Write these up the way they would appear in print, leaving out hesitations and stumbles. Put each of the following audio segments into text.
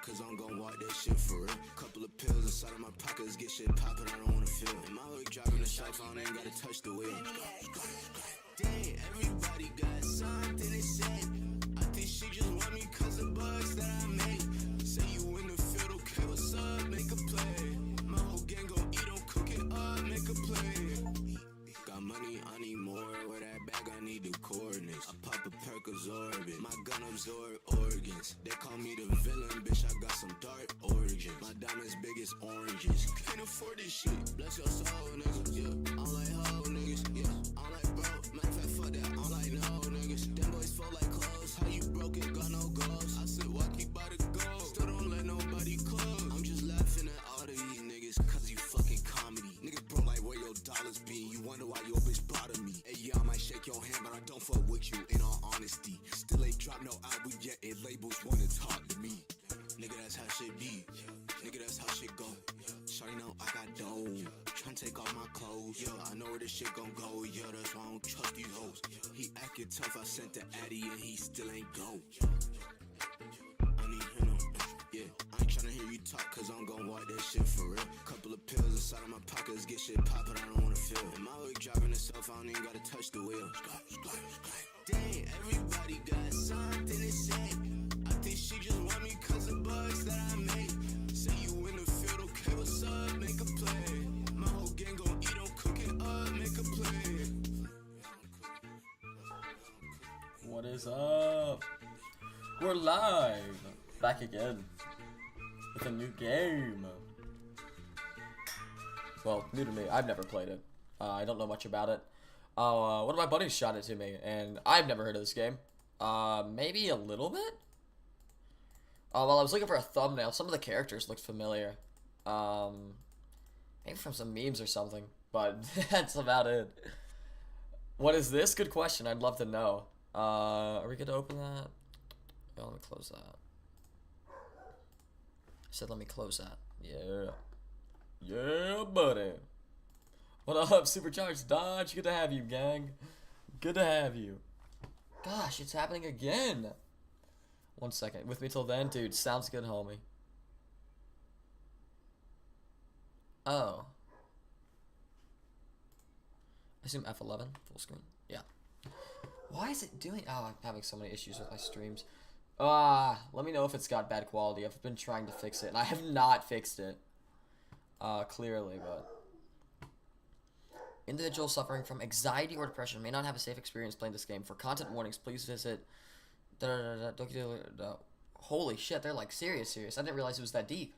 cause I'm gon' walk that shit for real. Couple of pills inside of my pockets, get shit poppin', I don't wanna feel. In my way driving the south, I ain't gotta touch the wheel. Dang, everybody got something to say. I think she just want me cause the bugs that I made. Say you in the field, okay, what's up, make a play. My whole gang gon' eat, don't cook it up, make a play. Got money, I need more. Where that bag, I need the coordinates. I pop a perk absorbent. My gun absorb organs. They call me the villain, bitch. I got some dark origins. My diamonds big as oranges. Can't afford this shit. Bless your soul, niggas. Yeah, I don't like hoe niggas. Yeah, I don't like bro. Matter of fact, fuck that. I don't like no niggas. Them boys fall like clothes. How you broke it? Got no goals. I sit walkie by the goal. Still don't let nobody close. I'm just laughing at all of these niggas, cause you fucking comedy. Niggas broke like where your dollars be. You wonder why your bitch bothered me. Hey, yeah, I might shake your hand, but I don't fuck with you in all honesty. Still ain't drop no album yet, and labels wanna talk to me. Nigga, that's how shit be. Nigga, that's how shit go. Shawty know I got dough. Tryna take off my clothes. Yeah, I know where this shit gon' go. Yeah, that's why I don't trust these hoes. He acting tough, I sent the Addy and he still ain't go. I need him. Yeah, I ain't tryna hear you talk, cause I'm gon' walk that shit for real. Couple of pills inside of my pockets, get shit poppin', I don't wanna feel. In my way driving the south, I don't even gotta touch the wheel. Dang, everybody got something to say. I think she just want me cause the bugs that I made. Say you in the field, okay, what's up, make a play. My whole gang gon' eat, don't cook it up, make a play. What is up? We're live! Back again. With a new game. Well, new to me. I've never played it. I don't know much about it. One of my buddies shot it to me, and I've never heard of this game. Maybe a little bit? While I was looking for a thumbnail, some of the characters looked familiar. Maybe from some memes or something, but that's about it. What is this? Good question. I'd love to know. Are we good to open that? Oh, let me close that. I said let me close that. Yeah. Yeah, buddy. What up, Supercharged Dodge? Good to have you, gang. Good to have you. Gosh, it's happening again. 1 second. With me till then? Dude, sounds good, homie. Oh. I assume F11, full screen. Yeah. Why is it doing... Oh, I'm having so many issues with my streams. Let me know if it's got bad quality. I've been trying to fix it, and I have not fixed it. Clearly, but... Individuals suffering from anxiety or depression may not have a safe experience playing this game. For content warnings, please visit... Doki. Holy shit, they're like serious. I didn't realize it was that deep.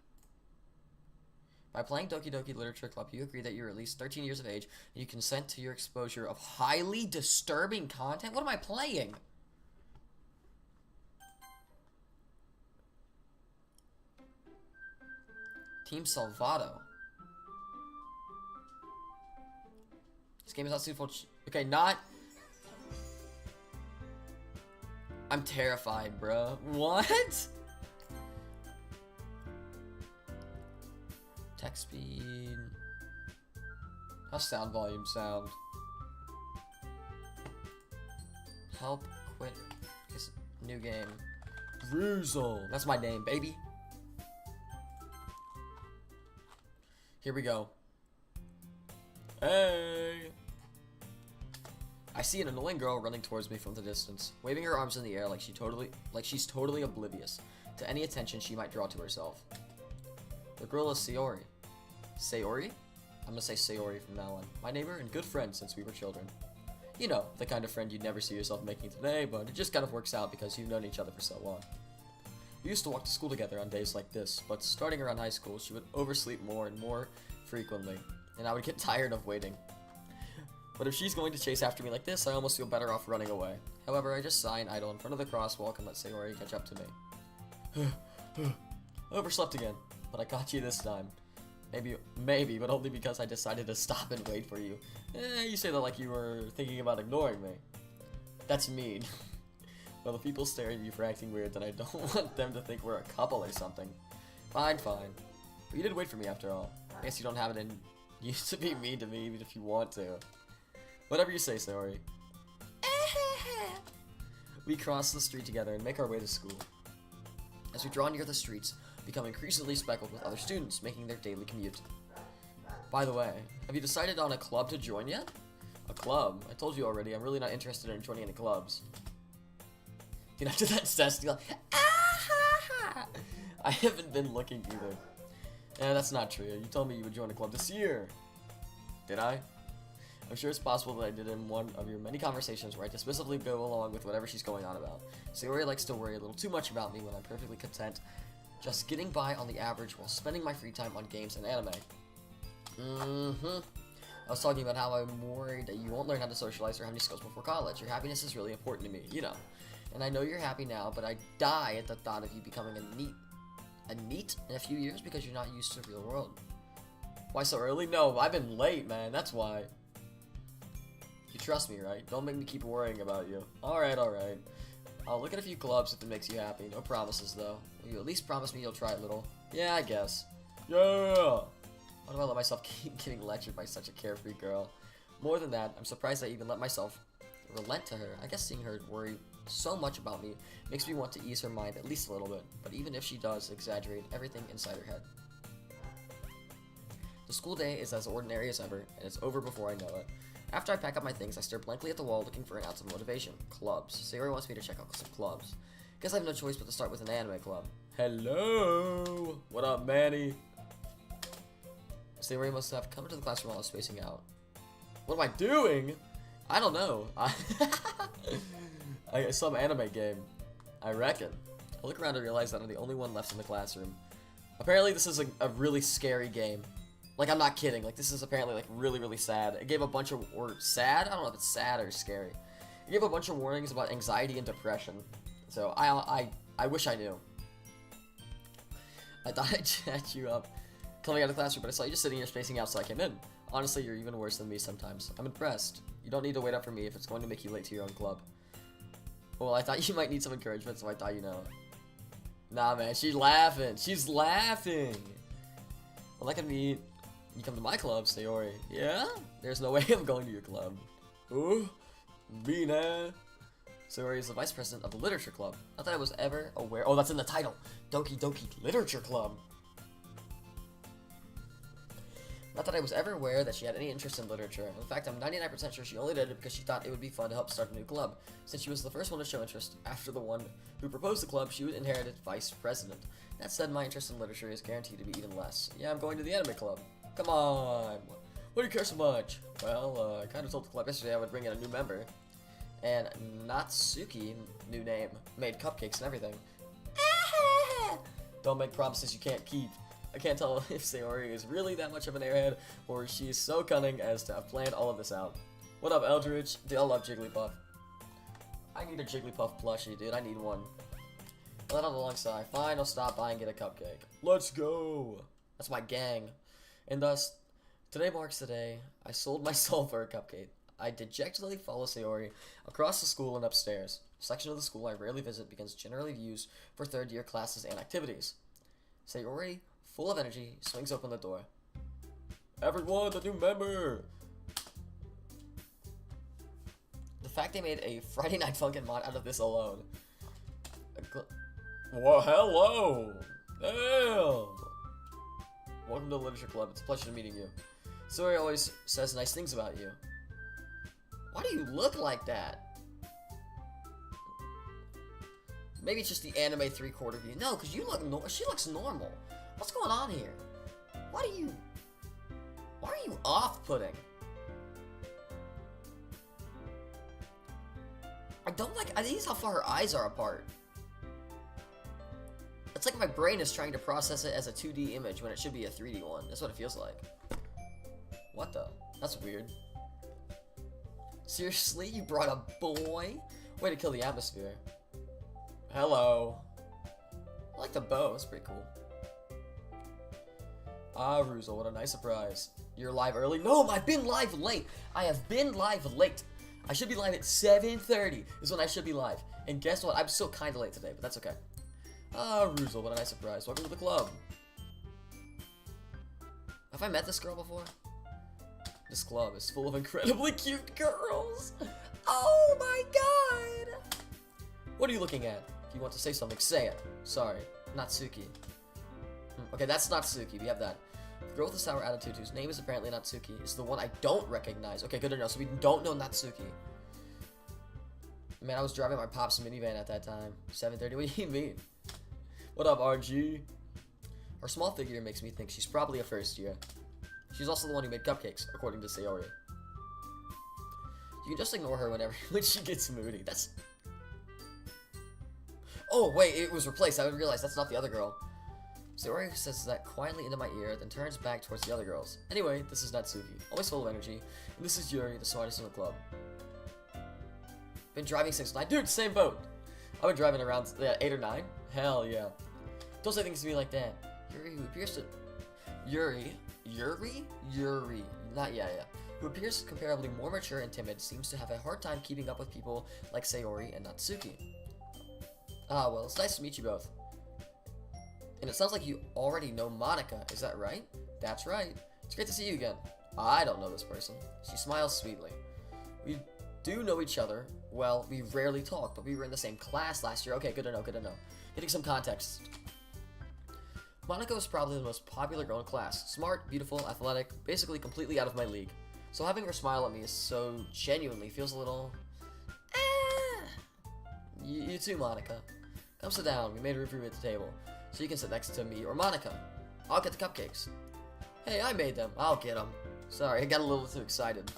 By playing Doki Doki Literature Club, you agree that you're at least 13 years of age, and you consent to your exposure of highly disturbing content? What am I playing? Team Salvato. This game is not suitable. Okay, not. I'm terrified, bro. What? Text speed. How's sound volume sound? Help quit. This new game. Bruzel. That's my name, baby. Here we go. Hey! I see an annoying girl running towards me from the distance, waving her arms in the air like she's totally oblivious to any attention she might draw to herself. The girl is Sayori. Sayori? I'm gonna say Sayori from now on. My neighbor and good friend since we were children. You know, the kind of friend you'd never see yourself making today, but it just kind of works out because you've known each other for so long. We used to walk to school together on days like this, but starting around high school, she would oversleep more and more frequently, and I would get tired of waiting. But if she's going to chase after me like this, I almost feel better off running away. However, I just sigh and idle in front of the crosswalk and let Sayori catch up to me. I overslept again, but I got you this time. Maybe, but only because I decided to stop and wait for you. You say that like you were thinking about ignoring me. That's mean. Well, the people stare at you for acting weird, then I don't want them to think we're a couple or something. Fine. But you did wait for me after all. I guess you don't have it in you to be mean to me even if you want to. Whatever you say, Sayori. We cross the street together and make our way to school. As we draw near the streets, become increasingly speckled with other students making their daily commute. By the way, have you decided on a club to join yet? A club? I told you already, I'm really not interested in joining any clubs. You know, after that test, you're like, ah! I haven't been looking either. That's not true. You told me you would join a club this year. Did I? I'm sure it's possible that I did in one of your many conversations where I dismissively go along with whatever she's going on about. Sayori likes to worry a little too much about me when I'm perfectly content just getting by on the average while spending my free time on games and anime. I was talking about how I'm worried that you won't learn how to socialize or have any skills before college. Your happiness is really important to me, you know. And I know you're happy now, but I die at the thought of you becoming a NEET in a few years because you're not used to the real world. Why so early? No, I've been late, man. That's why. You trust me, right? Don't make me keep worrying about you. Alright, alright. I'll look at a few clubs if it makes you happy. No promises, though. Will you at least promise me you'll try a little? Yeah, I guess. Yeah! Why do I let myself keep getting lectured by such a carefree girl? More than that, I'm surprised I even let myself relent to her. I guess seeing her worry so much about me makes me want to ease her mind at least a little bit. But even if she does exaggerate everything inside her head. The school day is as ordinary as ever, and it's over before I know it. After I pack up my things, I stare blankly at the wall looking for an ounce of motivation. Clubs. Sayori wants me to check out some clubs. Guess I have no choice but to start with an anime club. Hello! What up, Manny? Sayori must have come into the classroom while I was spacing out. What am I doing? I don't know. Some anime game. I reckon. I look around and realize that I'm the only one left in the classroom. Apparently this is a really scary game. Like, I'm not kidding. Like, this is apparently, like, really, really sad. It gave a bunch of... Or sad? I don't know if it's sad or scary. It gave a bunch of warnings about anxiety and depression. So, I wish I knew. I thought I'd chat you up coming out of the classroom, but I saw you just sitting here spacing out, so I came in. Honestly, you're even worse than me sometimes. I'm impressed. You don't need to wait up for me if it's going to make you late to your own club. Well, I thought you might need some encouragement, so I thought you know. Nah, man. She's laughing. She's laughing. Well, that can be... You come to my club, Sayori. Yeah? There's no way I'm going to your club. Ooh, me nah. Sayori is the vice president of the literature club. Not that I was ever aware. Oh, that's in the title. Doki Doki Literature Club. Not that I was ever aware that she had any interest in literature. In fact, I'm 99% sure she only did it because she thought it would be fun to help start a new club. Since she was the first one to show interest after the one who proposed the club, she would inherit it vice president. That said, my interest in literature is guaranteed to be even less. Yeah, I'm going to the anime club. Come on! Why do you care so much? Well, I kind of told the club yesterday I would bring in a new member. And Natsuki, new name, made cupcakes and everything. Don't make promises you can't keep. I can't tell if Sayori is really that much of an airhead, or she is so cunning as to have planned all of this out. What up, Eldridge? Dude, I love Jigglypuff. I need a Jigglypuff plushie, dude. I need one. Let on the long side. Fine, I'll stop by and get a cupcake. Let's go! That's my gang. And thus, today marks the day I sold my soul for a cupcake. I dejectedly follow Sayori across the school and upstairs. A section of the school I rarely visit because generally used for third-year classes and activities. Sayori, full of energy, swings open the door. Everyone, the new member! The fact they made a Friday Night Funkin' mod out of this alone. Whoa, hello! Damn! Welcome to the Literature Club. It's a pleasure meeting you. Sayori always says nice things about you. Why do you look like that? Maybe it's just the anime 3/4 view. No, because you look she looks normal. What's going on here? Why are you off-putting? I think it's how far her eyes are apart. It's like my brain is trying to process it as a 2D image when it should be a 3D one. That's what it feels like. What the? That's weird. Seriously? You brought a boy? Way to kill the atmosphere. Hello. I like the bow. It's pretty cool. Ah, Ruzel, what a nice surprise. You're live early? No, I've been live late. I have been live late. I should be live at 7:30 is when I should be live. And guess what? I'm still kind of late today, but that's okay. Ah, Ruzel, what a nice surprise. Welcome to the club. Have I met this girl before? This club is full of incredibly cute girls. Oh my god! What are you looking at? If you want to say something, say it. Sorry, Natsuki. Okay, that's Natsuki. We have that. The girl with the sour attitude, whose name is apparently Natsuki, is the one I don't recognize. Okay, good to know. So we don't know Natsuki. Man, I was driving my pop's minivan at that time. 7:30. What do you mean? What up, RG? Her small figure makes me think she's probably a first year. She's also the one who made cupcakes, according to Sayori. You can just ignore her when she gets moody. That's... Oh, wait, it was replaced. I would realize that's not the other girl. Sayori says that quietly into my ear, then turns back towards the other girls. Anyway, this is Natsuki, always full of energy, and this is Yuri, the smartest in the club. Been driving since 9. Dude, same boat. I've been driving around 8 or 9. Hell yeah. Don't say things to me like that. Yuri, who appears to... Yuri? Not yeah. Who appears comparably more mature and timid, seems to have a hard time keeping up with people like Sayori and Natsuki. Ah, well, it's nice to meet you both. And it sounds like you already know Monika, is that right? That's right. It's great to see you again. I don't know this person. She smiles sweetly. We do know each other. Well, we rarely talk, but we were in the same class last year. Okay, good to know. Getting some context. Monika was probably the most popular girl in class. Smart, beautiful, athletic, basically completely out of my league. So having her smile at me is so genuinely feels a little... You too, Monika. Come sit down. We made room for you at the table, so you can sit next to me or Monika. I'll get the cupcakes. Hey, I made them. I'll get them. Sorry, I got a little too excited.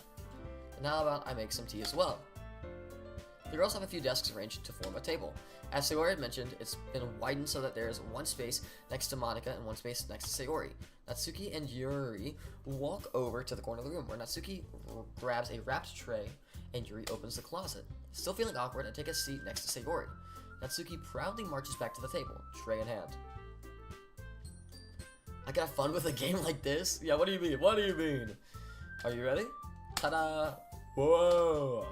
And how about I make some tea as well? The girls have a few desks arranged to form a table. As Sayori had mentioned, it's been widened so that there is one space next to Monika and one space next to Sayori. Natsuki and Yuri walk over to the corner of the room, where Natsuki grabs a wrapped tray and Yuri opens the closet. Still feeling awkward, I take a seat next to Sayori. Natsuki proudly marches back to the table, tray in hand. I can have fun with a game like this? Yeah, what do you mean? Are you ready? Ta-da! Whoa!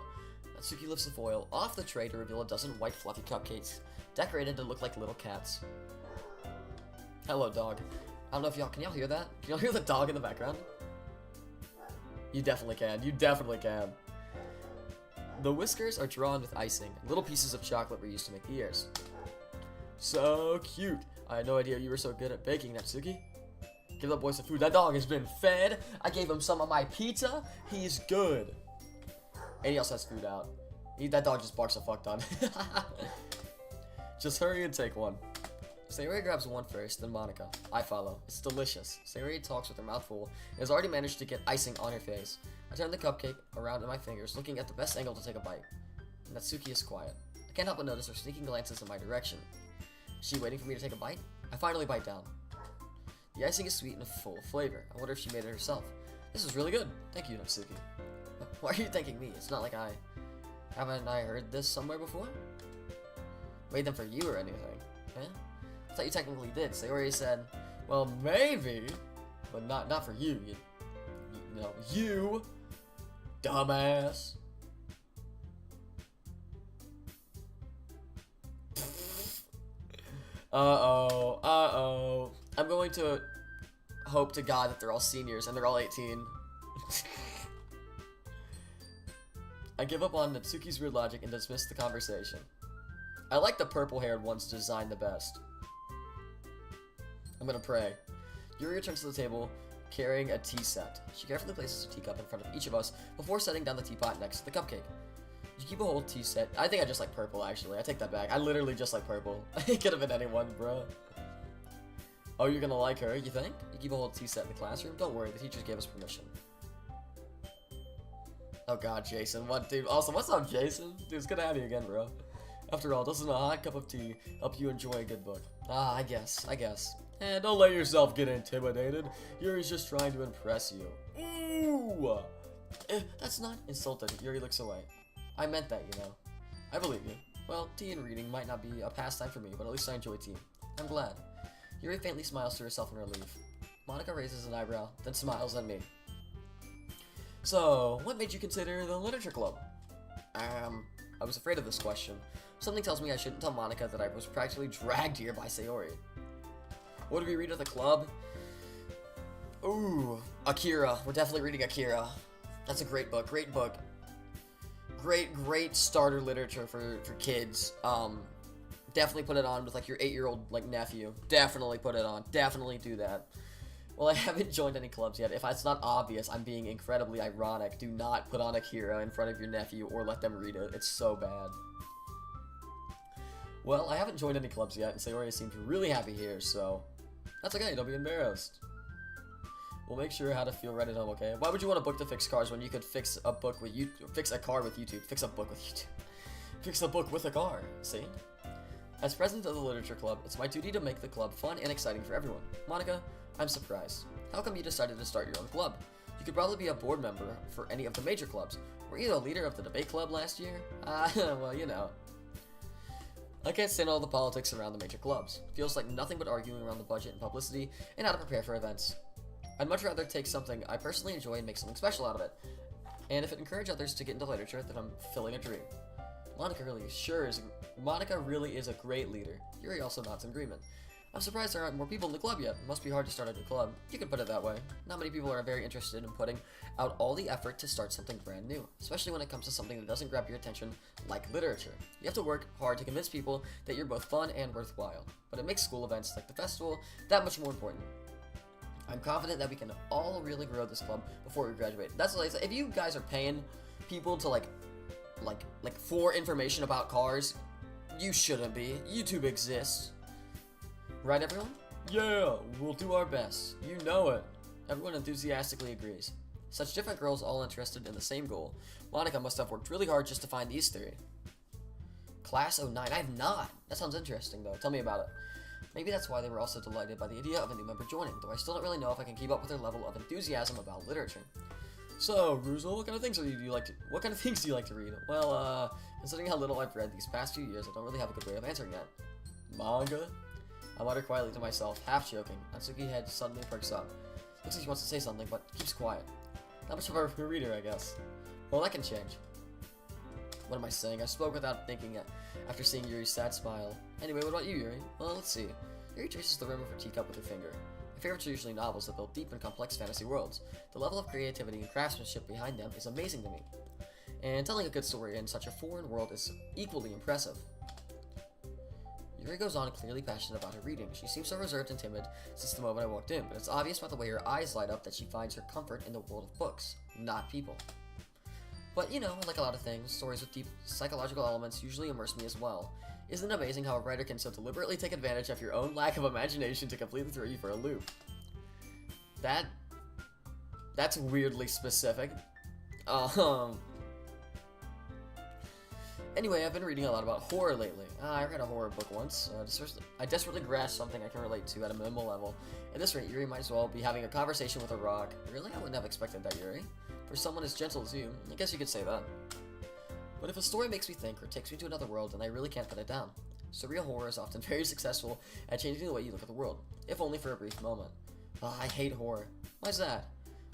Natsuki lifts the foil off the tray to reveal a dozen white fluffy cupcakes, decorated to look like little cats. Hello, dog. I don't know if can y'all hear that? Can y'all hear the dog in the background? You definitely can. The whiskers are drawn with icing. Little pieces of chocolate were used to make the ears. So cute. I had no idea you were so good at baking, Natsuki. Give the boy some food. That dog has been fed. I gave him some of my pizza. He's good. And he also has food out. That dog just barks a fuck ton. Just hurry and take one. Sayori grabs one first, then Monika. I follow. It's delicious. Sayori talks with her mouth full and has already managed to get icing on her face. I turn the cupcake around in my fingers, looking at the best angle to take a bite. Natsuki is quiet. I can't help but notice her sneaking glances in my direction. Is she waiting for me to take a bite? I finally bite down. The icing is sweet and full of flavor. I wonder if she made it herself. This is really good. Thank you, Natsuki. Why are you thanking me? It's not like haven't I heard this somewhere before? Made them for you or anything? Huh? I thought you technically did. Sayori said, well, maybe, but not for you. You dumbass. Uh-oh. I'm going to hope to God that they're all seniors and they're all 18. I give up on Natsuki's weird logic and dismiss the conversation. I like the purple-haired one's design the best. I'm gonna pray. Yuri returns to the table, carrying a tea set. She carefully places a teacup in front of each of us before setting down the teapot next to the cupcake. You keep a whole tea set. I think I just like purple, actually. I take that back. I literally just like purple. It could have been anyone, bro. Oh, you're gonna like her, you think? You keep a whole tea set in the classroom? Don't worry, the teachers gave us permission. Oh god, Jason. What, dude? Also, what's up, Jason? Dude, it's good to have you again, bro. After all, doesn't a hot cup of tea help you enjoy a good book? Ah, I guess. Don't let yourself get intimidated. Yuri's just trying to impress you. Ooh! That's not insulted. Yuri looks away. I meant that, you know. I believe you. Well, tea and reading might not be a pastime for me, but at least I enjoy tea. I'm glad. Yuri faintly smiles to herself in relief. Monika raises an eyebrow, then smiles at me. So, what made you consider the literature club? I was afraid of this question. Something tells me I shouldn't tell Monika that I was practically dragged here by Sayori. What did we read at the club? Ooh, Akira. We're definitely reading Akira. That's a great book. Great starter literature for kids. Definitely put it on with like your 8-year-old like nephew. Definitely put it on. Definitely do that. Well, I haven't joined any clubs yet. If it's not obvious, I'm being incredibly ironic. Do not put on Akira in front of your nephew or let them read it. It's so bad. Well, I haven't joined any clubs yet, and Sayori seems really happy here, so that's okay. Don't be embarrassed. We'll make sure how to feel right at home, okay? Why would you want a book to fix cars when you could fix a book with fix a car with YouTube? Fix a book with YouTube. Fix a book with a car. See? As president of the literature club, it's my duty to make the club fun and exciting for everyone. Monica, I'm surprised. How come you decided to start your own club? You could probably be a board member for any of the major clubs. Were you the leader of the debate club last year? Well, you know. I can't stand all the politics around the major clubs. Feels like nothing but arguing around the budget and publicity and how to prepare for events. I'd much rather take something I personally enjoy and make something special out of it. And if it encourages others to get into literature, then I'm fulfilling a dream. Monica really is a great leader. Yuri also nods in agreement. I'm surprised there aren't more people in the club yet. It must be hard to start a new club. You can put it that way. Not many people are very interested in putting out all the effort to start something brand new, especially when it comes to something that doesn't grab your attention like literature. You have to work hard to convince people that you're both fun and worthwhile, but it makes school events like the festival that much more important. I'm confident that we can all really grow this club before we graduate. That's what I say. If you guys are paying people to like for information about cars, you shouldn't be. YouTube exists. Right, everyone? Yeah, we'll do our best. You know it. Everyone enthusiastically agrees. Such different girls all interested in the same goal. Monica must have worked really hard just to find these three. Class 09. I have not. That sounds interesting, though. Tell me about it. Maybe that's why they were also delighted by the idea of a new member joining, though I still don't really know if I can keep up with their level of enthusiasm about literature. So, Ruzel, what kind of things do you like to read? Well, considering how little I've read these past few years, I don't really have a good way of answering that. Manga? I mutter quietly to myself, half joking. Natsuki's head suddenly perks up. Looks like he wants to say something, but keeps quiet. Not much of a reader, I guess. Well, that can change. What am I saying? I spoke without thinking it, after seeing Yuri's sad smile. Anyway, what about you, Yuri? Well, let's see. Yuri traces the rim of her teacup with her finger. My favorites are usually novels that build deep and complex fantasy worlds. The level of creativity and craftsmanship behind them is amazing to me. And telling a good story in such a foreign world is equally impressive. Yuri goes on, clearly passionate about her reading. She seems so reserved and timid since the moment I walked in, but it's obvious by the way her eyes light up that she finds her comfort in the world of books, not people. But, you know, like a lot of things, stories with deep psychological elements usually immerse me as well. Isn't it amazing how a writer can so deliberately take advantage of your own lack of imagination to completely throw you for a loop? That's weirdly specific. Anyway, I've been reading a lot about horror lately. I read a horror book once. I desperately grasped something I can relate to at a minimal level. At this rate, Yuri might as well be having a conversation with a rock. Really? I wouldn't have expected that, Yuri. For someone as gentle as you, I guess you could say that. But if a story makes me think or takes me to another world, then I really can't put it down. Surreal horror is often very successful at changing the way you look at the world, if only for a brief moment. I hate horror. Why's that?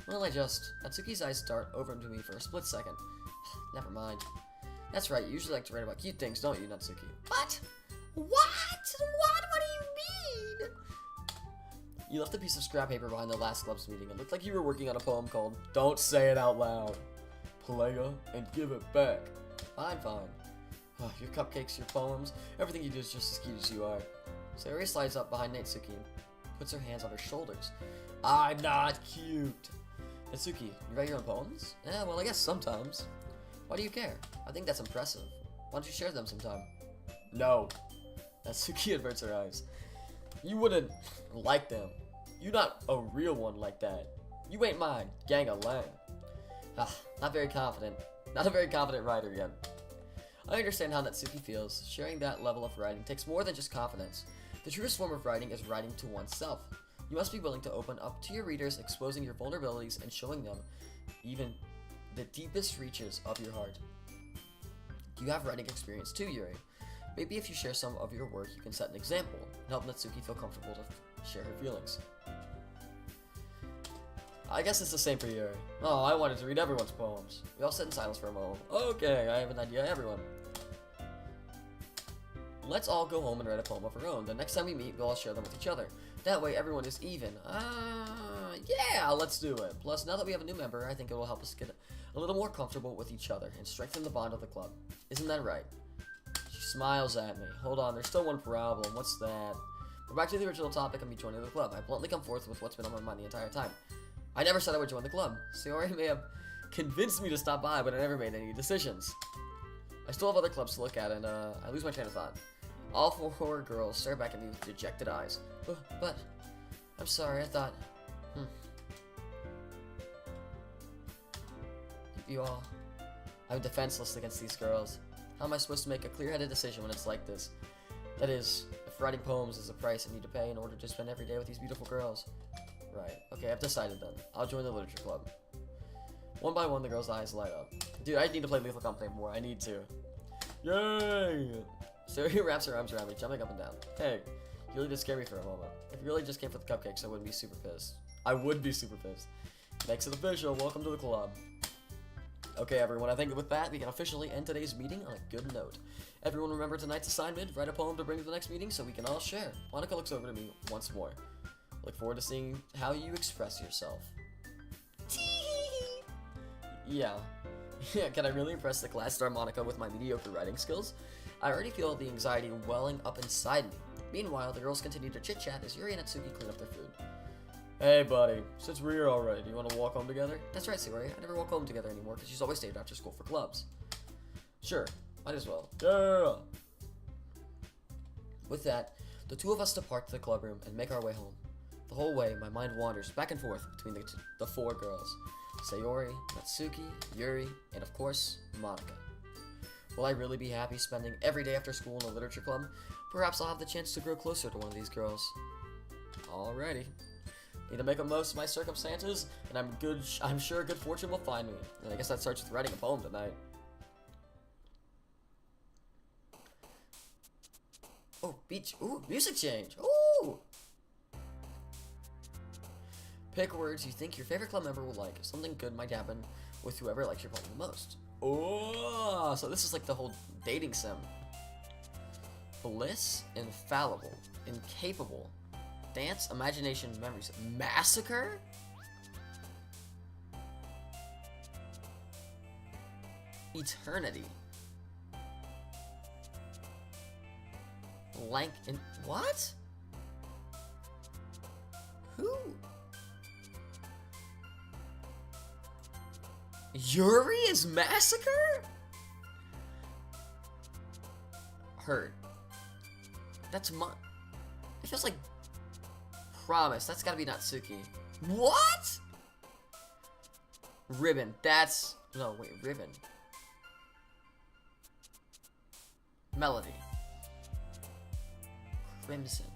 Well, Natsuki's eyes dart over to me for a split second. Never mind. That's right, you usually like to write about cute things, don't you, Natsuki? What? What? What do you mean? You left a piece of scrap paper behind the last club's meeting. It looked like you were working on a poem called Don't Say It Out Loud. Playa and give it back. Fine. Your cupcakes, your poems, everything you do is just as cute as you are. Sayori slides up behind Natsuki and puts her hands on her shoulders. I'm not cute. Natsuki, you write your own poems? Yeah, well, I guess sometimes. Why do you care? I think that's impressive. Why don't you share them sometime? No. Natsuki averts her eyes. You wouldn't like them. You're not a real one like that. You ain't mine, gang of lang. Not very confident. Not a very confident writer yet. I understand how Natsuki feels. Sharing that level of writing takes more than just confidence. The truest form of writing is writing to oneself. You must be willing to open up to your readers, exposing your vulnerabilities and showing them even the deepest reaches of your heart. You have writing experience too, Yuri. Maybe if you share some of your work, you can set an example and help Natsuki feel comfortable to share her feelings. I guess it's the same for Yuri. Oh, I wanted to read everyone's poems. We all sit in silence for a moment. Okay, I have an idea, everyone. Let's all go home and write a poem of our own. The next time we meet, we'll all share them with each other. That way, everyone is even. Yeah, let's do it. Plus, now that we have a new member, I think it will help us get a little more comfortable with each other and strengthen the bond of the club. Isn't that right? She smiles at me. Hold on, there's still one problem. What's that? We're back to the original topic of me joining the club. I bluntly come forth with what's been on my mind the entire time. I never said I would join the club. Sayori may have convinced me to stop by, but I never made any decisions. I still have other clubs to look at, and I lose my train of thought. All four girls stare back at me with dejected eyes. But, I'm sorry, I thought... You all... I'm defenseless against these girls. How am I supposed to make a clear-headed decision when it's like this? That is, if writing poems is the price I need to pay in order to spend every day with these beautiful girls. Right, okay, I've decided then. I'll join the literature club. One by one, the girls' eyes light up. Dude, I need to play Lethal Company more. I need to. Yay! So he wraps her arms around me, jumping up and down. Hey, you really did scare me for a moment. If you really just came for the cupcakes, I wouldn't be super pissed. I would be super pissed. Makes it official. Welcome to the club. Okay, everyone, I think with that, we can officially end today's meeting on a good note. Everyone remember tonight's assignment, write a poem to bring to the next meeting so we can all share. Monica looks over to me once more. Look forward to seeing how you express yourself. Yeah. Can I really impress the class star Monica with my mediocre writing skills? I already feel the anxiety welling up inside me. Meanwhile, the girls continue to chit-chat as Yuri and Natsuki clean up their food. Hey, buddy. Since we're here already, do you want to walk home together? That's right, Sayori. I never walk home together anymore because she's always stayed after school for clubs. Sure. Might as well. Yeah. With that, the two of us depart to the club room and make our way home. The whole way, my mind wanders back and forth between the four girls. Sayori, Natsuki, Yuri, and of course, Monica. Will I really be happy spending every day after school in a literature club? Perhaps I'll have the chance to grow closer to one of these girls. Alrighty. Need to make the most of my circumstances, and I'm sure good fortune will find me. And I guess that starts with writing a poem tonight. Oh, beach. Ooh, music change. Ooh! Pick words you think your favorite club member will like. Something good might happen with whoever likes your poem the most. Oh, so this is like the whole dating sim. Bliss, infallible, incapable, dance, imagination, memories, massacre? Eternity. Blank in what? Who? Yuri is massacre? Hurt. That's it feels like promise. That's gotta be Natsuki. What? Ribbon. That's no wait. Ribbon. Melody. Crimson.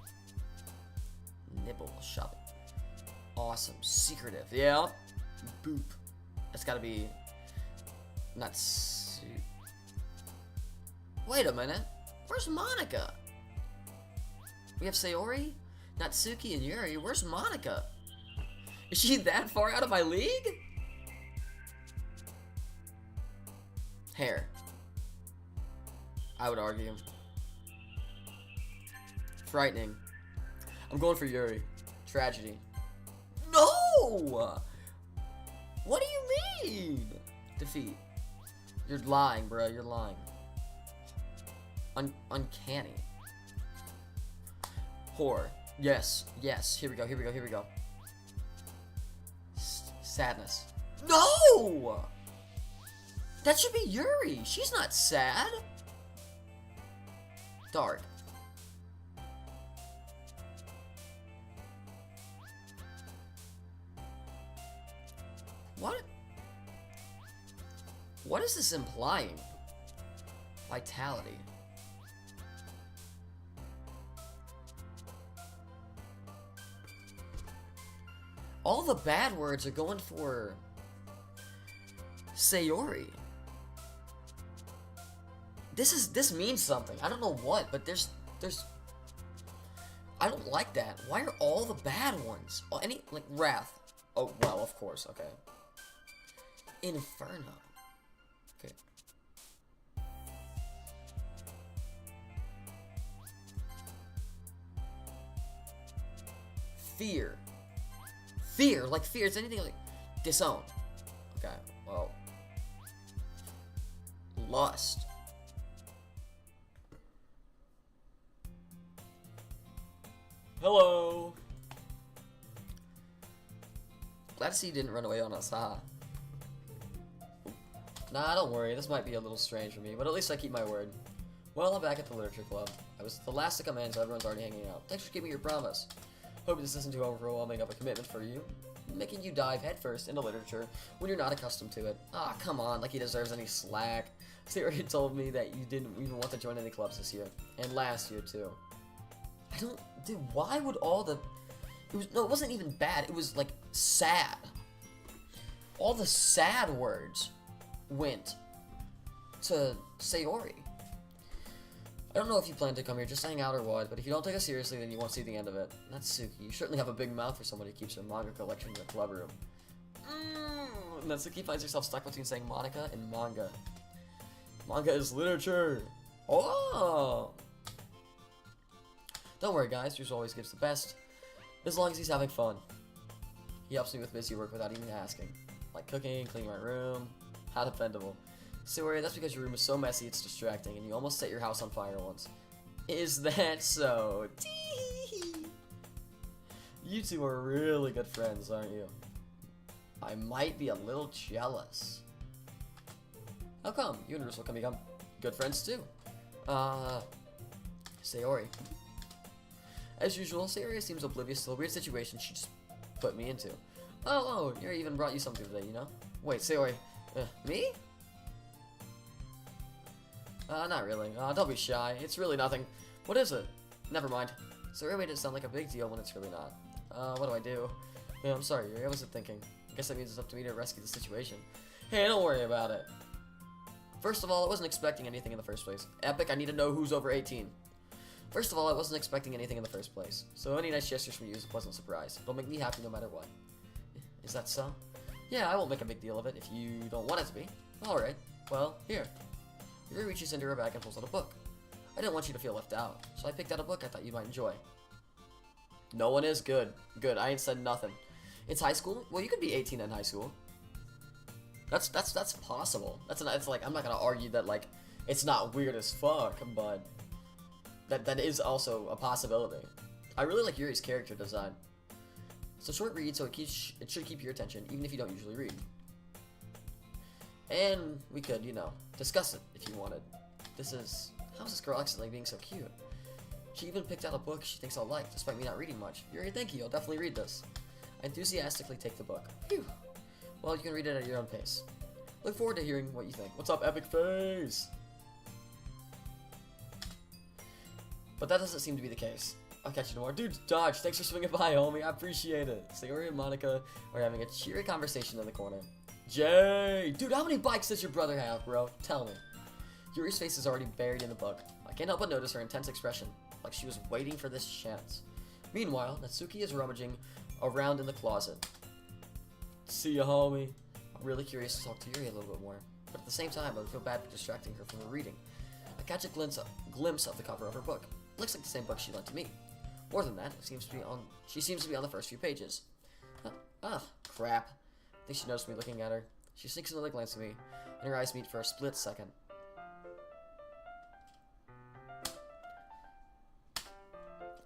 Nibble. Shopping. Awesome. Secretive. Yeah. Boop. That's gotta be Natsu. Wait a minute. Where's Monica? We have Sayori, Natsuki, and Yuri. Where's Monica? Is she that far out of my league? Hair. I would argue. Frightening. I'm going for Yuri. Tragedy. No! What do you mean? Defeat. You're lying, bro. You're lying. Uncanny. Horror. Yes. Yes. Here we go. Here we go. Here we go. Sadness. No! That should be Yuri. She's not sad. Dark. What? What is this implying? Vitality. All the bad words are going for Sayori. This means something. I don't know what, but there's I don't like that. Why are all the bad ones? Oh, like wrath. Oh, well, of course. Okay. Inferno. Okay. Fear. Fear, like fear. It's anything like disown. Okay, well. Lust. Hello. Glad to see you didn't run away on us, haha. Nah, don't worry. This might be a little strange for me, but at least I keep my word. Well, I'm back at the literature club. I was the last to come in, so everyone's already hanging out. Thanks for keeping your promise. Hope this isn't too overwhelming of a commitment for you, making you dive headfirst into literature when you're not accustomed to it. Ah, come on, like he deserves any slack. Sarah told me that you didn't even want to join any clubs this year, and last year too. I don't, dude. Why would all the? It wasn't even bad. It was like sad. All the sad words went to Sayori. I don't know if you plan to come here just to hang out or what, but if you don't take us seriously, then you won't see the end of it. That's Natsuki. You certainly have a big mouth for someone who keeps her manga collection in the club room. Natsuki finds herself stuck between saying Monica and manga. Manga is literature. Oh! Don't worry, guys. Drews always gives the best, as long as he's having fun. He helps me with busy work without even asking, like cooking, cleaning my room. How dependable. Sayori, that's because your room is so messy it's distracting, and you almost set your house on fire once. Is that so? You two are really good friends, aren't you? I might be a little jealous. How come? You and Russell can become good friends too. Sayori. As usual, Sayori seems oblivious to the weird situation she just put me into. Oh, Yuri even brought you something today, you know? Wait, Sayori, me? Not really. Don't be shy. It's really nothing. What is it? Never mind. Sayori made it sound like a big deal when it's really not. What do I do? Yeah, I'm sorry, Yuri. I wasn't thinking. I guess that means it's up to me to rescue the situation. Hey, don't worry about it. First of all, I wasn't expecting anything in the first place. Epic, I need to know who's over 18. First of all, I wasn't expecting anything in the first place. So any nice gestures from you is a pleasant surprise. It'll make me happy no matter what. Is that so? Yeah, I won't make a big deal of it if you don't want it to be. Alright, well, here. Yuri reaches into her bag and pulls out a book. I didn't want you to feel left out, so I picked out a book I thought you might enjoy. No one is good. Good, I ain't said nothing. It's high school? Well, you could be 18 in high school. That's possible. It's like, I'm not gonna argue that, like, it's not weird as fuck, but that is also a possibility. I really like Yuri's character design. It's a short read, so it should keep your attention, even if you don't usually read. And we could, you know, discuss it if you wanted. How's this girl accidentally being so cute? She even picked out a book she thinks I'll like, despite me not reading much. Yuri, thank you, I'll definitely read this. I enthusiastically take the book. Phew. Well, you can read it at your own pace. Look forward to hearing what you think. What's up, Epic Face? But that doesn't seem to be the case. I'll catch you tomorrow. Dude, Dodge, thanks for swinging by, homie. I appreciate it. Sayori and Monica are having a cheery conversation in the corner. Jay! Dude, how many bikes does your brother have, bro? Tell me. Yuri's face is already buried in the book. I can't help but notice her intense expression, like she was waiting for this chance. Meanwhile, Natsuki is rummaging around in the closet. See ya, homie. I'm really curious to talk to Yuri a little bit more, but at the same time, I would feel bad for distracting her from her reading. I catch a glimpse of the cover of her book. It looks like the same book she lent to me. More than that, she seems to be on the first few pages. Crap. I think she noticed me looking at her. She sneaks another glance at me, and her eyes meet for a split second.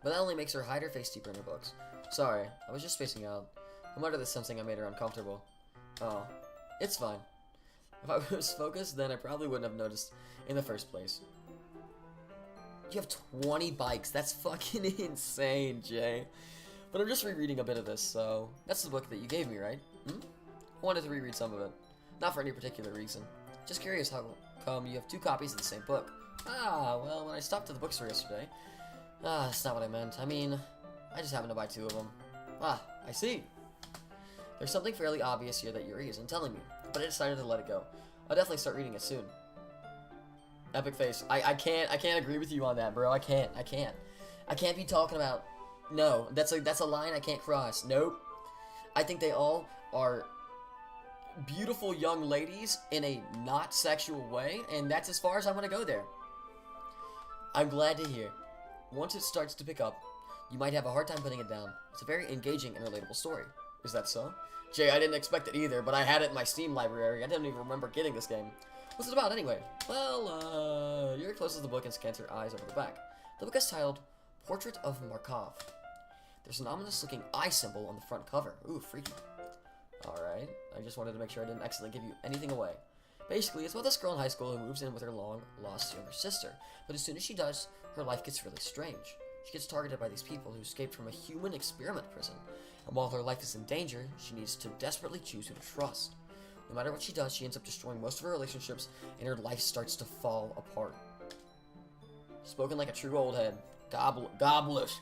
But that only makes her hide her face deeper in her books. Sorry, I was just spacing out. I muttered this sensing I made her uncomfortable. Oh, it's fine. If I was focused, then I probably wouldn't have noticed in the first place. You have 20 bikes. That's fucking insane, Jay. But I'm just rereading a bit of this, so that's the book that you gave me, right? I wanted to reread some of it. Not for any particular reason. Just curious how come you have 2 copies of the same book. Well, when I stopped at the bookstore yesterday... that's not what I meant. I mean, I just happened to buy 2 of them. I see. There's something fairly obvious here that Yuri isn't telling me, but I decided to let it go. I'll definitely start reading it soon. Epic Face. I can't agree with you on that, bro. I can't be talking about... No, that's a line I can't cross. Nope. I think they all are beautiful young ladies in a not sexual way, and that's as far as I'm gonna go there. I'm glad to hear. Once it starts to pick up, you might have a hard time putting it down. It's a very engaging and relatable story. Is that so? Jay, I didn't expect it either, but I had it in my Steam library. I didn't even remember getting this game. What's it about anyway? Well, Yuri closes the book and scans her eyes over the back. The book is titled Portrait of Markov. There's an ominous-looking eye symbol on the front cover. Ooh, freaky. Alright, I just wanted to make sure I didn't accidentally give you anything away. Basically, it's about this girl in high school who moves in with her long-lost younger sister. But as soon as she does, her life gets really strange. She gets targeted by these people who escaped from a human experiment prison. And while her life is in danger, she needs to desperately choose who to trust. No matter what she does, she ends up destroying most of her relationships, and her life starts to fall apart. Spoken like a true old head. God bless,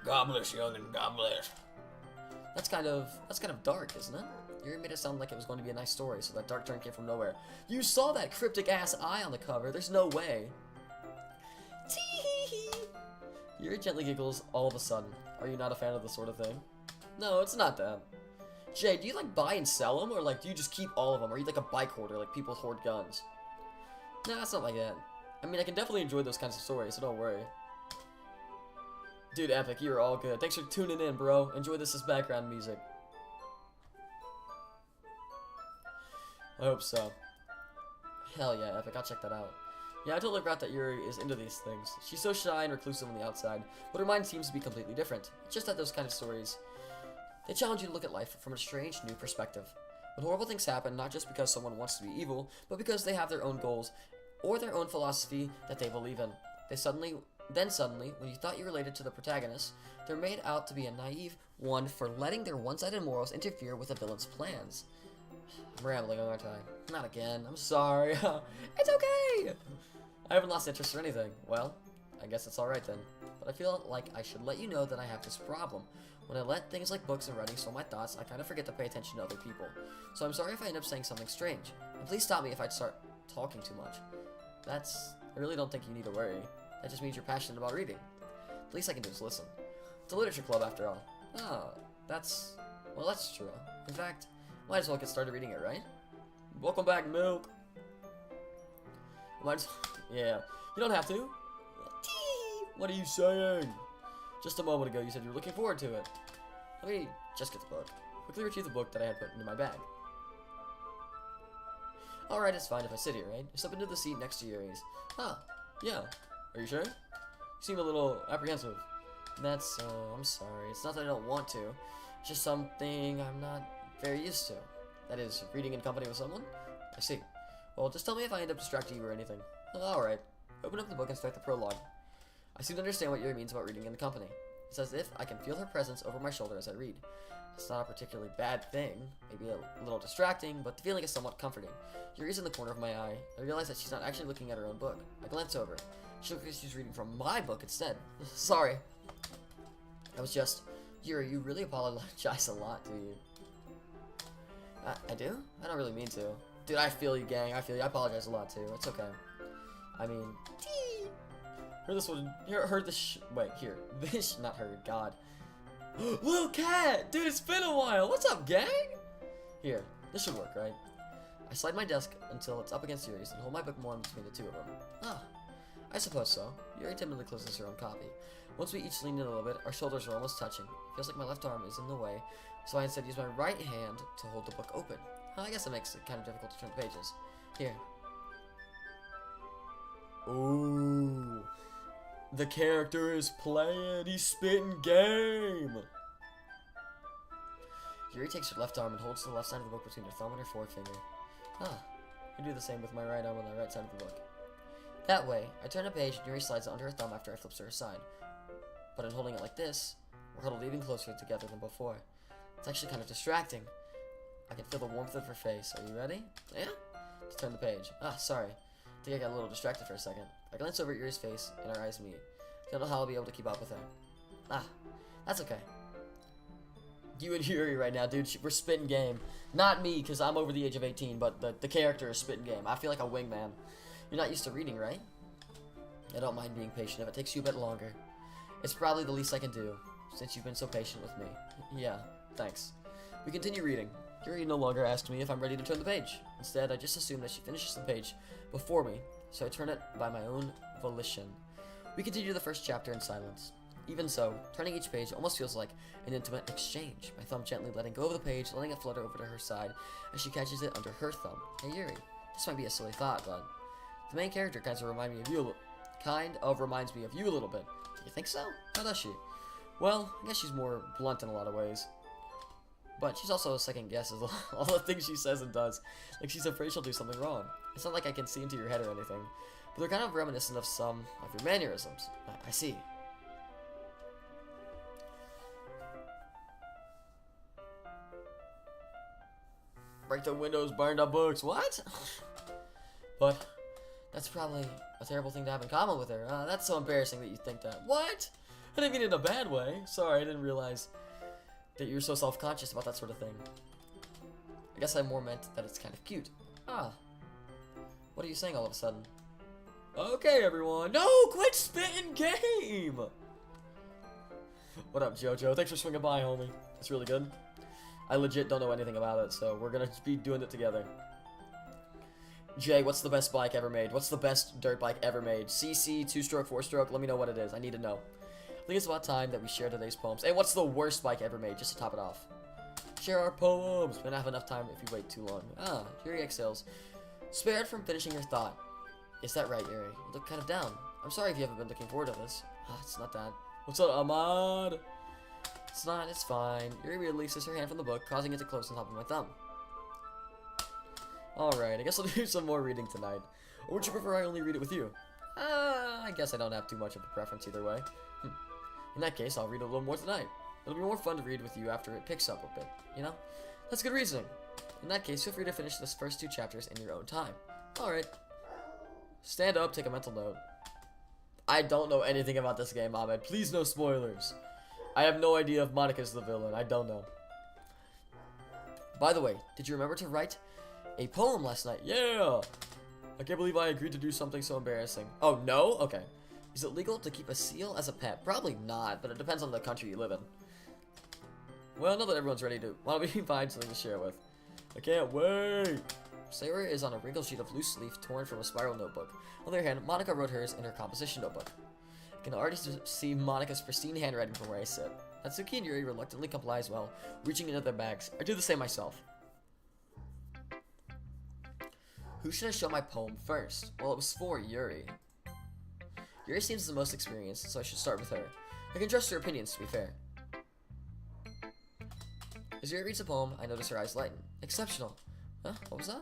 youngin', God bless. That's kind of dark, isn't it? You made it sound like it was going to be a nice story, so that dark turn came from nowhere. You saw that cryptic-ass eye on the cover. There's no way. Tee-hee-hee. Yuri gently giggles all of a sudden. Are you not a fan of this sort of thing? No, it's not that. Jay, do you like buy and sell them, or like do you just keep all of them? Or are you like a bike hoarder, like people hoard guns? Nah, it's not like that. I mean, I can definitely enjoy those kinds of stories, so don't worry. Dude, Epic, you're all good. Thanks for tuning in, bro. Enjoy this as background music. I hope so. Hell yeah, Epic, I'll check that out. Yeah, I totally forgot that Yuri is into these things. She's so shy and reclusive on the outside, but her mind seems to be completely different. It's just that those kind of stories, they challenge you to look at life from a strange new perspective. When horrible things happen, not just because someone wants to be evil, but because they have their own goals, or their own philosophy that they believe in. Then suddenly, when you thought you related to the protagonist, they're made out to be a naive one for letting their one-sided morals interfere with the villain's plans. I'm rambling, aren't I? Not again. I'm sorry. It's okay! I haven't lost interest or anything. Well, I guess it's alright then. But I feel like I should let you know that I have this problem. When I let things like books and writing swell my thoughts, I kind of forget to pay attention to other people. So I'm sorry if I end up saying something strange. And please stop me if I start talking too much. I really don't think you need to worry. That just means you're passionate about reading. The least I can do is listen. It's a literature club after all. Oh, that's true. In fact, might as well get started reading it, right? Welcome back, Milk. Yeah, you don't have to. What are you saying? Just a moment ago, you said you were looking forward to it. Let me just get the book. Quickly retrieve the book that I had put into my bag. Alright, it's fine if I sit here, right? Step into the seat next to Yuri's. Huh, yeah. Are you sure? You seem a little apprehensive. I'm sorry. It's not that I don't want to. It's just something I'm not very used to. That is, reading in company with someone? I see. Well, just tell me if I end up distracting you or anything. Alright. Open up the book and start the prologue. I seem to understand what Yuri means about reading in company. It's as if I can feel her presence over my shoulder as I read. It's not a particularly bad thing, maybe a little distracting, but the feeling is somewhat comforting. Yuri's in the corner of my eye. I realize that she's not actually looking at her own book. I glance over. She looks like she's reading from my book instead. Sorry. I was just... Yuri, you really apologize a lot, do you? I do? I don't really mean to. Dude, I feel you, gang. I feel you. I apologize a lot, too. It's okay. I mean... Heard this one... Heard this Wait, here. This... Not heard. God. Little cat! Dude, it's been a while! What's up, gang? Here. This should work, right? I slide my desk until it's up against Yuri's and hold my book more in between the two of them. Ah. I suppose so. Yuri timidly closes her own copy. Once we each lean in a little bit, our shoulders are almost touching. It feels like my left arm is in the way, so I instead use my right hand to hold the book open. I guess it makes it kind of difficult to turn the pages. Here. Ooh. The character is playing. He's spitting game. Yuri takes her left arm and holds the left side of the book between her thumb and her forefinger. I do the same with my right arm on the right side of the book. That way, I turn a page and Yuri slides it under her thumb after I flip to her side. But in holding it like this, we're huddled even closer together than before. It's actually kind of distracting. I can feel the warmth of her face. Are you ready? Yeah? To turn the page. Sorry. I think I got a little distracted for a second. I glance over at Yuri's face, and our eyes meet. I don't know how I'll be able to keep up with her. That's okay. You and Yuri right now, dude, we're spitting game. Not me, because I'm over the age of 18, but the character is spitting game. I feel like a wingman. You're not used to reading, right? I don't mind being patient if it takes you a bit longer. It's probably the least I can do, since you've been so patient with me. Yeah, thanks. We continue reading. Yuri no longer asks me if I'm ready to turn the page. Instead, I just assume that she finishes the page before me, so I turn it by my own volition. We continue the first chapter in silence. Even so, turning each page almost feels like an intimate exchange, my thumb gently letting go of the page, letting it flutter over to her side as she catches it under her thumb. Hey Yuri, this might be a silly thought, but the main character kind of reminds me of you a little bit. You think so? How does she? Well, I guess she's more blunt in a lot of ways. But she's also second guesses all the things she says and does. Like she's afraid she'll do something wrong. It's not like I can see into your head or anything. But they're kind of reminiscent of some of your mannerisms. I see. Break the windows, burn the books. What? But that's probably a terrible thing to have in common with her. That's so embarrassing that you think that. What? I didn't mean it in a bad way. Sorry, I didn't realize that you're so self-conscious about that sort of thing. I guess I more meant that it's kind of cute. Ah. What are you saying all of a sudden? Okay, everyone. No, quit spitting game! What up, Jojo? Thanks for swinging by, homie. It's really good. I legit don't know anything about it, so we're gonna be doing it together. Jay, what's the best bike ever made? What's the best dirt bike ever made? CC, 2-stroke, 4-stroke? Let me know what it is. I need to know. I think it's about time that we share today's poems. Hey, what's the worst bike ever made? Just to top it off. Share our poems. We don't have enough time if you wait too long. Yuri exhales. Spared from finishing your thought. Is that right, Yuri? You look kind of down. I'm sorry if you haven't been looking forward to this. It's not that. What's up, Ahmad? It's not, it's fine. Yuri releases her hand from the book, causing it to close on top of my thumb. Alright, I guess I'll do some more reading tonight. Or would you prefer I only read it with you? I guess I don't have too much of a preference either way. In that case, I'll read a little more tonight. It'll be more fun to read with you after it picks up a bit, you know? That's good reasoning. In that case, feel free to finish this first 2 chapters in your own time. Alright. Stand up, take a mental note. I don't know anything about this game, Ahmed. Please no spoilers. I have no idea if Monica's the villain. I don't know. By the way, did you remember to write a poem last night? Yeah! I can't believe I agreed to do something so embarrassing. Oh, no? Okay. Is it legal to keep a seal as a pet? Probably not, but it depends on the country you live in. Well, now that everyone's ready to, why don't we find something to share with? I can't wait! Sarah is on a wrinkled sheet of loose leaf torn from a spiral notebook. On the other hand, Monica wrote hers in her composition notebook. I can already see Monica's pristine handwriting from where I sit. Natsuki and Yuri reluctantly comply as well, reaching into their bags. I do the same myself. Who should I show my poem first? Well, it was for Yuri. Yuri seems the most experienced, so I should start with her. I can trust her opinions, to be fair. As Yuri reads the poem, I notice her eyes lighten. Exceptional. Huh? What was that?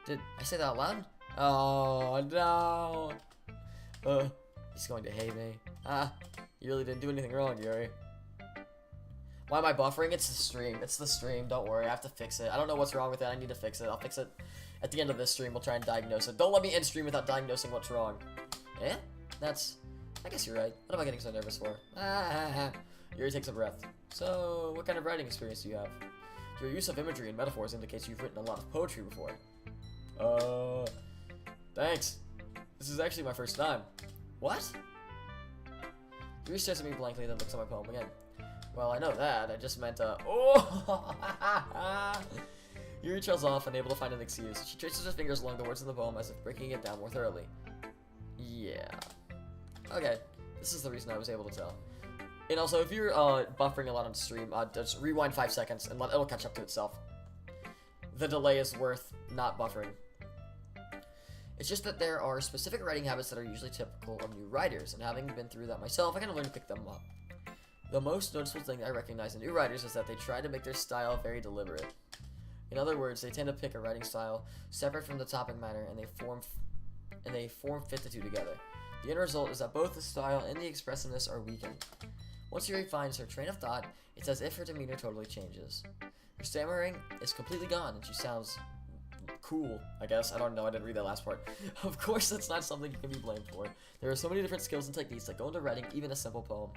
Did I say that out loud? Oh, no. He's going to hate me. You really didn't do anything wrong, Yuri. Why am I buffering? It's the stream. It's the stream. Don't worry. I have to fix it. I don't know what's wrong with it. I need to fix it. I'll fix it at the end of this stream. We'll try and diagnose it. Don't let me end stream without diagnosing what's wrong. Eh? I guess you're right. What am I getting so nervous for? Yuri takes a breath. So, what kind of writing experience do you have? Your use of imagery and metaphors indicates you've written a lot of poetry before. Thanks. This is actually my first time. What? Yuri stares at me blankly, then looks at my poem again. Well, I know that. I just meant, Yuri trails off, unable to find an excuse. She traces her fingers along the words in the poem as if breaking it down more thoroughly. Yeah. Okay. This is the reason I was able to tell. And also, if you're buffering a lot on stream, just rewind 5 seconds and it'll catch up to itself. The delay is worth not buffering. It's just that there are specific writing habits that are usually typical of new writers, and having been through that myself, I kind of learned to pick them up. The most noticeable thing I recognize in new writers is that they try to make their style very deliberate. In other words, they tend to pick a writing style separate from the topic matter, and they form fit the two together. The end result is that both the style and the expressiveness are weakened. Once Yuri finds her train of thought, it's as if her demeanor totally changes. Her stammering is completely gone, and she sounds cool, I guess. I don't know, I didn't read that last part. Of course, that's not something you can be blamed for. There are so many different skills and techniques that go into writing even a simple poem.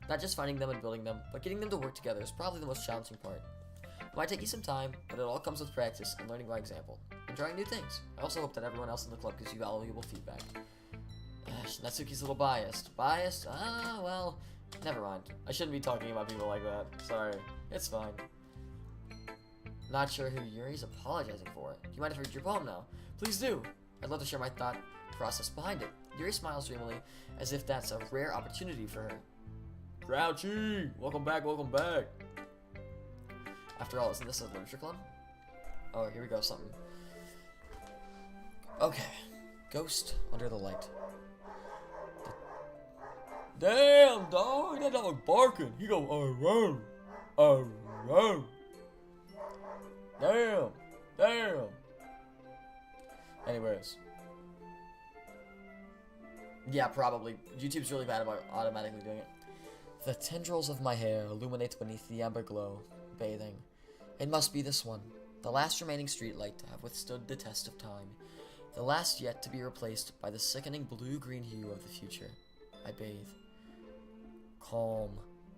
Not just finding them and building them, but getting them to work together is probably the most challenging part. It might take you some time, but it all comes with practice and learning by example, and trying new things. I also hope that everyone else in the club gives you valuable feedback. Natsuki's a little biased. Biased? Well, never mind. I shouldn't be talking about people like that. Sorry. It's fine. Not sure who Yuri's apologizing for. Do you mind if I read your poem now? Please do. I'd love to share my thought process behind it. Yuri smiles dreamily, as if that's a rare opportunity for her. Grouchy! Welcome back, welcome back! After all, isn't this a literature club? Oh, here we go, something. Okay. Ghost under the light. Damn, dog, that dog barking. He go, around, around. Damn, damn. Anyways. Yeah, probably. YouTube's really bad about automatically doing it. The tendrils of my hair illuminate beneath the amber glow, bathing. It must be this one, the last remaining streetlight to have withstood the test of time. The last yet to be replaced by the sickening blue-green hue of the future. I bathe. Calm,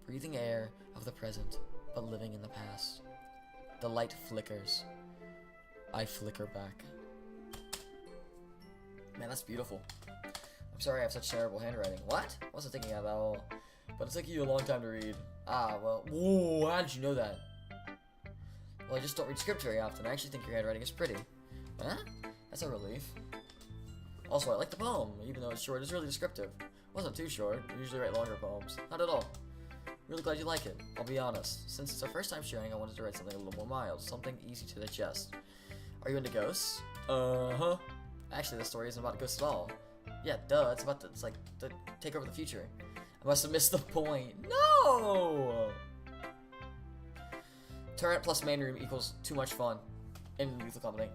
breathing air of the present, but living in the past. The light flickers. I flicker back. Man, that's beautiful. I'm sorry I have such terrible handwriting. What? I wasn't thinking of that at all. But it's taking you a long time to read. Ah, well. Whoa, how did you know that? Well, I just don't read script very often. I actually think your handwriting is pretty. Huh? That's a relief. Also, I like the poem, even though it's short. It's really descriptive. It wasn't too short. I usually write longer poems. Not at all. Really glad you like it. I'll be honest. Since it's our first time sharing, I wanted to write something a little more mild. Something easy to digest. Are you into ghosts? Uh-huh. Actually, the story isn't about ghosts at all. Yeah, duh. It's about it's like to take over the future. I must have missed the point. No! Turret plus main room equals too much fun in Lethal Company.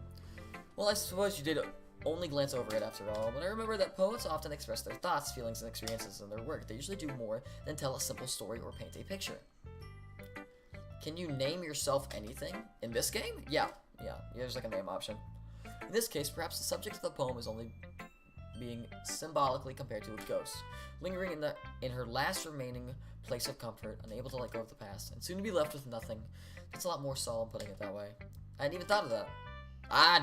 Well, I suppose you did only glance over it after all, but I remember that poets often express their thoughts, feelings, and experiences in their work. They usually do more than tell a simple story or paint a picture. Can you name yourself anything? In this game? Yeah, there's like a name option. In this case, perhaps the subject of the poem is only being symbolically compared to a ghost, lingering in her last remaining place of comfort, unable to let go of the past, and soon to be left with nothing. That's a lot more solemn putting it that way. I hadn't even thought of that. I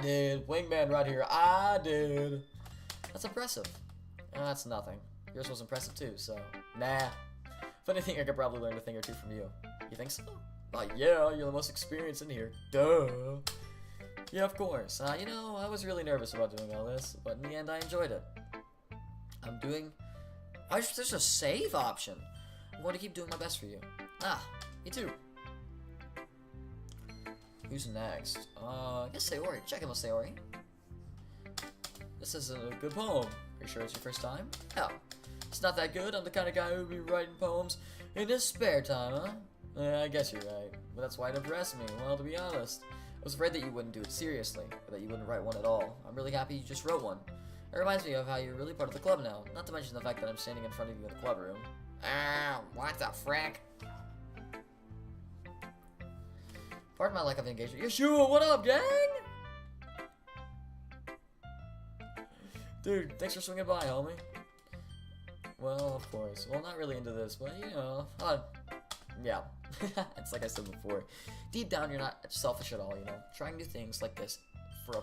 did. Wingman right here, I did. That's impressive. That's nothing. Yours was impressive too, so nah. If anything, I could probably learn a thing or two from you. You think so? Yeah, you're the most experienced in here. Duh. Yeah, of course. You know, I was really nervous about doing all this, but in the end, I enjoyed it. There's a save option. I'm going to keep doing my best for you. Me too. Who's next? I guess Sayori. Check in with Sayori. This is a good poem. Are you sure it's your first time? Hell, it's not that good. I'm the kind of guy who'd be writing poems in his spare time, huh? Yeah, I guess you're right. But that's why it impressed me. Well, to be honest, I was afraid that you wouldn't do it seriously, or that you wouldn't write one at all. I'm really happy you just wrote one. It reminds me of how you're really part of the club now. Not to mention the fact that I'm standing in front of you in the club room. What the frick? Pardon my lack of engagement. Yeshua, what up, gang? Dude, thanks for swinging by, homie. Well, of course. Well, not really into this, but you know, yeah. It's like I said before. Deep down, you're not selfish at all, you know. Trying new things like this for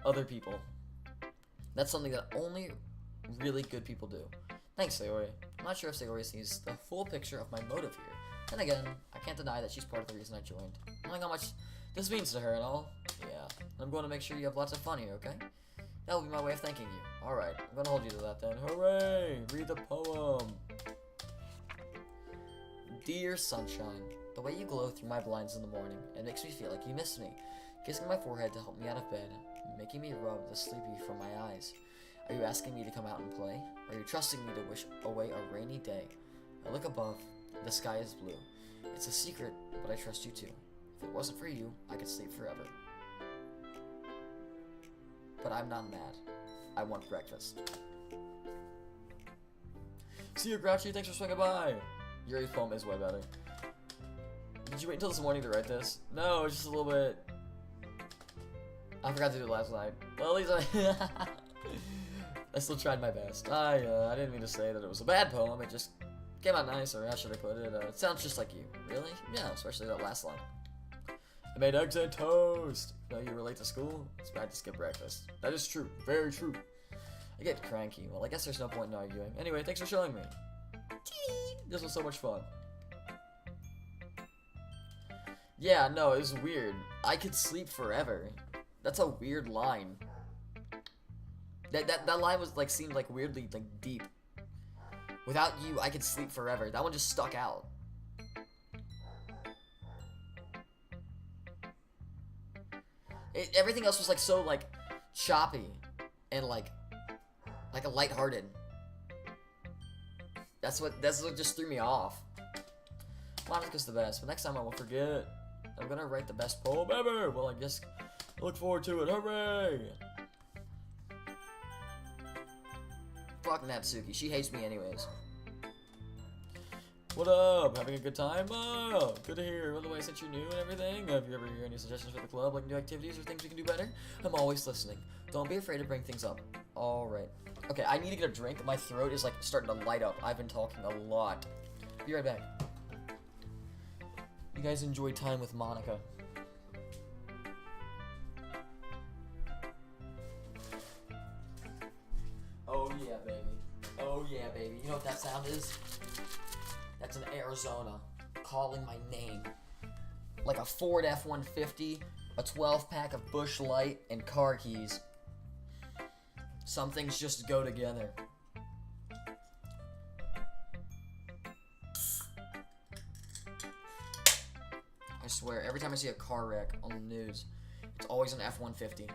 other people. That's something that only really good people do. Thanks, Sayori. I'm not sure if Sayori sees the full picture of my motive here. Then again, I can't deny that she's part of the reason I joined. Knowing how much this means to her and all, yeah. I'm going to make sure you have lots of fun here, okay? That will be my way of thanking you. Alright, I'm going to hold you to that then. Hooray! Read the poem. Dear sunshine, the way you glow through my blinds in the morning, it makes me feel like you miss me. Kissing my forehead to help me out of bed, making me rub the sleepy from my eyes. Are you asking me to come out and play? Are you trusting me to wish away a rainy day? I look above, the sky is blue. It's a secret, but I trust you too. If it wasn't for you, I could sleep forever. But I'm not mad. I want breakfast. See you, Grouchy. Thanks for swinging by. Yuri's poem is way better. Did you wait until this morning to write this? No, just a little bit. I forgot to do it last night. Well, at least I still tried my best. I didn't mean to say that it was a bad poem. It just came out nice, or how should I put it? It sounds just like you. Really? Yeah, especially that last line. I made eggs and toast. No, you were late to school? It's bad to skip breakfast. That is true. Very true. I get cranky. Well, I guess there's no point in arguing. Anyway, thanks for showing me. This was so much fun. Yeah, no, it was weird. I could sleep forever. That's a weird line. That line was like seemed like weirdly like deep. Without you, I could sleep forever. That one just stuck out. Everything else was like so like choppy and like Like a lighthearted. That's what just threw me off. Monica's the best, but next time I won't forget. I'm gonna write the best poem ever. Well, I guess look forward to it. Hooray! Fuck Natsuki. She hates me anyways. What up? Having a good time? Oh, good to hear. By the way, since you're new and everything, have you ever heard any suggestions for the club, like new activities or things we can do better? I'm always listening. Don't be afraid to bring things up. Alright. Okay, I need to get a drink. My throat is like starting to light up. I've been talking a lot. Be right back. You guys enjoy time with Monica. Oh yeah, baby. Oh yeah, baby. You know what that sound is? That's an Arizona calling my name. Like a Ford F-150, a 12-pack of Busch Light, and car keys. Some things just go together. I swear, every time I see a car wreck on the news, it's always an F-150.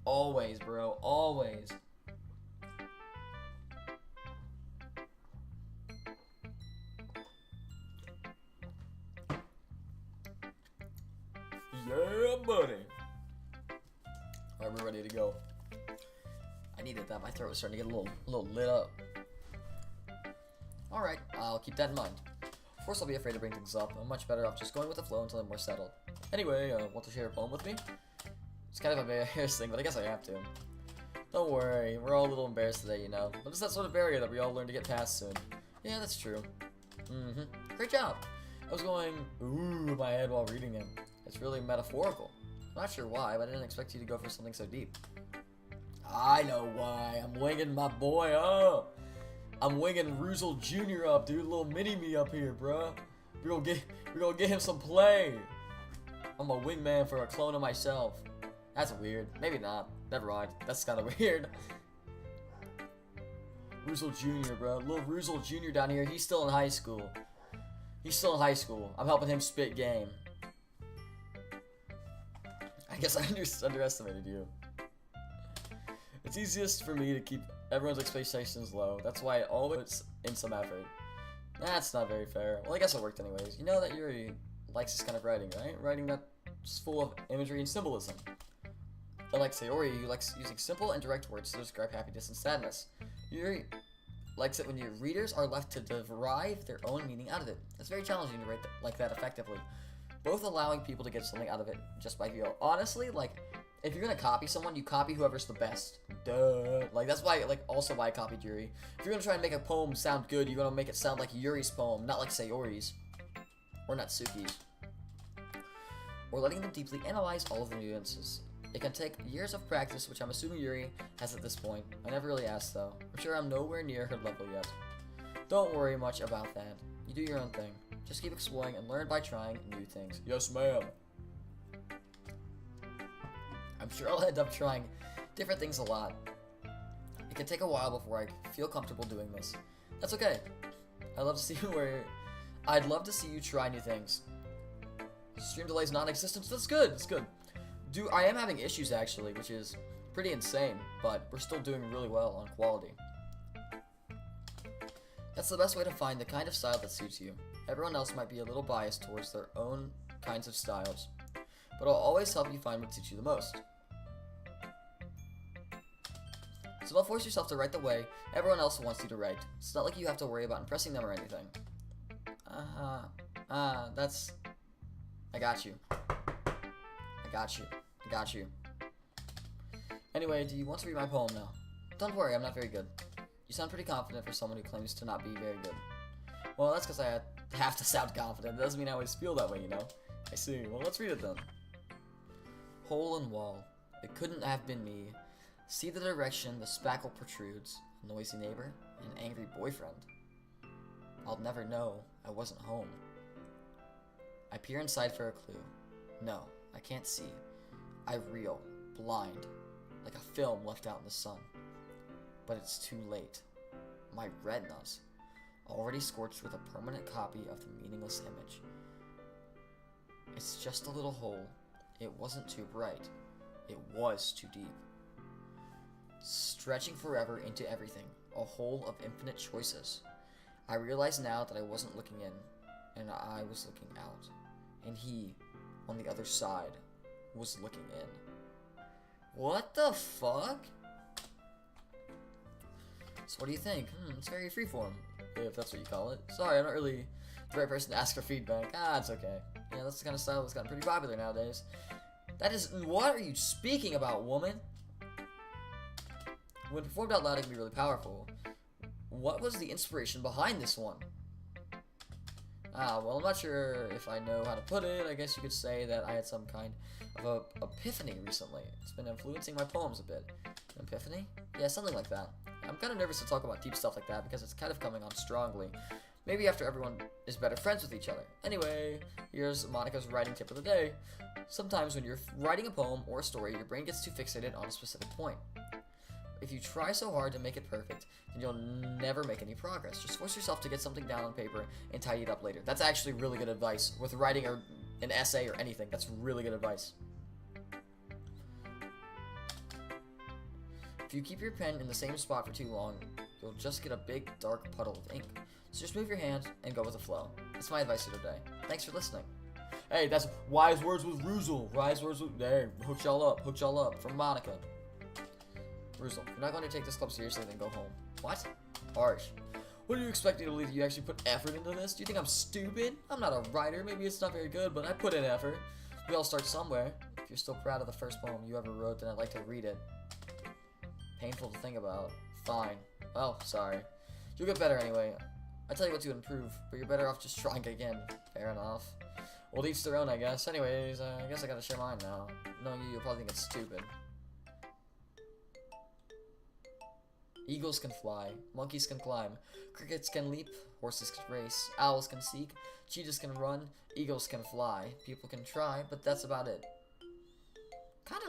Always, bro. Always. Yeah, buddy. Alright, we're ready to go. I needed that. My throat was starting to get a little lit up. Alright, I'll keep that in mind. Of course, I'll be afraid to bring things up. I'm much better off just going with the flow until I'm more settled. Anyway, want to share a poem with me? It's kind of embarrassing, but I guess I have to. Don't worry, we're all a little embarrassed today, you know. But it's that sort of barrier that we all learn to get past soon. Yeah, that's true. Great job. I was going, ooh, in my head while reading it. It's really metaphorical. I'm not sure why, but I didn't expect you to go for something so deep. I know why. I'm winging my boy up. I'm winging Ruzel Jr. up, dude. Little mini-me up here, bruh. We're gonna get him some play. I'm a wingman for a clone of myself. That's weird. Maybe not. Never mind. That's kind of weird. Ruzel Jr., bro. Little Ruzel Jr. down here. He's still in high school. He's still in high school. I'm helping him spit game. I guess I underestimated you. It's easiest for me to keep everyone's expectations low. That's why I always put in some effort. That's not very fair. Well, I guess it worked anyways. You know that Yuri likes this kind of writing, right? Writing that's full of imagery and symbolism. Unlike Sayori, who likes using simple and direct words to describe happiness and sadness. Yuri likes it when your readers are left to derive their own meaning out of it. It's very challenging to write like that effectively. Both allowing people to get something out of it just by feel. Honestly, like, if you're gonna copy someone, you copy whoever's the best. Duh. Like, that's why, like, also why I copied Yuri. If you're gonna try and make a poem sound good, you're gonna make it sound like Yuri's poem, not like Sayori's. Or Natsuki's. Or letting them deeply analyze all of the nuances. It can take years of practice, which I'm assuming Yuri has at this point. I never really asked, though. I'm sure I'm nowhere near her level yet. Don't worry much about that. You do your own thing. Just keep exploring and learn by trying new things. Yes, ma'am. I'm sure I'll end up trying different things a lot. It can take a while before I feel comfortable doing this. That's okay. I'd love to see you try new things. Stream delays non-existent. That's good. That's good. I am having issues actually, which is pretty insane, but we're still doing really well on quality. That's the best way to find the kind of style that suits you. Everyone else might be a little biased towards their own kinds of styles, but I'll always help you find what suits you the most. So don't force yourself to write the way everyone else wants you to write. It's not like you have to worry about impressing them or anything. I got you. I got you. Anyway, do you want to read my poem now? Don't worry, I'm not very good. You sound pretty confident for someone who claims to not be very good. Well, that's because I have to sound confident. It doesn't mean I always feel that way, you know? I see. Well, let's read it then. Hole in wall. It couldn't have been me. See the direction the spackle protrudes. A noisy neighbor. An angry boyfriend. I'll never know. I wasn't home. I peer inside for a clue. No, I can't see. I reel, blind, like a film left out in the sun. But it's too late. My retinas, already scorched with a permanent copy of the meaningless image. It's just a little hole. It wasn't too bright. It was too deep. stretching forever into everything, a hole of infinite choices. I realize now that I wasn't looking in, and I was looking out, and he, on the other side, was looking in. What the fuck? So what do you think? It's very freeform, if that's what you call it. Sorry, I'm not really the right person to ask for feedback. It's okay. Yeah, that's the kind of style that's gotten pretty popular nowadays. That is, what are you speaking about, woman? When performed out loud, it can be really powerful. What was the inspiration behind this one? Well, I'm not sure if I know how to put it. I guess you could say that I had some kind of a epiphany recently. It's been influencing my poems a bit. An epiphany? Yeah, something like that. I'm kind of nervous to talk about deep stuff like that because it's kind of coming on strongly. Maybe after everyone is better friends with each other. Anyway, here's Monica's writing tip of the day. Sometimes when you're writing a poem or a story, your brain gets too fixated on a specific point. If you try so hard to make it perfect, then you'll never make any progress. Just force yourself to get something down on paper and tidy it up later. That's actually really good advice with writing an essay or anything. That's really good advice. If you keep your pen in the same spot for too long, you'll just get a big dark puddle of ink. So just move your hand and go with the flow. That's my advice for today. Thanks for listening. Hey, that's Wise Words with Ruzel. Wise Words with... Hey, hook y'all up. From Monica. Ruzel, if you're not going to take this club seriously, then go home. What? Harsh. What do you expect me to believe? You actually put effort into this? Do you think I'm stupid? I'm not a writer. Maybe it's not very good, but I put in effort. We all start somewhere. If you're still proud of the first poem you ever wrote, then I'd like to read it. Painful to think about. Fine. Well, sorry. You'll get better anyway. I tell you what to improve, but you're better off just trying again. Fair enough. Well, each their own, I guess. Anyways, I guess I gotta share mine now. Knowing you'll probably think it's stupid. Eagles can fly, monkeys can climb, crickets can leap, horses can race, owls can seek, cheetahs can run, eagles can fly, people can try, but that's about it. Kind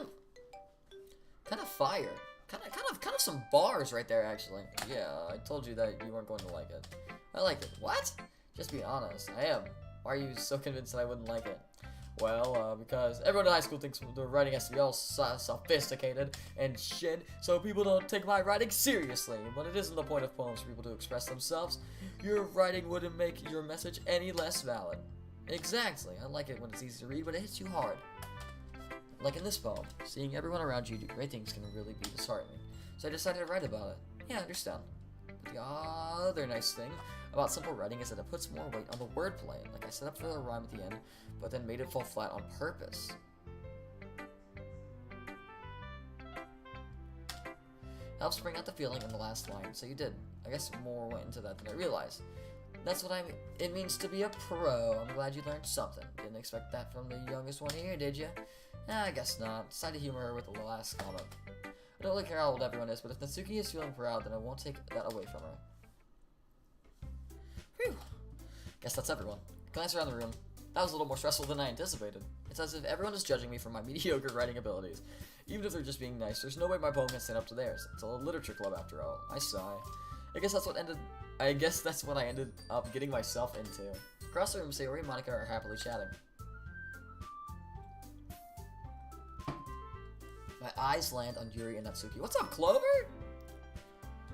of fire. Kind of some bars right there, actually. Yeah, I told you that you weren't going to like it. I like it. What? Just be honest. I am. Why are you so convinced that I wouldn't like it? Well, because everyone in high school thinks the writing has to be all sophisticated and shit, so people don't take my writing seriously. But it isn't the point of poems for people to express themselves. Your writing wouldn't make your message any less valid. Exactly. I like it when it's easy to read, but it hits you hard. Like in this poem, seeing everyone around you do great things can really be disheartening. So I decided to write about it. Yeah, I understand. But the other nice thing about simple writing is that it puts more weight on the wordplay. Like I set up for the rhyme at the end, but then made it fall flat on purpose. Helps bring out the feeling in the last line, so you did. I guess more went into that than I realized. That's what it means to be a pro. I'm glad you learned something. Didn't expect that from the youngest one here, did you? Nah, I guess not. Decided to humor her with the last comment. I don't really care how old everyone is, but if Natsuki is feeling proud, then I won't take that away from her. Whew. Guess that's everyone. Glance around the room. That was a little more stressful than I anticipated. It's as if everyone is judging me for my mediocre writing abilities. Even if they're just being nice, there's no way my poem can stand up to theirs. It's a literature club after all. I sigh. I guess that's what I ended up getting myself into. Across the room, Sayori and Monica are happily chatting. My eyes land on Yuri and Natsuki. What's up, Clover?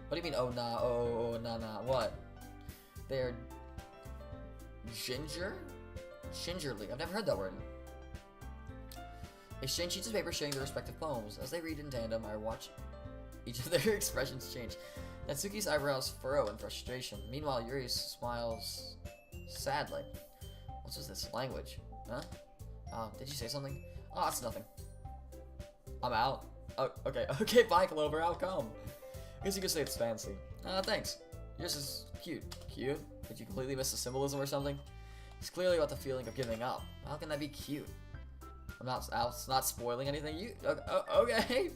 What do you mean, oh nah, oh nah nah, what? They're... Gingerly. I've never heard that word. They exchange sheets of paper sharing their respective poems. As they read in tandem, I watch each of their expressions change. Natsuki's eyebrows furrow in frustration. Meanwhile, Yuri smiles sadly. What was this? Language? Huh? Did you say something? Oh, it's nothing. I'm out. Oh, okay. Okay, bye, Clover. I'll come. I guess you could say it's fancy. Thanks. Yours is cute. Cute? Did you completely miss the symbolism or something? It's clearly about the feeling of giving up. How can that be cute? I'm not spoiling anything. You okay?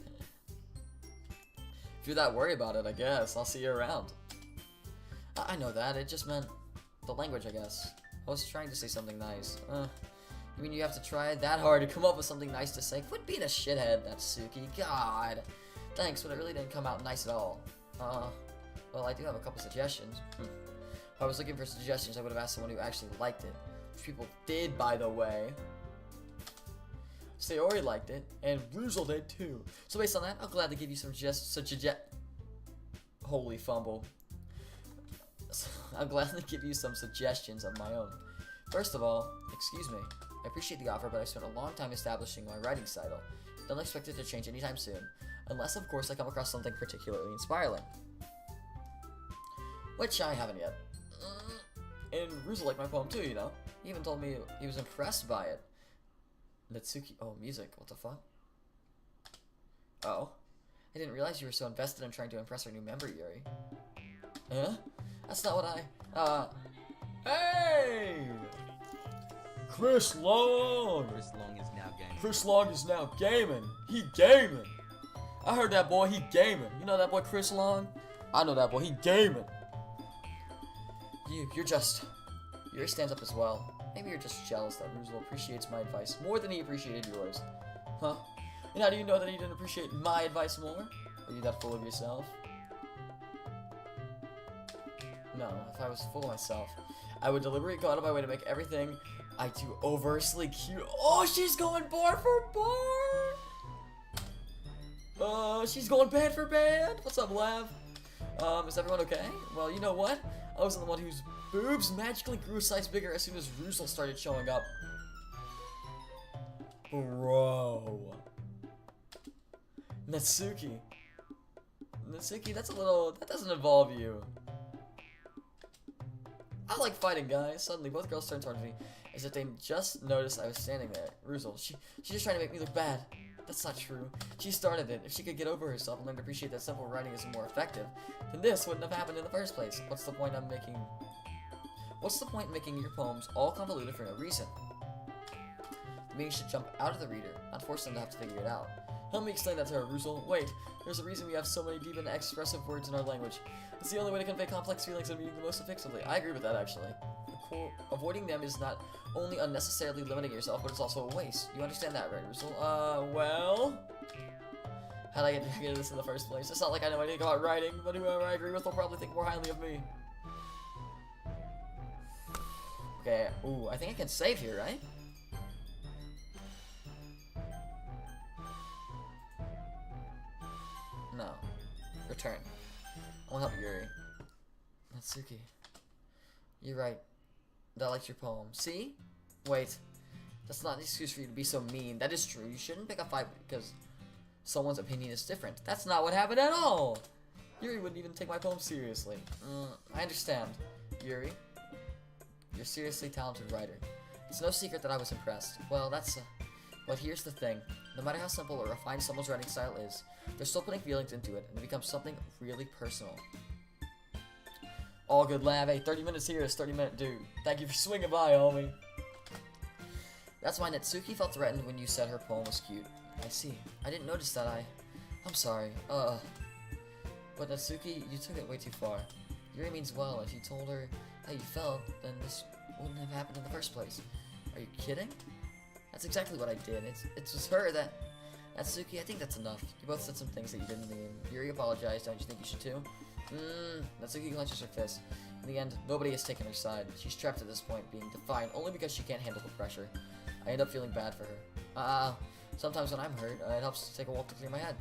If you're that worried about it, I guess I'll see you around. I know that. It just meant the language, I guess. I was trying to say something nice. You mean you have to try that hard to come up with something nice to say? Quit being a shithead, Natsuki. God. Thanks, but it really didn't come out nice at all. Well, I do have a couple suggestions. If I was looking for suggestions, I would have asked someone who actually liked it. Which people did, by the way. Sayori liked it, and Ruzel did too. So based on that, I'll gladly give you some holy fumble. I'll gladly give you some suggestions of my own. First of all, excuse me. I appreciate the offer, but I spent a long time establishing my writing style. Don't expect it to change anytime soon. Unless, of course, I come across something particularly inspiring. Which I haven't yet. And Ruzel liked my poem too, you know? He even told me he was impressed by it. Natsuki. Oh, music. What the fuck? Oh. I didn't realize you were so invested in trying to impress our new member, Yuri. Huh? That's not what I... Hey! Chris Long! Chris Long is now gaming. Chris Long is now gaming. He gaming. I heard that boy, he gaming. You know that boy Chris Long? I know that boy, he gaming. Yuri stands up as well. Maybe you're just jealous that Ruzel appreciates my advice more than he appreciated yours. Huh? And how do you know that he didn't appreciate my advice more? Are you that full of yourself? No, if I was full of myself, I would deliberately go out of my way to make everything I do overtly cute. Oh, she's going bar for bar! She's going band for band! What's up, Lav? Is everyone okay? Well, you know what? I wasn't the one whose boobs magically grew a size bigger as soon as Ruzel started showing up. Bro. Natsuki. Natsuki, that's a little... That doesn't involve you. I like fighting, guys. Suddenly, both girls turned towards me as if they just noticed I was standing there. Ruzel, she's just trying to make me look bad. That's not true. She started it. If she could get over herself and learn to appreciate that simple writing is more effective, then this wouldn't have happened in the first place. What's the point in making your poems all convoluted for no reason? The meaning should jump out of the reader, not force them to have to figure it out. Help me explain that to her, Ruzel. Wait, there's a reason we have so many deep and expressive words in our language. It's the only way to convey complex feelings and meaning the most effectively. I agree with that, actually. Avoiding them is not only unnecessarily limiting yourself, but it's also a waste. You understand that, right, Ruzel? Well... How'd I get into this in the first place? It's not like I know anything about writing, but whoever I agree with will probably think more highly of me. Okay, ooh, I think I can save here, right? No. Return. I want to help Yuri. Natsuki. You're right. I liked your poem. See? Wait. That's not an excuse for you to be so mean. That is true. You shouldn't pick a fight because someone's opinion is different. That's not what happened at all. Yuri wouldn't even take my poem seriously. I understand. Yuri, you're a seriously talented writer. It's no secret that I was impressed. Well, but here's the thing. No matter how simple or refined someone's writing style is, they're still putting feelings into it, and it becomes something really personal. All good, Lav. Hey, 30 minutes here is 30-minute dude. Thank you for swinging by, homie. That's why Natsuki felt threatened when you said her poem was cute. I see. I didn't notice that. I'm sorry. But Natsuki, you took it way too far. Yuri means well. If you told her how you felt, then this wouldn't have happened in the first place. Are you kidding? That's exactly what I did. It was her that... Natsuki, I think that's enough. You both said some things that you didn't mean. Yuri apologized. Don't you think you should too? Natsuki clenches her fist. In the end, nobody has taken her side. She's trapped at this point, being defiant only because she can't handle the pressure. I end up feeling bad for her. Sometimes when I'm hurt, it helps to take a walk to clear my head.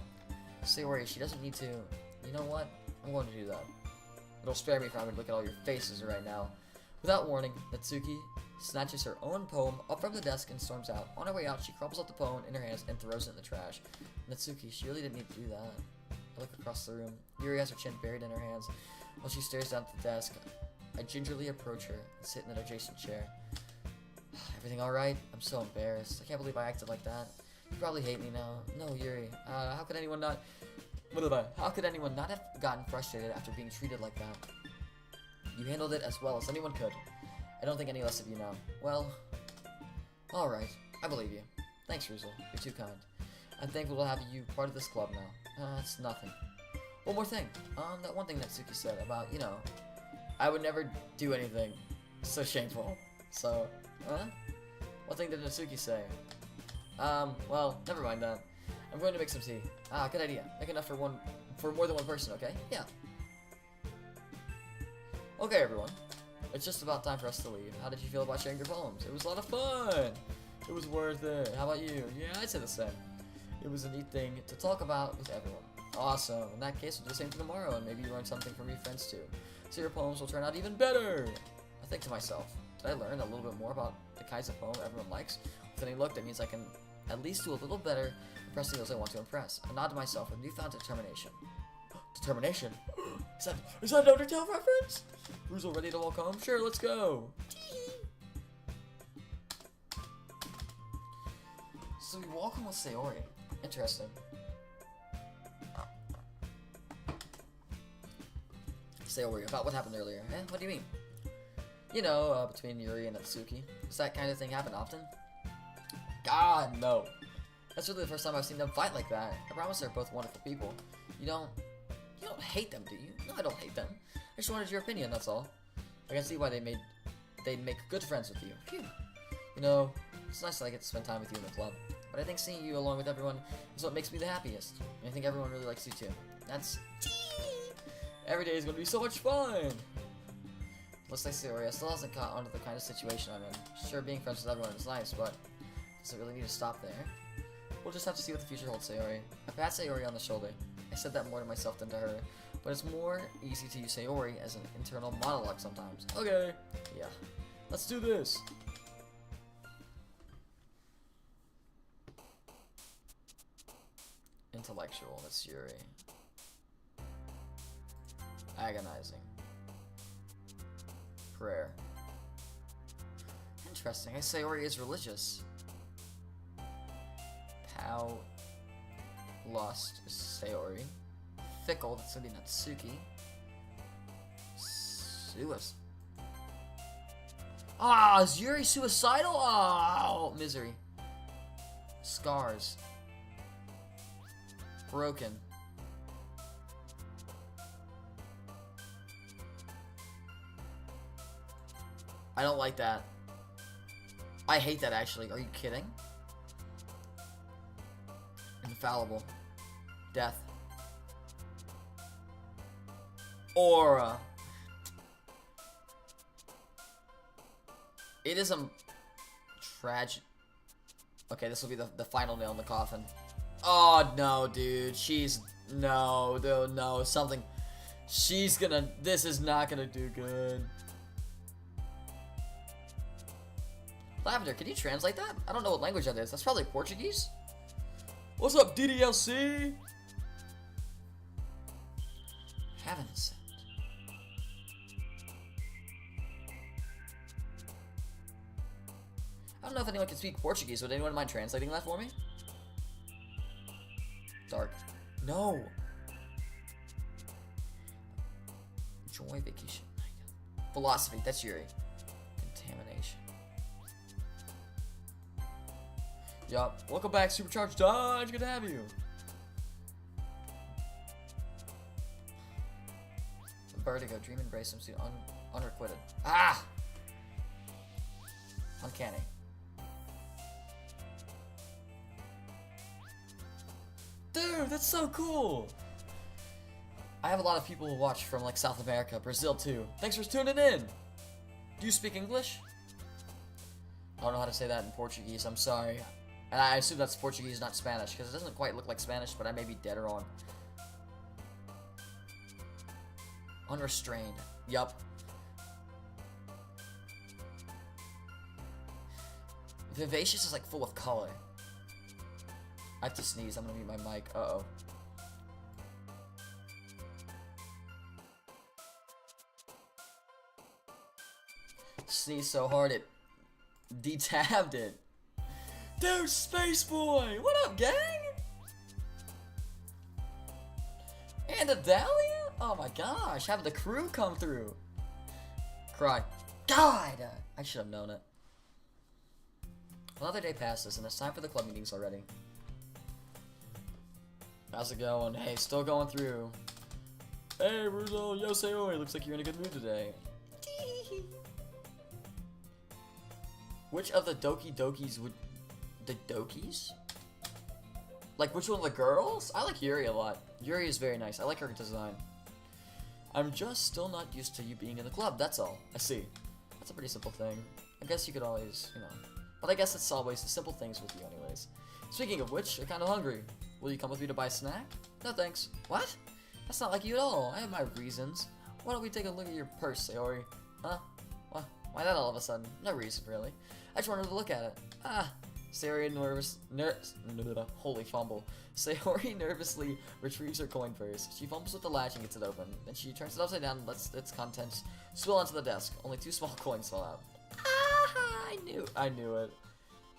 Stay worried, she doesn't need to... You know what? I'm going to do that. It'll spare me from having to look at all your faces right now. Without warning, Natsuki snatches her own poem up from the desk and storms out. On her way out, she crumbles up the poem in her hands and throws it in the trash. Natsuki, she really didn't need to do that. I look across the room. Yuri has her chin buried in her hands. While she stares down at the desk, I gingerly approach her and sit in an adjacent chair. Everything alright? I'm so embarrassed. I can't believe I acted like that. You probably hate me now. No, Yuri. How could anyone not have gotten frustrated after being treated like that? You handled it as well as anyone could. I don't think any less of you now. Well, alright. I believe you. Thanks, Ruzel. You're too kind. I'm thankful to have you part of this club now. It's nothing. One more thing. That one thing that Natsuki said about, you know, I would never do anything so shameful. So, what thing did Natsuki say? Well, never mind that. I'm going to make some tea. Good idea. Make enough for more than one person, okay? Yeah. Okay, everyone. It's just about time for us to leave. How did you feel about sharing your poems? It was a lot of fun. It It was worth it. How about you? Yeah, I'd say the same. It was a neat thing to talk about with everyone. Awesome. In that case, we'll do the same thing tomorrow, and maybe you learn something from your friends too. So your poems will turn out even better. I think to myself, did I learn a little bit more about the kinds of poem everyone likes? With any look, that means I can at least do a little better impressing those I want to impress. I nod to myself with newfound determination. Determination? Is that an Undertale reference? Ruzel ready to walk home? Sure, let's go. So we walk home with Sayori. Interesting. Sayori, about what happened earlier. Eh, what do you mean? You know, between Yuri and Natsuki. Does that kind of thing happen often? God, no. That's really the first time I've seen them fight like that. I promise they're both wonderful people. You don't hate them, do you? No, I don't hate them. I just wanted your opinion, that's all. I can see why they'd make good friends with you. Phew. You know, it's nice that I get to spend time with you in the club. But I think seeing you along with everyone is what makes me the happiest. And I think everyone really likes you too. That's... Every day is going to be so much fun! Looks like Sayori still hasn't caught on to the kind of situation I'm in. Sure, being friends with everyone is nice, but does it really need to stop there? We'll just have to see what the future holds, Sayori. I pat Sayori on the shoulder. I said that more to myself than to her, but it's more easy to use Sayori as an internal monologue sometimes. Okay, yeah, let's do this. Intellectual, that's Yuri. Agonizing. Prayer. Interesting, I Sayori is religious. Pow. Lust is Sayori. Fickle, that's gonna be Natsuki. Suicide. Ah, is Yuri suicidal? Oh, misery. Scars. Broken. I don't like that. I hate that, actually. Are you kidding? Infallible. Death. Aura. It is a tragic. Okay, this will be the final nail in the coffin. Oh no, dude. No, something. This is not gonna do good. Lavender, can you translate that? I don't know what language that is. That's probably Portuguese. What's up, DDLC? Heaven is sent. I don't know if anyone can speak Portuguese. Would anyone mind translating that for me? Dark. No. Joy, vacation. Philosophy. That's Yuri. Contamination. Yup. Welcome back, Supercharged Dodge. Good to have you. Vertigo. Dream embrace him. Unrequited. Ah! Uncanny. Dude, that's so cool! I have a lot of people who watch from like South America, Brazil too. Thanks for tuning in! Do you speak English? I don't know how to say that in Portuguese, I'm sorry. And I assume that's Portuguese, not Spanish, because it doesn't quite look like Spanish, but I may be dead wrong. Unrestrained. Yup. Vivacious is like full of color. I have to sneeze. I'm gonna mute my mic. Uh-oh. Sneeze so hard it detabbed it. Dude, Space Boy! What up, gang? And a Dahlia? Oh my gosh, having the crew come through. Cry. God! I should have known it. Another day passes, and it's time for the club meetings already. How's it going? Hey, still going through. Hey, Ruzo, yo, Sayori, looks like you're in a good mood today. Which of the Dokis would... The Dokis? Like, which one of the girls? I like Yuri a lot. Yuri is very nice. I like her design. I'm just still not used to you being in the club, that's all. I see. That's a pretty simple thing. I guess you could always, you know, But I guess it's always the simple things with you anyways. Speaking of which, I'm kinda hungry. Will you come with me to buy a snack? No thanks. What? That's not like you at all. I have my reasons. Why don't we take a look at your purse, Sayori? Huh? What? Why that all of a sudden? No reason, really. I just wanted to look at it. Sayori holy fumble. Sayori nervously retrieves her coin purse. She fumbles with the latch and gets it open. Then she turns it upside down and lets its contents spill onto the desk. Only 2 small coins fall out. I knew it.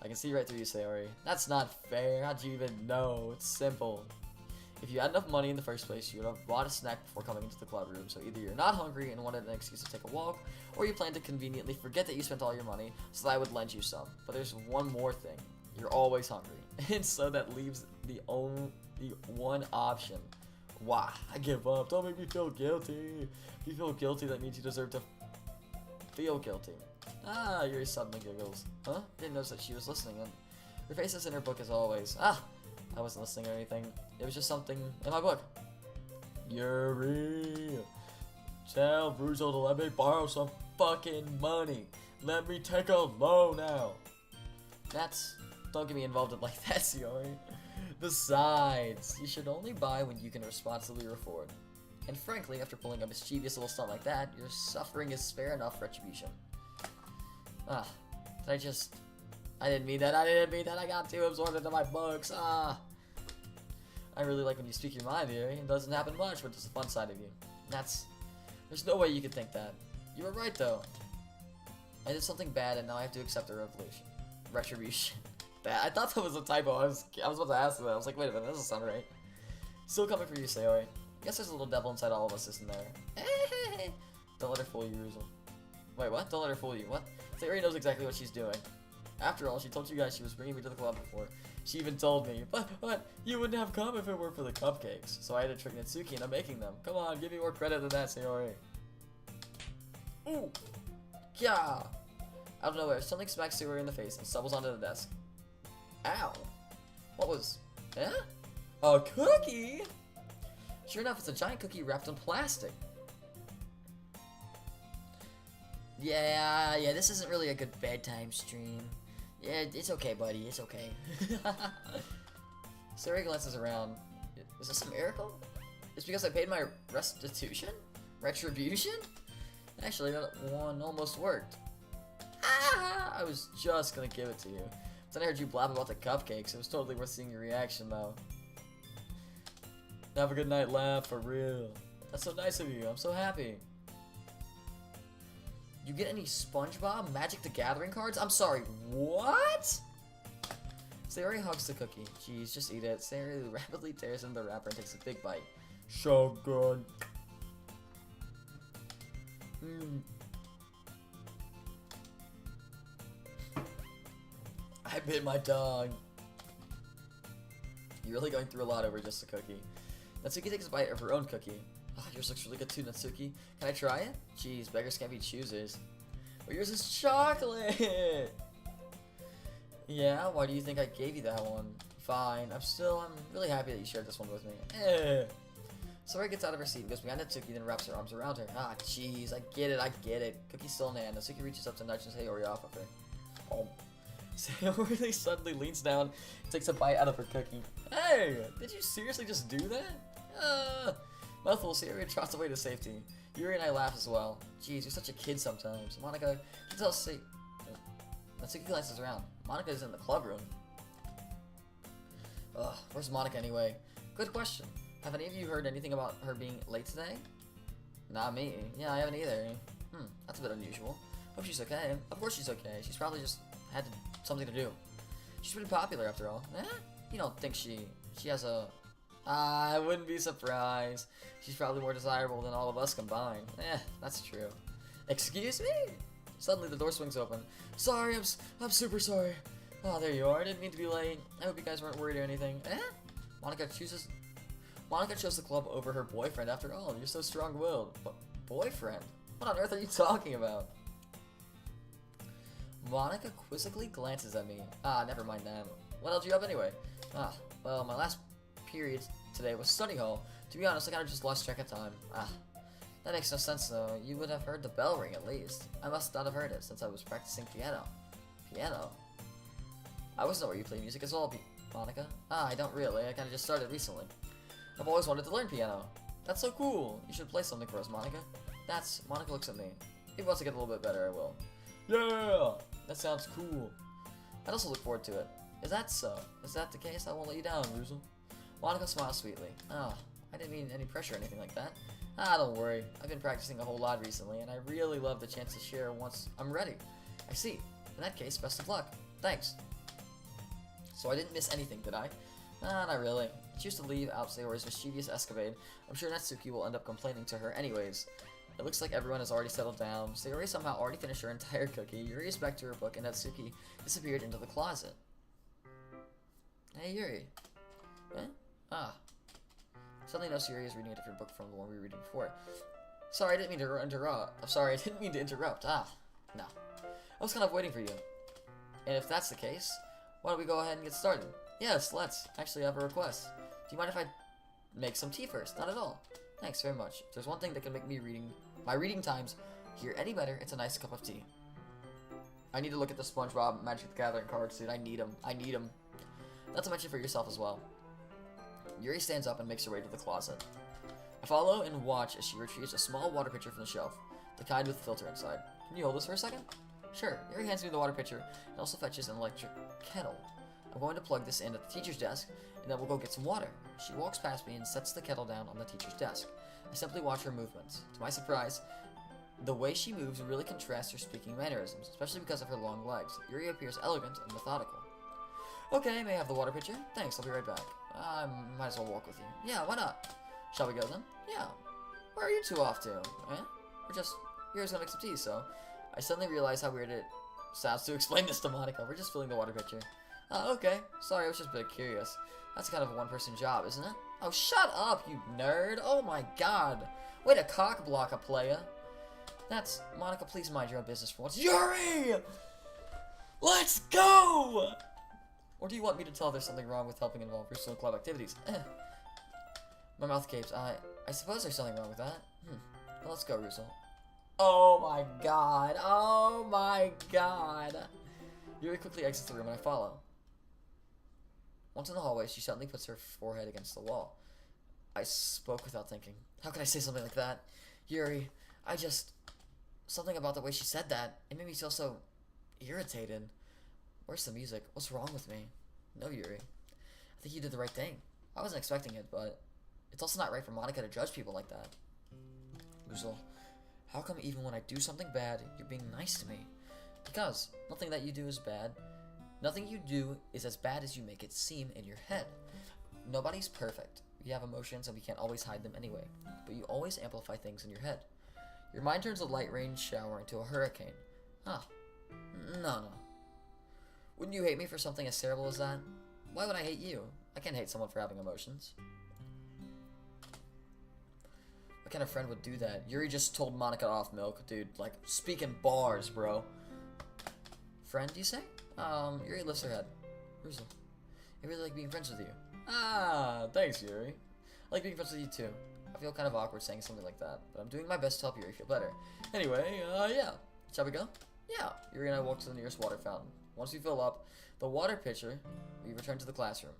I can see right through you, Sayori. That's not fair. How'd you even know? It's simple. If you had enough money in the first place, you would have bought a snack before coming into the club room. So either you're not hungry and wanted an excuse to take a walk, or you plan to conveniently forget that you spent all your money so that I would lend you some. But there's one more thing. You're always hungry. And so that leaves the one option. Why? I give up. Don't make me feel guilty. If you feel guilty, that means you deserve to feel guilty. Yuri suddenly giggles. Huh? Didn't notice that she was listening, and her face is in her book as always. I wasn't listening or anything. It was just something in my book. Yuri! Tell Ruzo to let me borrow some fucking money. Let me take a loan now. Don't get me involved in like that, Sayori. Besides, you should only buy when you can responsibly afford. And frankly, after pulling a mischievous little stunt like that, your suffering is fair enough retribution. I didn't mean that, I got too absorbed into my books, I really like when you speak your mind here. It doesn't happen much, but it's the fun side of you. There's no way you could think that. You were right, though. I did something bad, and now I have to accept the retribution. I thought that was a typo. I was about to ask that. I was like, wait a minute, that doesn't sound right. Still coming for you, Sayori. Guess there's a little devil inside all of us, isn't there? Don't let her fool you, Ruzel. Wait, what? Don't let her fool you. What? Sayori knows exactly what she's doing. After all, she told you guys she was bringing me to the club before. She even told me, but you wouldn't have come if it weren't for the cupcakes. So I had to trick Natsuki into making them. Come on, give me more credit than that, Sayori. Ooh! Yeah! Out of nowhere, something smacks Sayori in the face and stumbles onto the desk. Ow! What was... Eh? A cookie?! Sure enough, it's a giant cookie wrapped in plastic. Yeah, this isn't really a good bedtime stream. Yeah, it's okay, buddy, it's okay. Sayori glances around. Is this a miracle? It's because I paid my restitution? Retribution? Actually, that one almost worked. I was just gonna give it to you. Then I heard you blab about the cupcakes. It was totally worth seeing your reaction, though. Have a good night, laugh, for real. That's so nice of you. I'm so happy. You get any SpongeBob Magic the Gathering cards? I'm sorry, what? Sayori hugs the cookie. Jeez, just eat it. Sayori rapidly tears into the wrapper and takes a big bite. So good. I bit my tongue. You're really going through a lot over just a cookie. Natsuki takes a bite of her own cookie. Yours looks really good too, Natsuki. Can I try it? Jeez, beggars can't be choosers. But yours is chocolate! Yeah, why do you think I gave you that one? Fine, I'm really happy that you shared this one with me. Sayori gets out of her seat and goes behind Natsuki, then wraps her arms around her. Jeez, I get it. Cookie's still in hand. Natsuki reaches up to nudge Sayori off of her. Oh. Sayori suddenly leans down and takes a bite out of her cookie. Hey, did you seriously just do that? Mouthful, Sayori trots away to safety. Yuri and I laugh as well. Jeez, you're such a kid sometimes. Monica, can tell us Natsuki glances around. Monica's in the club room. Where's Monica anyway? Good question. Have any of you heard anything about her being late today? Not me. Yeah, I haven't either. That's a bit unusual. Hope she's okay. Of course she's okay. She's probably just had something to do. She's pretty popular after all. You don't think she has a... I wouldn't be surprised. She's probably more desirable than all of us combined. That's true. Excuse me? Suddenly the door swings open. Sorry, I'm super sorry. Oh, there you are. I didn't mean to be late. I hope you guys weren't worried or anything. Monica chose the club over her boyfriend after all. You're so strong-willed. But boyfriend? What on earth are you talking about? Monica quizzically glances at me. Never mind that. What held you up anyway? Well, my last period today was study hall. To be honest, I kinda just lost track of time. That makes no sense though. You would have heard the bell ring at least. I must not have heard it since I was practicing piano. Piano? I always know where you play music as well, Monica. Ah, I don't really. I kinda just started recently. I've always wanted to learn piano. That's so cool. You should play something for us, Monica. Monica looks at me. Maybe once I get a little bit better, I will. Yeah! That sounds cool. I'd also look forward to it. Is that so? Is that the case? I won't let you down, Ruzel. Monica smiles sweetly. Ah, I didn't mean any pressure or anything like that. Ah, don't worry. I've been practicing a whole lot recently, and I really love the chance to share once I'm ready. I see. In that case, best of luck. Thanks. So I didn't miss anything, did I? Ah, not really. She used to leave out Sayori's mischievous escapade. I'm sure Natsuki will end up complaining to her anyways. It looks like everyone has already settled down. Sayori somehow already finished her entire cookie. Yuri is back to her book, and Natsuki disappeared into the closet. Hey, Yuri. Huh? Ah. Suddenly noticed Yuri is reading a different book from the one we were reading before. Sorry, I didn't mean to interrupt. I'm sorry, I didn't mean to interrupt. Ah, no. I was kind of waiting for you. And if that's the case, why don't we go ahead and get started? Yes, let's. Actually, I have a request. Do you mind if I make some tea first? Not at all. Thanks very much. If there's one thing that can make my reading times here any better, it's a nice cup of tea. I need to look at the SpongeBob Magic the Gathering cards, dude. I need them. I need them. Not to mention for yourself as well. Yuri stands up and makes her way to the closet. I follow and watch as she retrieves a small water pitcher from the shelf, the kind with the filter inside. Can you hold this for a second? Sure. Yuri hands me the water pitcher and also fetches an electric kettle. I'm going to plug this in at the teacher's desk, and then we'll go get some water. She walks past me and sets the kettle down on the teacher's desk. I simply watch her movements. To my surprise, the way she moves really contrasts her speaking mannerisms, especially because of her long legs. Yuri appears elegant and methodical. Okay, may I have the water pitcher? Thanks, I'll be right back. I might as well walk with you. Yeah, why not? Shall we go then? Yeah. Where are you two off to? Eh? Yuri's gonna make some tea, so... I suddenly realize how weird it sounds to explain this to Monica. We're just filling the water pitcher. Oh, okay. Sorry, I was just a bit curious. That's kind of a one-person job, isn't it? Oh, shut up, you nerd! Oh my god! Way to cock-block a playa. That's... Monica, please mind your own business for once. Yuri! Let's go! Or do you want me to tell her there's something wrong with helping involve Russo in club activities? My mouth gapes. I suppose there's something wrong with that. Well, let's go, Russo. Oh my god. Oh my god. Yuri quickly exits the room and I follow. Once in the hallway, she suddenly puts her forehead against the wall. I spoke without thinking. How could I say something like that? Yuri, something about the way she said that. It made me feel so irritated. Where's the music? What's wrong with me? No, Yuri. I think you did the right thing. I wasn't expecting it, but it's also not right for Monica to judge people like that. Ruzel, how come even when I do something bad, you're being nice to me? Because nothing that you do is bad. Nothing you do is as bad as you make it seem in your head. Nobody's perfect. We have emotions and we can't always hide them anyway. But you always amplify things in your head. Your mind turns a light rain shower into a hurricane. Huh. No. Wouldn't you hate me for something as terrible as that? Why would I hate you? I can't hate someone for having emotions. What kind of friend would do that? Yuri just told Monica off milk, dude. Like, speaking bars, bro. Friend, you say? Yuri lifts her head. Ruzel, I really like being friends with you. Ah, thanks, Yuri. I like being friends with you too. I feel kind of awkward saying something like that, but I'm doing my best to help Yuri feel better. Anyway, yeah. Shall we go? Yeah. Yuri and I walk to the nearest water fountain. Once we fill up the water pitcher, we return to the classroom.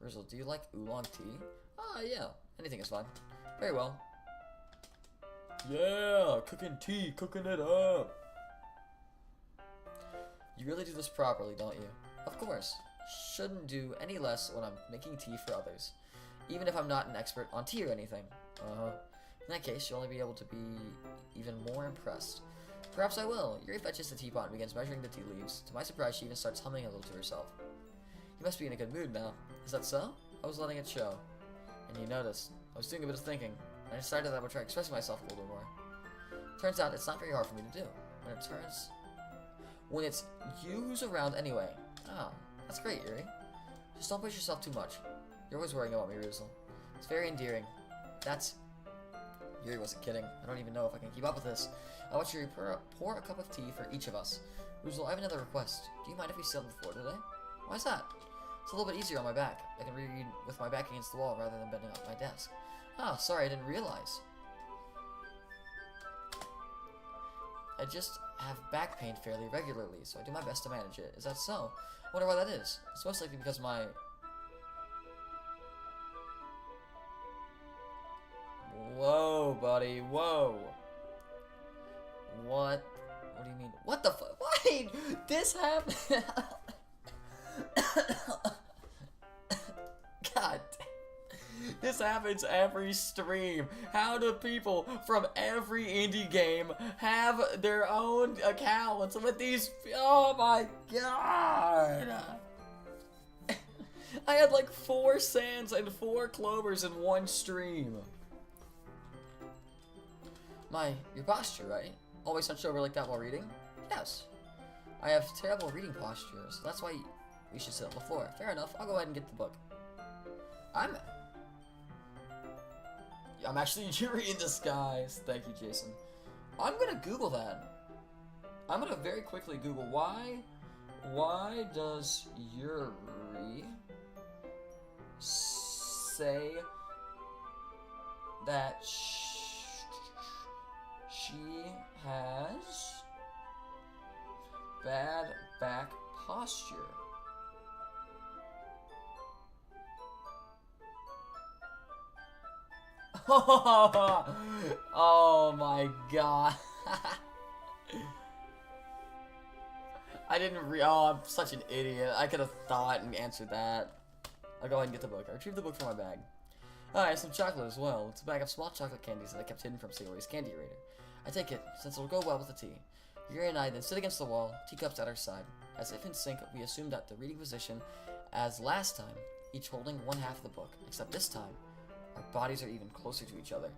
Ruzel, do you like oolong tea? Ah, yeah. Anything is fine. Very well. Yeah, cooking tea, cooking it up. You really do this properly, don't you? Of course. Shouldn't do any less when I'm making tea for others. Even if I'm not an expert on tea or anything. In that case, you'll only be able to be even more impressed. Perhaps I will. Yuri fetches the teapot and begins measuring the tea leaves. To my surprise, she even starts humming a little to herself. You must be in a good mood now. Is that so? I was letting it show. And you noticed. I was doing a bit of thinking. And I decided that I would try expressing myself a little bit more. Turns out, it's not very hard for me to do. When it's you who's around anyway. Ah, that's great, Yuri. Just don't push yourself too much. You're always worrying about me, Ruzel. It's very endearing. Yuri wasn't kidding. I don't even know if I can keep up with this. I want Yuri pour a cup of tea for each of us. Ruzel, I have another request. Do you mind if we sit on the floor today? Why is that? It's a little bit easier on my back. I can read with my back against the wall rather than bending up my desk. Ah, sorry, I didn't realize. I just have back pain fairly regularly, so I do my best to manage it. Is that so? I wonder why that is. It's most likely because my... Whoa, buddy, whoa. What? What do you mean? What the fuck? Wait! This happened... God damn. This happens every stream. How do people from every indie game have their own accounts with these? Oh my god! I had like 4 sands and 4 clovers in one stream. Your posture, right? Always hunched over like that while reading? Yes. I have terrible reading posture, so that's why we should sit on the floor. Fair enough, I'll go ahead and get the book. I'm actually Yuri in disguise. Thank you, Jason. I'm gonna Google that. I'm gonna very quickly Google why does Yuri say that she has bad back posture? Oh my god. I didn't oh, I'm such an idiot. I could have thought and answered that. I'll go ahead and get the book. I retrieved the book from my bag. Oh, I have some chocolate as well. It's a bag of small chocolate candies that I kept hidden from Sayori's candy eraser. I take it, since it'll go well with the tea. Yuri and I then sit against the wall, teacups at our side. As if in sync, we assume that the reading position as last time, each holding one half of the book, except this time, our bodies are even closer to each other.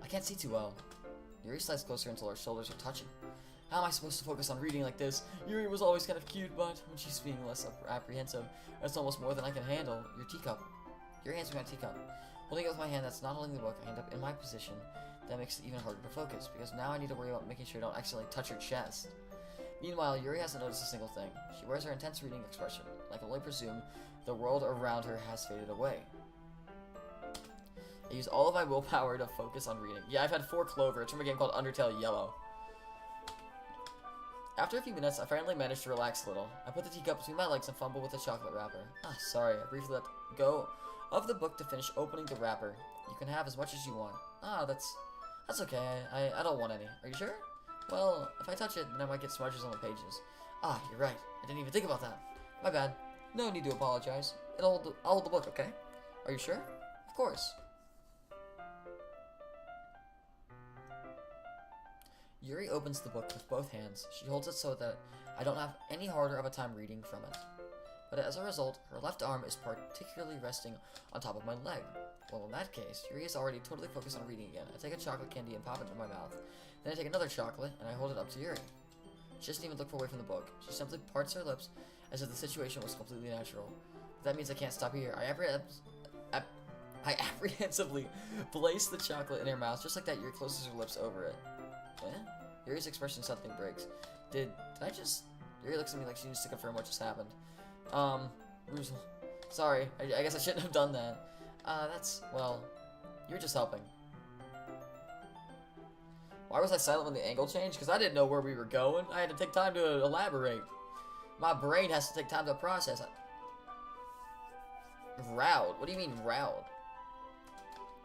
I can't see too well. Yuri slides closer until our shoulders are touching. How am I supposed to focus on reading like this? Yuri was always kind of cute, but when she's being less apprehensive, it's almost more than I can handle. Your teacup. Yuri hands me my teacup. Holding it with my hand that's not holding the book, I end up in my position. That makes it even harder to focus, because now I need to worry about making sure I don't accidentally touch her chest. Meanwhile, Yuri hasn't noticed a single thing. She wears her intense reading expression. I can only presume the world around her has faded away. I use all of my willpower to focus on reading. Yeah, I've had 4 clover. It's from a game called Undertale Yellow. After a few minutes, I finally managed to relax a little. I put the teacup between my legs and fumble with the chocolate wrapper. Ah, sorry. I briefly let go of the book to finish opening the wrapper. You can have as much as you want. Ah, that's okay. I don't want any. Are you sure? Well, if I touch it, then I might get smudges on the pages. Ah, you're right. I didn't even think about that. My bad. No need to apologize. I'll hold the book, okay? Are you sure? Of course. Yuri opens the book with both hands. She holds it so that I don't have any harder of a time reading from it. But as a result, her left arm is particularly resting on top of my leg. Well, in that case, Yuri is already totally focused on reading again. I take a chocolate candy and pop it into my mouth. Then I take another chocolate, and I hold it up to Yuri. She doesn't even look away from the book. She simply parts her lips as if the situation was completely natural. That means I can't stop here. I apprehensively place the chocolate in her mouth. Just like that, Yuri closes her lips over it. Eh? Yuri's expression suddenly breaks. Did I just... Yuri looks at me like she needs to confirm what just happened. Sorry, I guess I shouldn't have done that. Well, you were just helping. Why was I silent when the angle changed? Because I didn't know where we were going. I had to take time to elaborate. My brain has to take time to process. Routed? What do you mean, routed?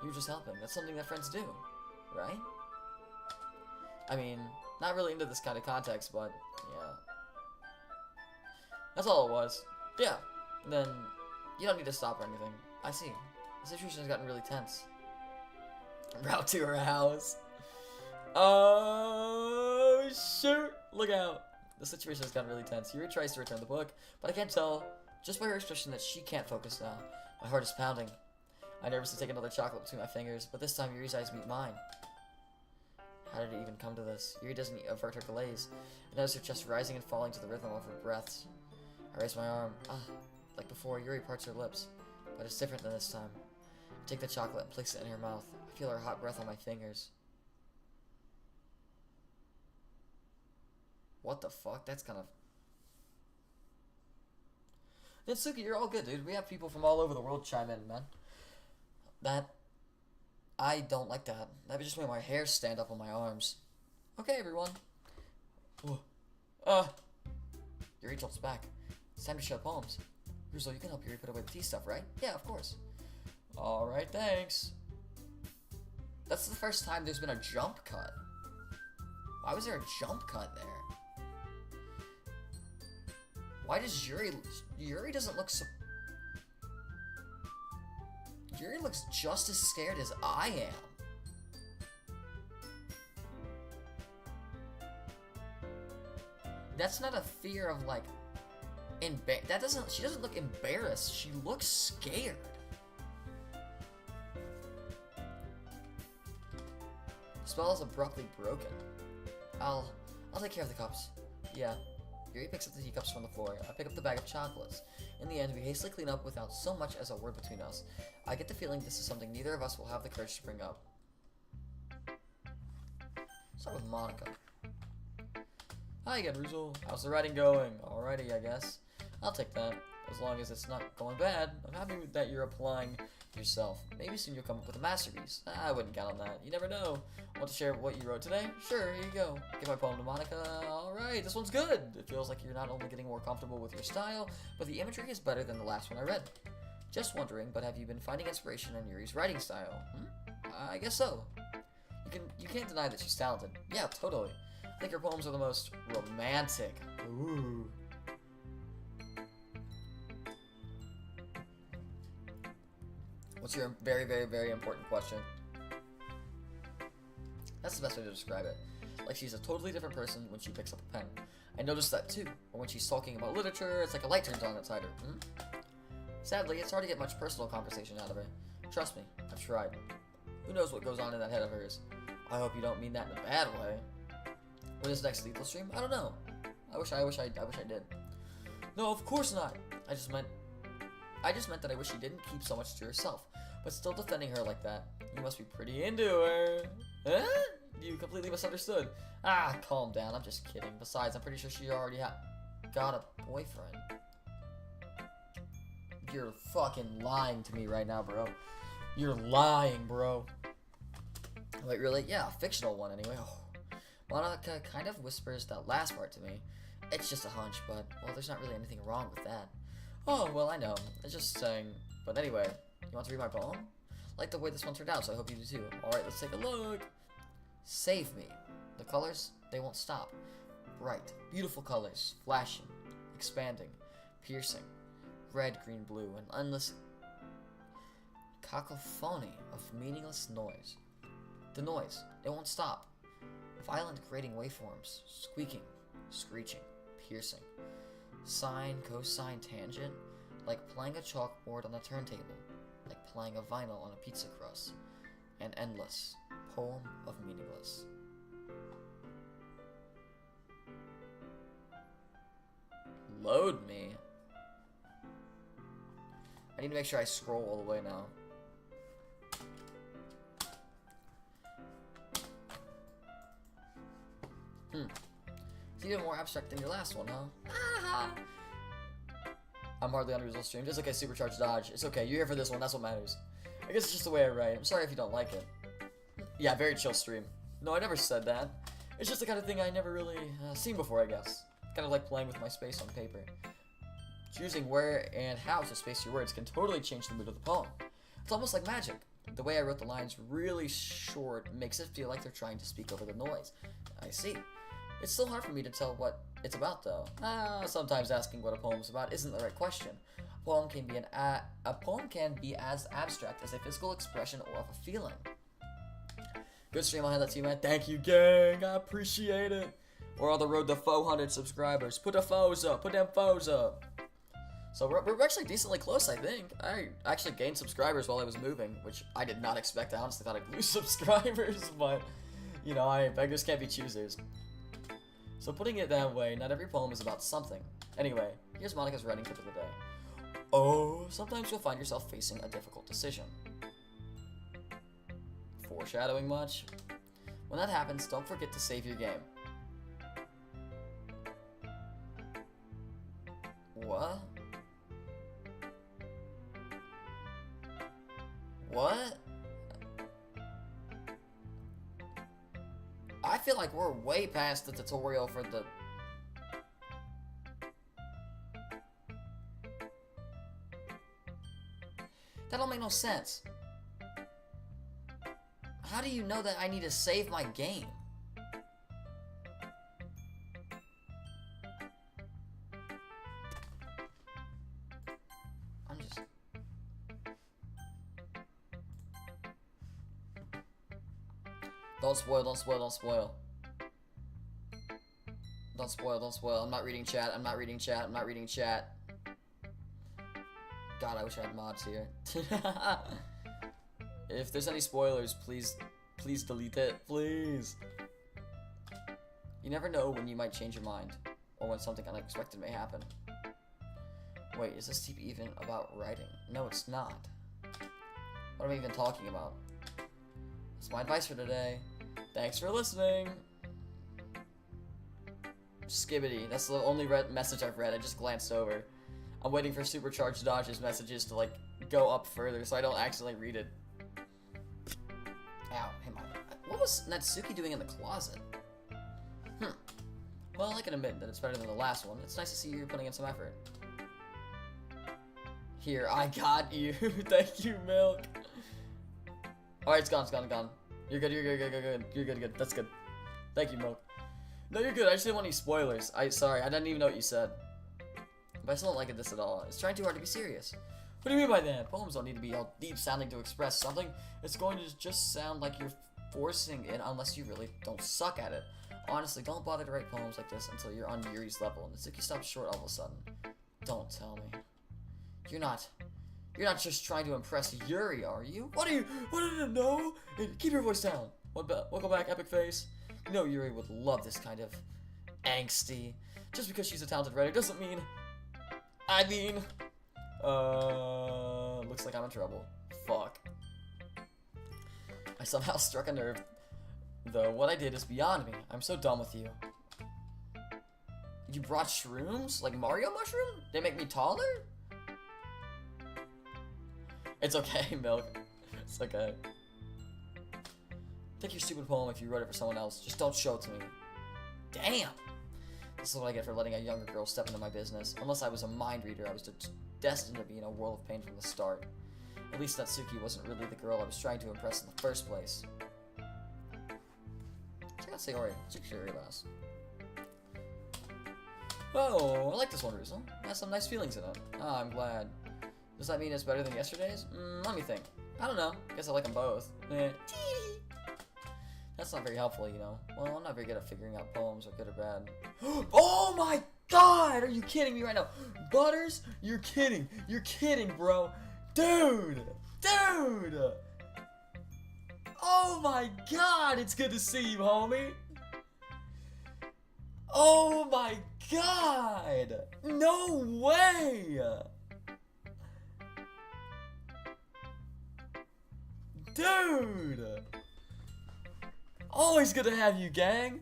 You were just helping. That's something that friends do, right? I mean, not really into this kind of context, but yeah. That's all it was. Yeah. Then, you don't need to stop or anything. I see. The situation has gotten really tense. Route to her house. Oh, shoot. Look out. The situation has gotten really tense. Yuri tries to return the book, but I can't tell, just by her expression, that she can't focus now. My heart is pounding. I nervously take another chocolate between my fingers, but this time Yuri's eyes meet mine. How did it even come to this? Yuri doesn't avert her gaze. I notice her chest rising and falling to the rhythm of her breaths. I raise my arm. Ah, like before, Yuri parts her lips, but it's different than this time. I take the chocolate and place it in her mouth. I feel her hot breath on my fingers. What the fuck? That's kind of... Nitsuki, you're all good, dude. We have people from all over the world chime in, man. I don't like that. That just made my hair stand up on my arms. Okay, everyone. Oh. Yuri jumps back. It's time to share poems. Rizzo, you can help Yuri put away the tea stuff, right? Yeah, of course. Alright, thanks. That's the first time there's been a jump cut. Why was there a jump cut there? Why does Yuri doesn't look so... Yuri looks just as scared as I am. That's not a fear of, like, she doesn't look embarrassed. She looks scared. The spell is abruptly broken. I'll take care of the cups. Yeah. Yuri picks up the teacups from the floor. I pick up the bag of chocolates. In the end, we hastily clean up without so much as a word between us. I get the feeling this is something neither of us will have the courage to bring up. Start with Monica. Hi again, Ruzel. How's the writing going? Alrighty, I guess. I'll take that. As long as it's not going bad. I'm happy that you're applying yourself. Maybe soon you'll come up with a masterpiece. I wouldn't count on that. You never know. Want to share what you wrote today? Sure, here you go. Give my poem to Monica. Alright, this one's good. It feels like you're not only getting more comfortable with your style, but the imagery is better than the last one I read. Just wondering, but have you been finding inspiration in Yuri's writing style? I guess so. You can't deny that she's talented. Yeah, totally. I think her poems are the most romantic. Ooh. What's your very, very, very important question? That's the best way to describe it. Like she's a totally different person when she picks up a pen. I noticed that too. Or when she's talking about literature, it's like a light turns on inside her. Sadly, it's hard to get much personal conversation out of her. Trust me, I've tried. Who knows what goes on in that head of hers? I hope you don't mean that in a bad way. When is next lethal stream? I don't know. I wish I did. No, of course not. I just meant that I wish she didn't keep so much to herself. But still defending her like that. You must be pretty into her. Huh? You completely misunderstood. Ah, calm down. I'm just kidding. Besides, I'm pretty sure she already got a boyfriend. You're fucking lying to me right now, bro. You're lying, bro. Wait, really? Yeah, a fictional one anyway. Oh. Monica kind of whispers that last part to me. It's just a hunch, but, well, there's not really anything wrong with that. Oh, well, I know. It's just saying. But anyway, you want to read my poem? Like the way this one turned out, so I hope you do too. Alright, let's take a look. Save me. The colors, they won't stop. Bright, beautiful colors, flashing, expanding, piercing. Red, green, blue, an endless cacophony of meaningless noise. The noise, it won't stop. Violent grating waveforms, squeaking, screeching, piercing. Sine, cosine, tangent, like playing a chalkboard on a turntable, like playing a vinyl on a pizza crust. An endless poem of meaningless. Load me. I need to make sure I scroll all the way now. It's even more abstract than your last one, huh? I'm hardly on Rizzo's stream. It's okay, supercharged dodge. It's okay, you're here for this one, that's what matters. I guess it's just the way I write. I'm sorry if you don't like it. Yeah, very chill stream. No, I never said that. It's just the kind of thing I never really seen before, I guess. Kind of like playing with my space on paper. Choosing where and how to space your words can totally change the mood of the poem. It's almost like magic. The way I wrote the lines really short makes it feel like they're trying to speak over the noise. I see. It's still hard for me to tell what it's about, though. Sometimes asking what a poem's about isn't the right question. A poem can be as abstract as a physical expression or of a feeling. Good stream, I'll hand that to you, man. Thank you, gang. I appreciate it. We're on the road to 400 subscribers. Put the foes up. Put them foes up. So we're actually decently close, I think. I actually gained subscribers while I was moving, which I did not expect. I honestly thought I'd lose subscribers, but, you know, beggars can't be choosers. So putting it that way, not every poem is about something. Anyway, here's Monica's writing tip of the day. Oh, sometimes you'll find yourself facing a difficult decision. Foreshadowing much? When that happens, don't forget to save your game. What? What? I feel like we're way past the tutorial for the... That don't make no sense. How do you know that I need to save my game? I'm just... Don't spoil, don't spoil, don't spoil. Don't spoil, don't spoil. I'm not reading chat, I'm not reading chat, I'm not reading chat. God, I wish I had mods here. If there's any spoilers, please delete it, please. You never know when you might change your mind, or when something unexpected may happen. Wait, is this TP even about writing? No, it's not. What am I even talking about? That's my advice for today. Thanks for listening. Skibbity. That's the only message I've read. I just glanced over. I'm waiting for Supercharged Dodge's messages to, like, go up further so I don't accidentally read it. Ow. Hey, what was Natsuki doing in the closet? Well, I can admit that it's better than the last one. It's nice to see you're putting in some effort. Here, I got you. Thank you, Milk. Alright, it's gone, it's gone, it's gone. You're good, you're good, you're good, you're good, you're good, good. That's good. Thank you, Milk. No, you're good. I just didn't want any spoilers. Sorry, I didn't even know what you said. But I still don't like this at all. It's trying too hard to be serious. What do you mean by that? Poems don't need to be all deep sounding to express something. It's going to just sound like you're forcing it unless you really don't suck at it. Honestly, don't bother to write poems like this until you're on Yuri's level. And Natsuki stops short all of a sudden. Don't tell me. You're not just trying to impress Yuri, are you? What did you know? Keep your voice down. Welcome back, Epic Face. You know Yuri would love this kind of angsty. Just because she's a talented writer doesn't mean... looks like I'm in trouble. Fuck. I somehow struck a nerve. Though what I did is beyond me. I'm so done with you. You brought shrooms? Like Mario Mushroom? They make me taller? It's okay, Milk. It's okay. Take your stupid poem if you wrote it for someone else. Just don't show it to me. Damn! This is what I get for letting a younger girl step into my business. Unless I was a mind reader, I was destined to be in a world of pain from the start. At least Natsuki wasn't really the girl I was trying to impress in the first place. Check out Sayori. Check Sayori last. Oh, I like this one, Rizzo. It has some nice feelings in it. Ah, I'm glad. Does that mean it's better than yesterday's? Let me think. I don't know. Guess I like them both. That's not very helpful, you know. Well, I'm not very good at figuring out poems are good or bad. Oh my god! Are you kidding me right now? Butters? You're kidding. You're kidding, bro. Dude! Dude! Oh my god! It's good to see you, homie. Oh my god! No way! Dude! Always good to have you, gang.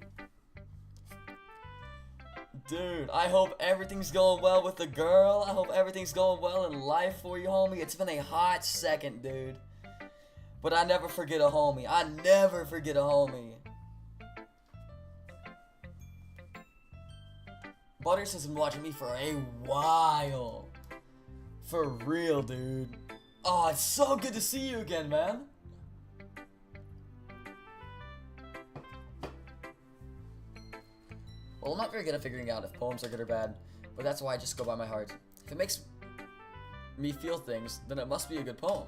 Dude, I hope everything's going well with the girl. I hope everything's going well in life for you, homie. It's been a hot second, dude. But I never forget a homie. I never forget a homie. Butters has been watching me for a while. For real, dude. Oh, it's so good to see you again, man. Well, I'm not very good at figuring out if poems are good or bad, but that's why I just go by my heart. If it makes me feel things, then it must be a good poem.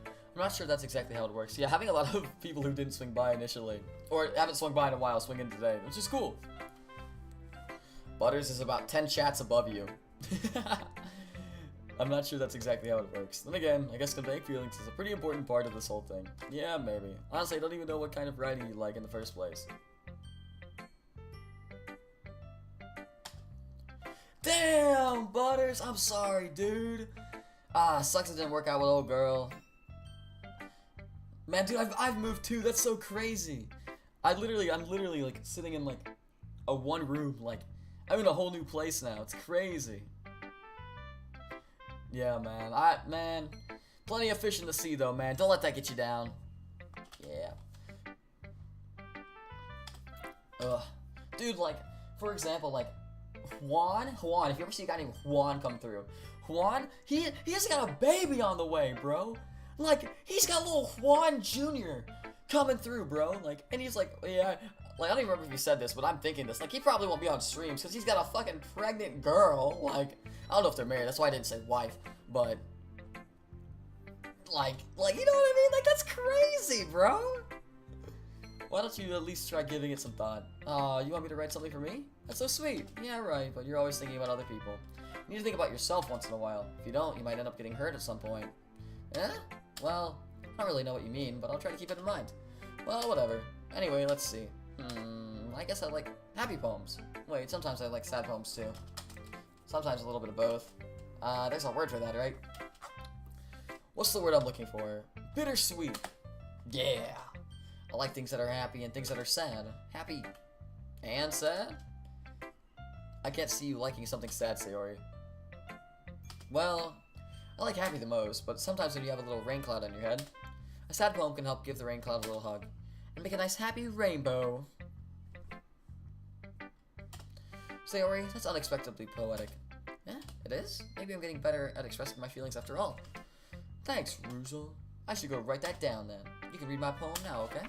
I'm not sure that's exactly how it works. Yeah, having a lot of people who didn't swing by initially, or haven't swung by in a while, swing in today, which is cool. Butters is about 10 chats above you. I'm not sure that's exactly how it works. Then again, I guess conveying feelings is a pretty important part of this whole thing. Yeah, maybe. Honestly, I don't even know what kind of writing you like in the first place. Damn, Butters! I'm sorry, dude. Sucks it didn't work out with old girl. Man, dude, I've moved too. That's so crazy. I'm literally like sitting in like a one room. Like I'm in a whole new place now. It's crazy. Yeah, man. Plenty of fish in the sea, though, man. Don't let that get you down. Yeah. Ugh. Dude, like, for example, like, Juan, if you ever see a guy named Juan come through, Juan, he has got a baby on the way, bro. Like, he's got little Juan Jr. coming through, bro. Like, and he's like, yeah, like, I don't even remember if he said this, but I'm thinking this. Like, he probably won't be on streams because he's got a fucking pregnant girl. Like, I don't know if they're married. That's why I didn't say wife, but like, you know what I mean? Like, that's crazy, bro. Why don't you at least try giving it some thought? You want me to write something for me? That's so sweet. Yeah, right, but you're always thinking about other people. You need to think about yourself once in a while. If you don't, you might end up getting hurt at some point. Eh? Well, I don't really know what you mean, but I'll try to keep it in mind. Well, whatever. Anyway, let's see. I guess I like happy poems. Wait, sometimes I like sad poems too. Sometimes a little bit of both. There's a word for that, right? What's the word I'm looking for? Bittersweet. Yeah. I like things that are happy and things that are sad. Happy and sad? I can't see you liking something sad, Sayori. Well, I like happy the most, but sometimes when you have a little rain cloud on your head, a sad poem can help give the rain cloud a little hug and make a nice happy rainbow. Sayori, that's unexpectedly poetic. Yeah, it is? Maybe I'm getting better at expressing my feelings after all. Thanks, Ruzel. I should go write that down then. You can read my poem now, okay?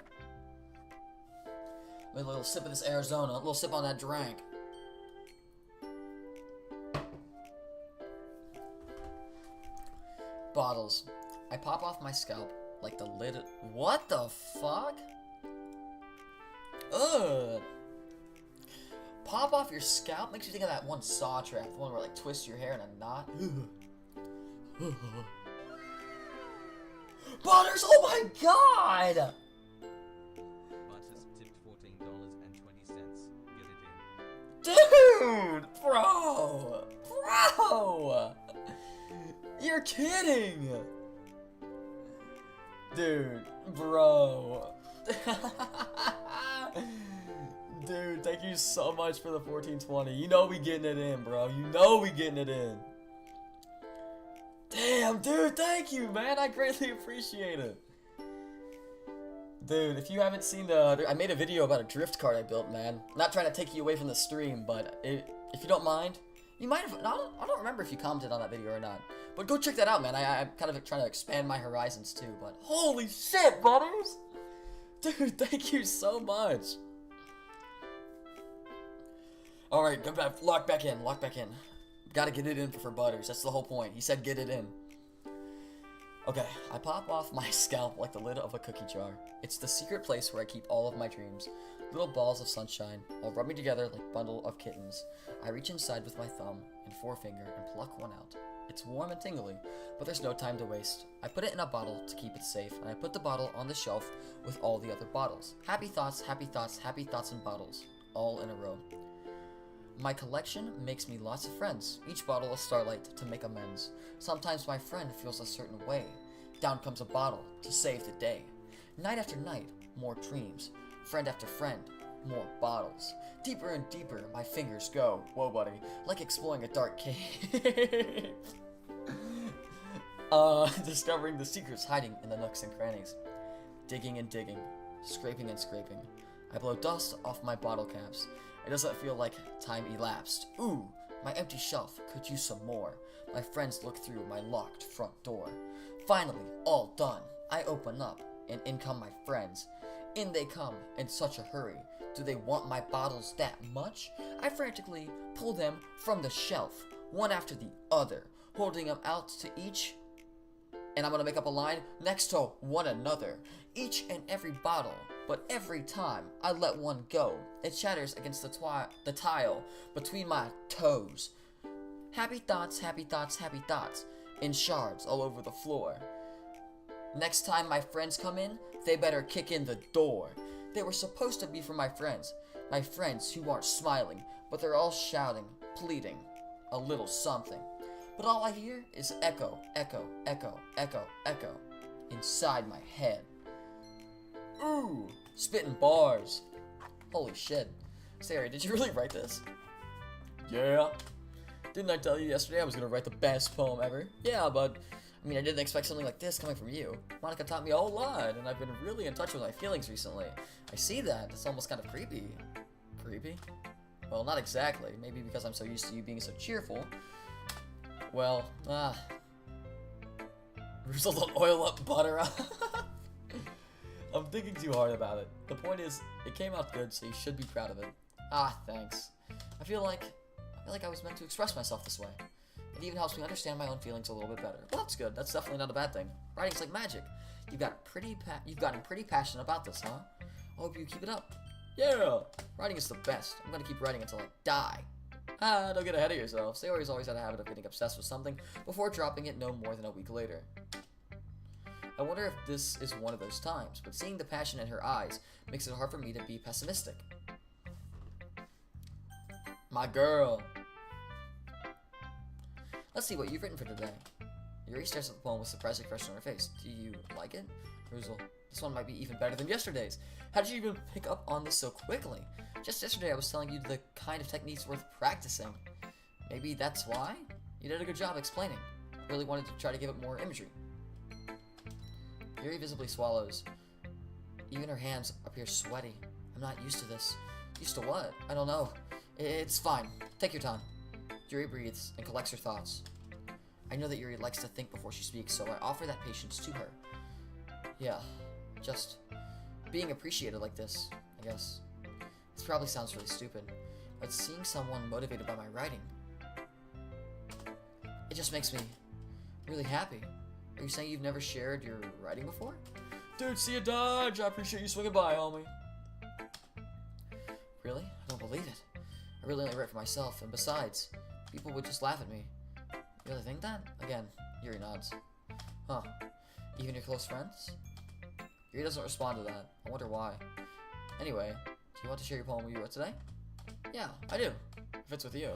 A little sip of this Arizona, a little sip on that drink. Bottles. I pop off my scalp like the lid. What the fuck? Ugh. Pop off your scalp makes you think of that one Saw trap, the one where like twist your hair in a knot. Butters, oh my god! Butters tipped $14.20. Get it in. Dude! Bro! You're kidding! Dude, bro. Dude, thank you so much for the 1420. You know we getting it in, bro. You know we getting it in. Damn, dude, thank you, man. I greatly appreciate it. Dude, if you haven't seen I made a video about a drift cart I built, man. Not trying to take you away from the stream, but if you don't mind, you might have, I don't remember if you commented on that video or not. But go check that out, man. I'm kind of trying to expand my horizons too, but holy shit, Butters! Dude, thank you so much. Alright, go back, lock back in. Gotta get it in for Butters, that's the whole point. He said get it in. Okay, I pop off my scalp like the lid of a cookie jar. It's the secret place where I keep all of my dreams. Little balls of sunshine, all rubbing together like a bundle of kittens. I reach inside with my thumb and forefinger and pluck one out. It's warm and tingly, but there's no time to waste. I put it in a bottle to keep it safe, and I put the bottle on the shelf with all the other bottles. Happy thoughts, happy thoughts, happy thoughts in bottles, all in a row. My collection makes me lots of friends, each bottle a starlight to make amends. Sometimes my friend feels a certain way. Down comes a bottle to save the day. Night after night, more dreams. Friend after friend, more bottles. Deeper and deeper my fingers go, whoa buddy, like exploring a dark cave. Discovering the secrets hiding in the nooks and crannies. Digging and digging, scraping and scraping. I blow dust off my bottle caps. It doesn't feel like time elapsed. Ooh, my empty shelf could use some more. My friends look through my locked front door. Finally, all done. I open up, and in come my friends. In they come, in such a hurry. Do they want my bottles that much? I frantically pull them from the shelf, one after the other, holding them out to each, and I'm gonna make up a line, next to one another. Each and every bottle, but every time I let one go, it shatters against the tile between my toes. Happy thoughts, happy thoughts, happy thoughts, in shards all over the floor. Next time my friends come in, they better kick in the door. They were supposed to be for my friends who aren't smiling, but they're all shouting, pleading, a little something. But all I hear is echo, echo, echo, echo, echo, inside my head. Ooh, spitting bars. Holy shit. Sarah, did you really write this? Yeah. Didn't I tell you yesterday I was gonna write the best poem ever? Yeah, but I mean, I didn't expect something like this coming from you. Monica taught me a whole lot, and I've been really in touch with my feelings recently. I see that. It's almost kind of creepy. creepy? Well, not exactly. Maybe because I'm so used to you being so cheerful. Well, result on oil up butter. I'm thinking too hard about it. The point is, it came out good, so you should be proud of it. Ah, thanks. I feel like I was meant to express myself this way. It even helps me understand my own feelings a little bit better. Well, that's good. That's definitely not a bad thing. Writing's like magic. You've gotten pretty passionate about this, huh? I hope you keep it up. Yeah! Writing is the best. I'm gonna keep writing until I die. Don't get ahead of yourself. Sayori's always had a habit of getting obsessed with something before dropping it no more than a week later. I wonder if this is one of those times, but seeing the passion in her eyes makes it hard for me to be pessimistic. My girl. Let's see what you've written for today. Yuri stares at the poem with surprised expression on her face. Do you like it? Ruzel, this one might be even better than yesterday's. How did you even pick up on this so quickly? Just yesterday I was telling you the kind of techniques worth practicing. Maybe that's why? You did a good job explaining. I really wanted to try to give it more imagery. Yuri visibly swallows. Even her hands appear sweaty. I'm not used to this. Used to what? I don't know. It's fine. Take your time. Yuri breathes and collects her thoughts. I know that Yuri likes to think before she speaks, so I offer that patience to her. Yeah, just being appreciated like this, I guess. This probably sounds really stupid, but seeing someone motivated by my writing, it just makes me really happy. Are you saying you've never shared your writing before? Dude, see a dodge! I appreciate you swinging by, homie. Really? I don't believe it. I really only write for myself, and besides, people would just laugh at me. You really think that? Again, Yuri nods. Huh. Even your close friends? Yuri doesn't respond to that. I wonder why. Anyway, do you want to share your poem you wrote today? Yeah, I do. If it's with you.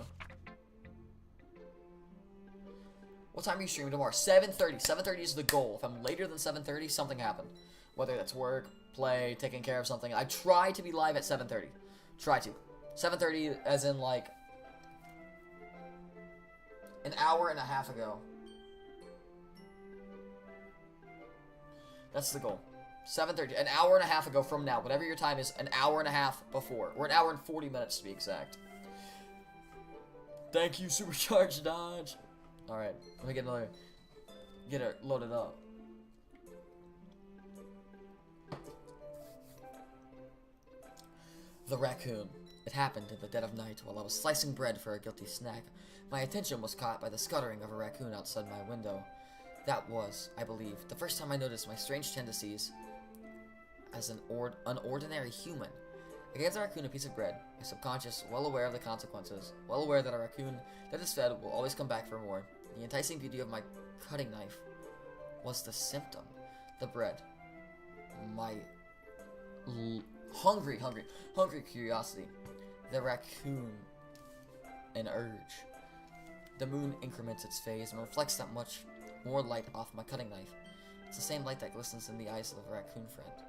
What time are you streaming tomorrow? 7:30. 7:30 is the goal. If I'm later than 7:30, something happened. Whether that's work, play, taking care of something. I try to be live at 7:30. Try to. 7:30 as in like an hour and a half ago. That's the goal. 7:30. An hour and a half ago from now. Whatever your time is, an hour and a half before. Or an hour and 40 minutes to be exact. Thank you, Supercharged Dodge. Alright, let me get it loaded up. The raccoon. It happened in the dead of night while I was slicing bread for a guilty snack. My attention was caught by the scuttering of a raccoon outside my window. That was, I believe, the first time I noticed my strange tendencies as an unordinary human. I gave the raccoon a piece of bread, my subconscious well aware of the consequences, well aware that a raccoon that is fed will always come back for more. The enticing beauty of my cutting knife was the symptom. The bread. My hungry curiosity. The raccoon. An urge. The moon increments its phase and reflects that much more light off my cutting knife. It's the same light that glistens in the eyes of the raccoon friend.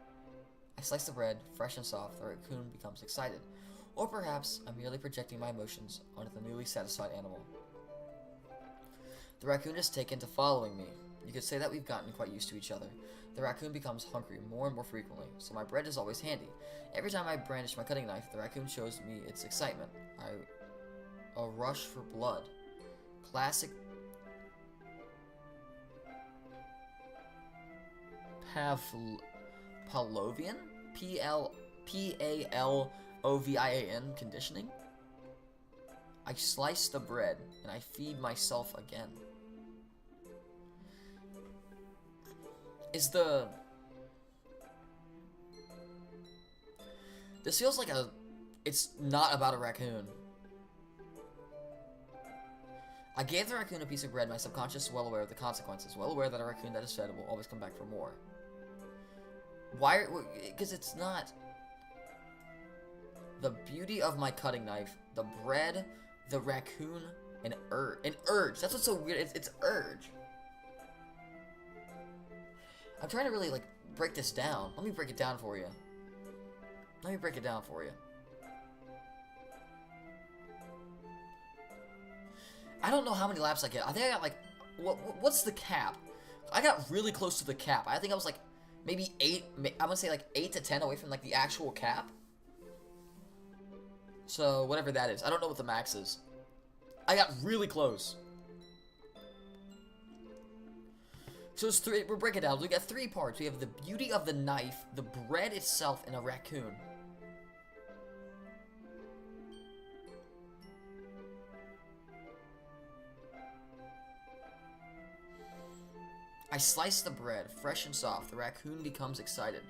I slice the bread, fresh and soft. The raccoon becomes excited. Or perhaps I'm merely projecting my emotions onto the newly satisfied animal. The raccoon is taken to following me. You could say that we've gotten quite used to each other. The raccoon becomes hungry more and more frequently, so my bread is always handy. Every time I brandish my cutting knife, the raccoon shows me its excitement. A rush for blood. Classic Pavlovian? P-A-L-O-V-I-A-N conditioning? I slice the bread, and I feed myself again. This feels like it's not about a raccoon. I gave the raccoon a piece of bread, my subconscious well aware of the consequences, well aware that a raccoon that is fed will always come back for more. Why? Because it's not the beauty of my cutting knife, the bread, the raccoon, an urge. That's what's so weird. It's urge. I'm trying to really like break this down. Let me break it down for you. I don't know how many laps I get. I think I got like, what's the cap? I got really close to the cap. I think I was like maybe 8. I'm gonna say like 8 to 10 away from like the actual cap. So, whatever that is. I don't know what the max is. I got really close. So it's three. We'll break it down. We got 3 parts. We have the beauty of the knife, the bread itself, and a raccoon. I slice the bread, fresh and soft. The raccoon becomes excited.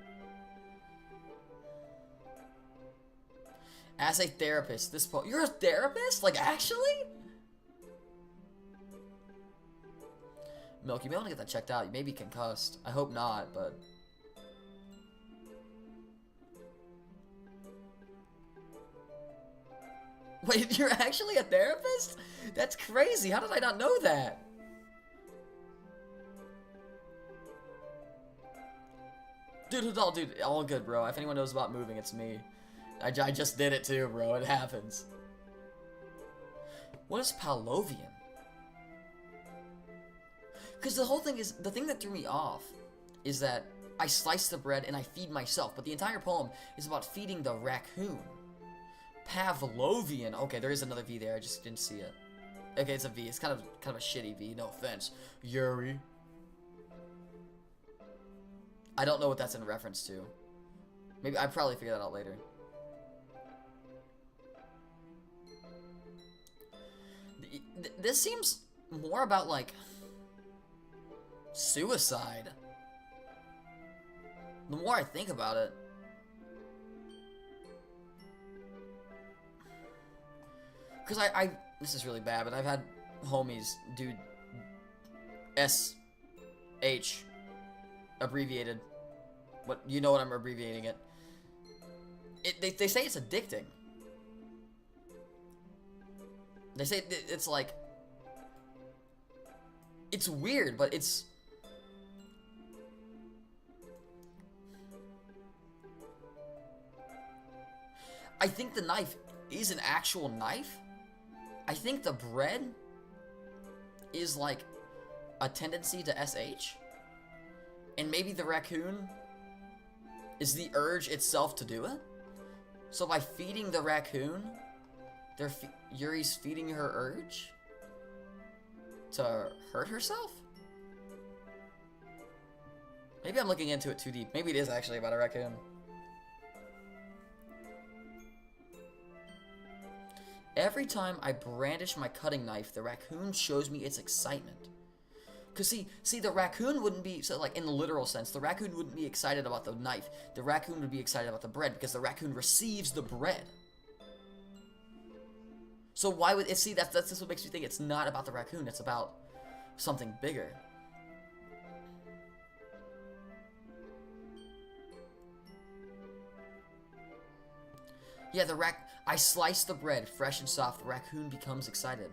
As a therapist, this poem... You're a therapist? Like, actually? Milk, you may want to get that checked out. You may be concussed. I hope not, but... Wait, you're actually a therapist? That's crazy. How did I not know that? Dude, all good, bro. If anyone knows about moving, it's me. I just did it too, bro. It happens. What is Pavlovian? Because the whole thing is, the thing that threw me off is that I slice the bread and I feed myself, but the entire poem is about feeding the raccoon. Pavlovian. Okay, there is another V there. I just didn't see it. Okay, it's a V. It's kind of a shitty V. No offense, Yuri. I don't know what that's in reference to. Maybe I'd probably figure that out later. This seems more about like suicide. The more I think about it. Because I this is really bad, but I've had homies do SH abbreviated. What, you know what I'm abbreviating it. They say it's addicting. They say it's like, it's weird, but it's, I think the knife is an actual knife. I think the bread is like a tendency to SH. And maybe the raccoon is the urge itself to do it. So by feeding the raccoon, Yuri's feeding her urge to hurt herself? Maybe I'm looking into it too deep. Maybe it is actually about a raccoon. Every time I brandish my cutting knife, the raccoon shows me its excitement. Cause see, the raccoon wouldn't be, so like in the literal sense, the raccoon wouldn't be excited about the knife. The raccoon would be excited about the bread because the raccoon receives the bread. So why would it, see, that's just what makes me think it's not about the raccoon, it's about something bigger. Yeah, I slice the bread, fresh and soft, the raccoon becomes excited.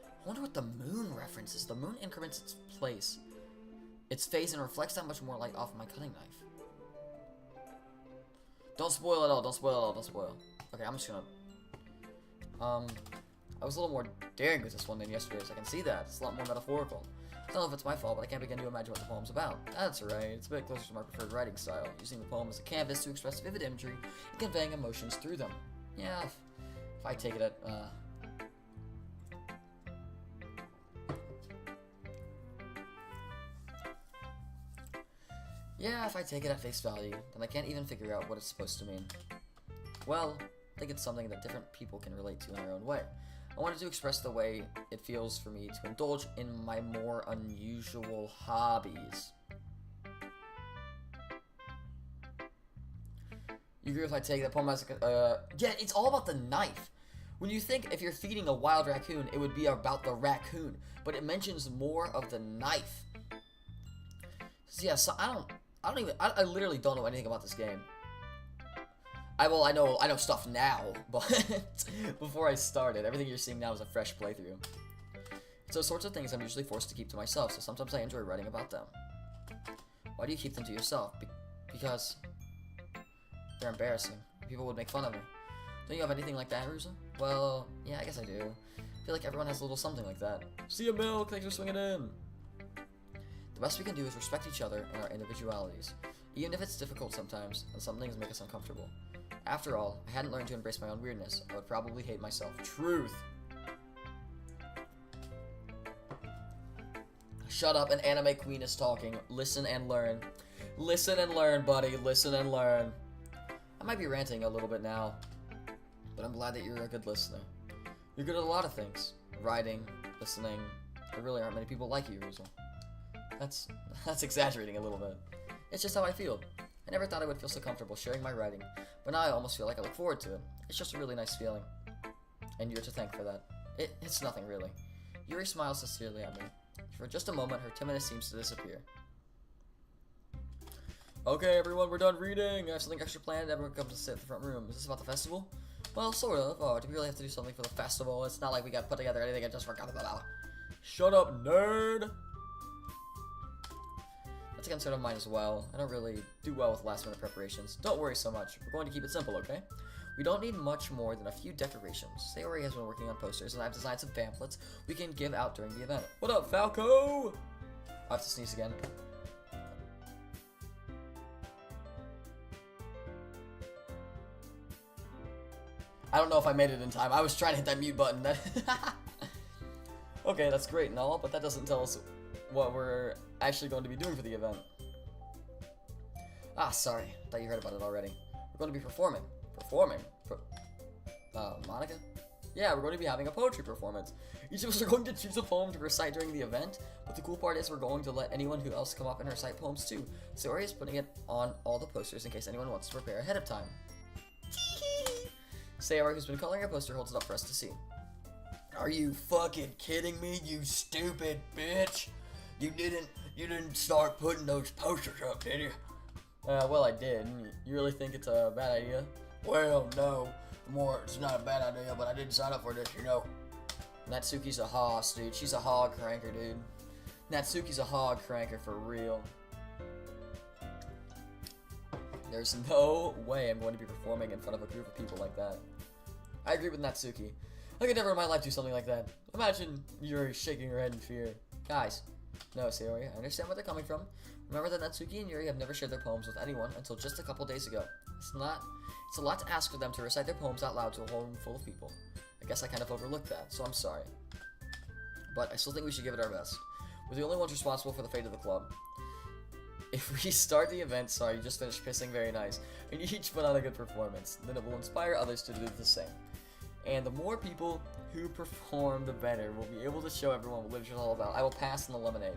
I wonder what the moon reference is. The moon increments its place, its phase, and reflects that much more light off my cutting knife. Don't spoil it all, don't spoil it all, don't spoil. Okay, I'm just gonna... I was a little more daring with this one than yesterday's. I can see that. It's a lot more metaphorical. I don't know if it's my fault, but I can't begin to imagine what the poem's about. That's right, it's a bit closer to my preferred writing style, using the poem as a canvas to express vivid imagery and conveying emotions through them. Yeah, if I take it at, yeah, if I take it at face value, then I can't even figure out what it's supposed to mean. Well, I think it's something that different people can relate to in their own way. I wanted to express the way it feels for me to indulge in my more unusual hobbies. You agree if I take that poem as a... yeah, it's all about the knife. When you think if you're feeding a wild raccoon, it would be about the raccoon. But it mentions more of the knife. So yeah, so I literally don't know anything about this game. I know stuff now, but before I started, everything you're seeing now is a fresh playthrough. It's those sorts of things I'm usually forced to keep to myself, so sometimes I enjoy writing about them. Why do you keep them to yourself? Because they're embarrassing. People would make fun of me. Don't you have anything like that, Ruza? Well, yeah, I guess I do. I feel like everyone has a little something like that. See ya, Milk, thanks for swinging in. The best we can do is respect each other and our individualities. Even if it's difficult sometimes, and some things make us uncomfortable. After all, I hadn't learned to embrace my own weirdness. I would probably hate myself. Truth! Shut up, an anime queen is talking. Listen and learn. Listen and learn, buddy. Listen and learn. I might be ranting a little bit now, but I'm glad that you're a good listener. You're good at a lot of things. Writing, listening. There really aren't many people like you, Ruzel. That's exaggerating a little bit. It's just how I feel. I never thought I would feel so comfortable sharing my writing, but now I almost feel like I look forward to it. It's just a really nice feeling. And you're to thank for that. It's nothing, really. Yuri smiles sincerely at me. For just a moment, her timidness seems to disappear. Okay, everyone, we're done reading. I have something extra planned. Everyone come to sit in the front room. Is this about the festival? Well, sort of. Oh, do we really have to do something for the festival? It's not like we got put together anything I just forgot about. Shut up, nerd! That's a concern of mine as well. I don't really do well with last-minute preparations. Don't worry so much. We're going to keep it simple, okay? We don't need much more than a few decorations. Sayori has been working on posters, and I've designed some pamphlets we can give out during the event. What up, Falco? I have to sneeze again. I don't know if I made it in time. I was trying to hit that mute button. Okay, that's great and all, but that doesn't tell us what we're actually going to be doing for the event. Ah, sorry. Thought you heard about it already. We're going to be performing. Monica? Yeah, we're going to be having a poetry performance. Each of us are going to choose a poem to recite during the event, but the cool part is we're going to let anyone who else come up and recite poems too. Sayori is putting it on all the posters in case anyone wants to prepare ahead of time. Sayori, who's been coloring a poster, holds it up for us to see. Are you fucking kidding me, you stupid bitch? You didn't start putting those posters up, did you? Well, I did. You really think it's a bad idea? Well, no. It's not a bad idea, but I didn't sign up for this, you know. Natsuki's a hoss, dude. She's a hog cranker, dude. Natsuki's a hog cranker for real. There's no way I'm going to be performing in front of a group of people like that. I agree with Natsuki. I could never in my life do something like that. Imagine Yuri shaking her head in fear. Guys. No, Sayori, I understand where they're coming from. Remember that Natsuki and Yuri have never shared their poems with anyone until just a couple days ago. It's a lot to ask for them to recite their poems out loud to a whole room full of people. I guess I kind of overlooked that, so I'm sorry. But I still think we should give it our best. We're the only ones responsible for the fate of the club. If we start the event, sorry, you just finished pissing, very nice, and you each put on a good performance, then it will inspire others to do the same. And the more people who perform, the better. We'll be able to show everyone what literature is all about. I will pass on the lemonade.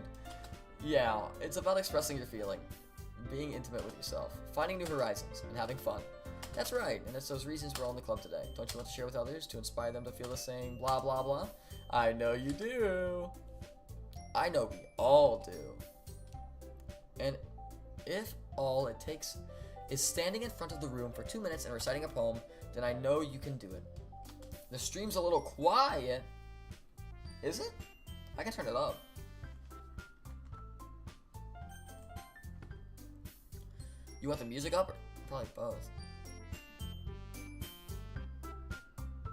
Yeah, it's about expressing your feeling, being intimate with yourself, finding new horizons, and having fun. That's right, and it's those reasons we're all in the club today. Don't you want to share with others to inspire them to feel the same blah blah blah? I know you do. I know we all do. And if all it takes is standing in front of the room for 2 minutes and reciting a poem, then I know you can do it. The stream's a little quiet. Is it? I can turn it up. You want the music up? Or probably both.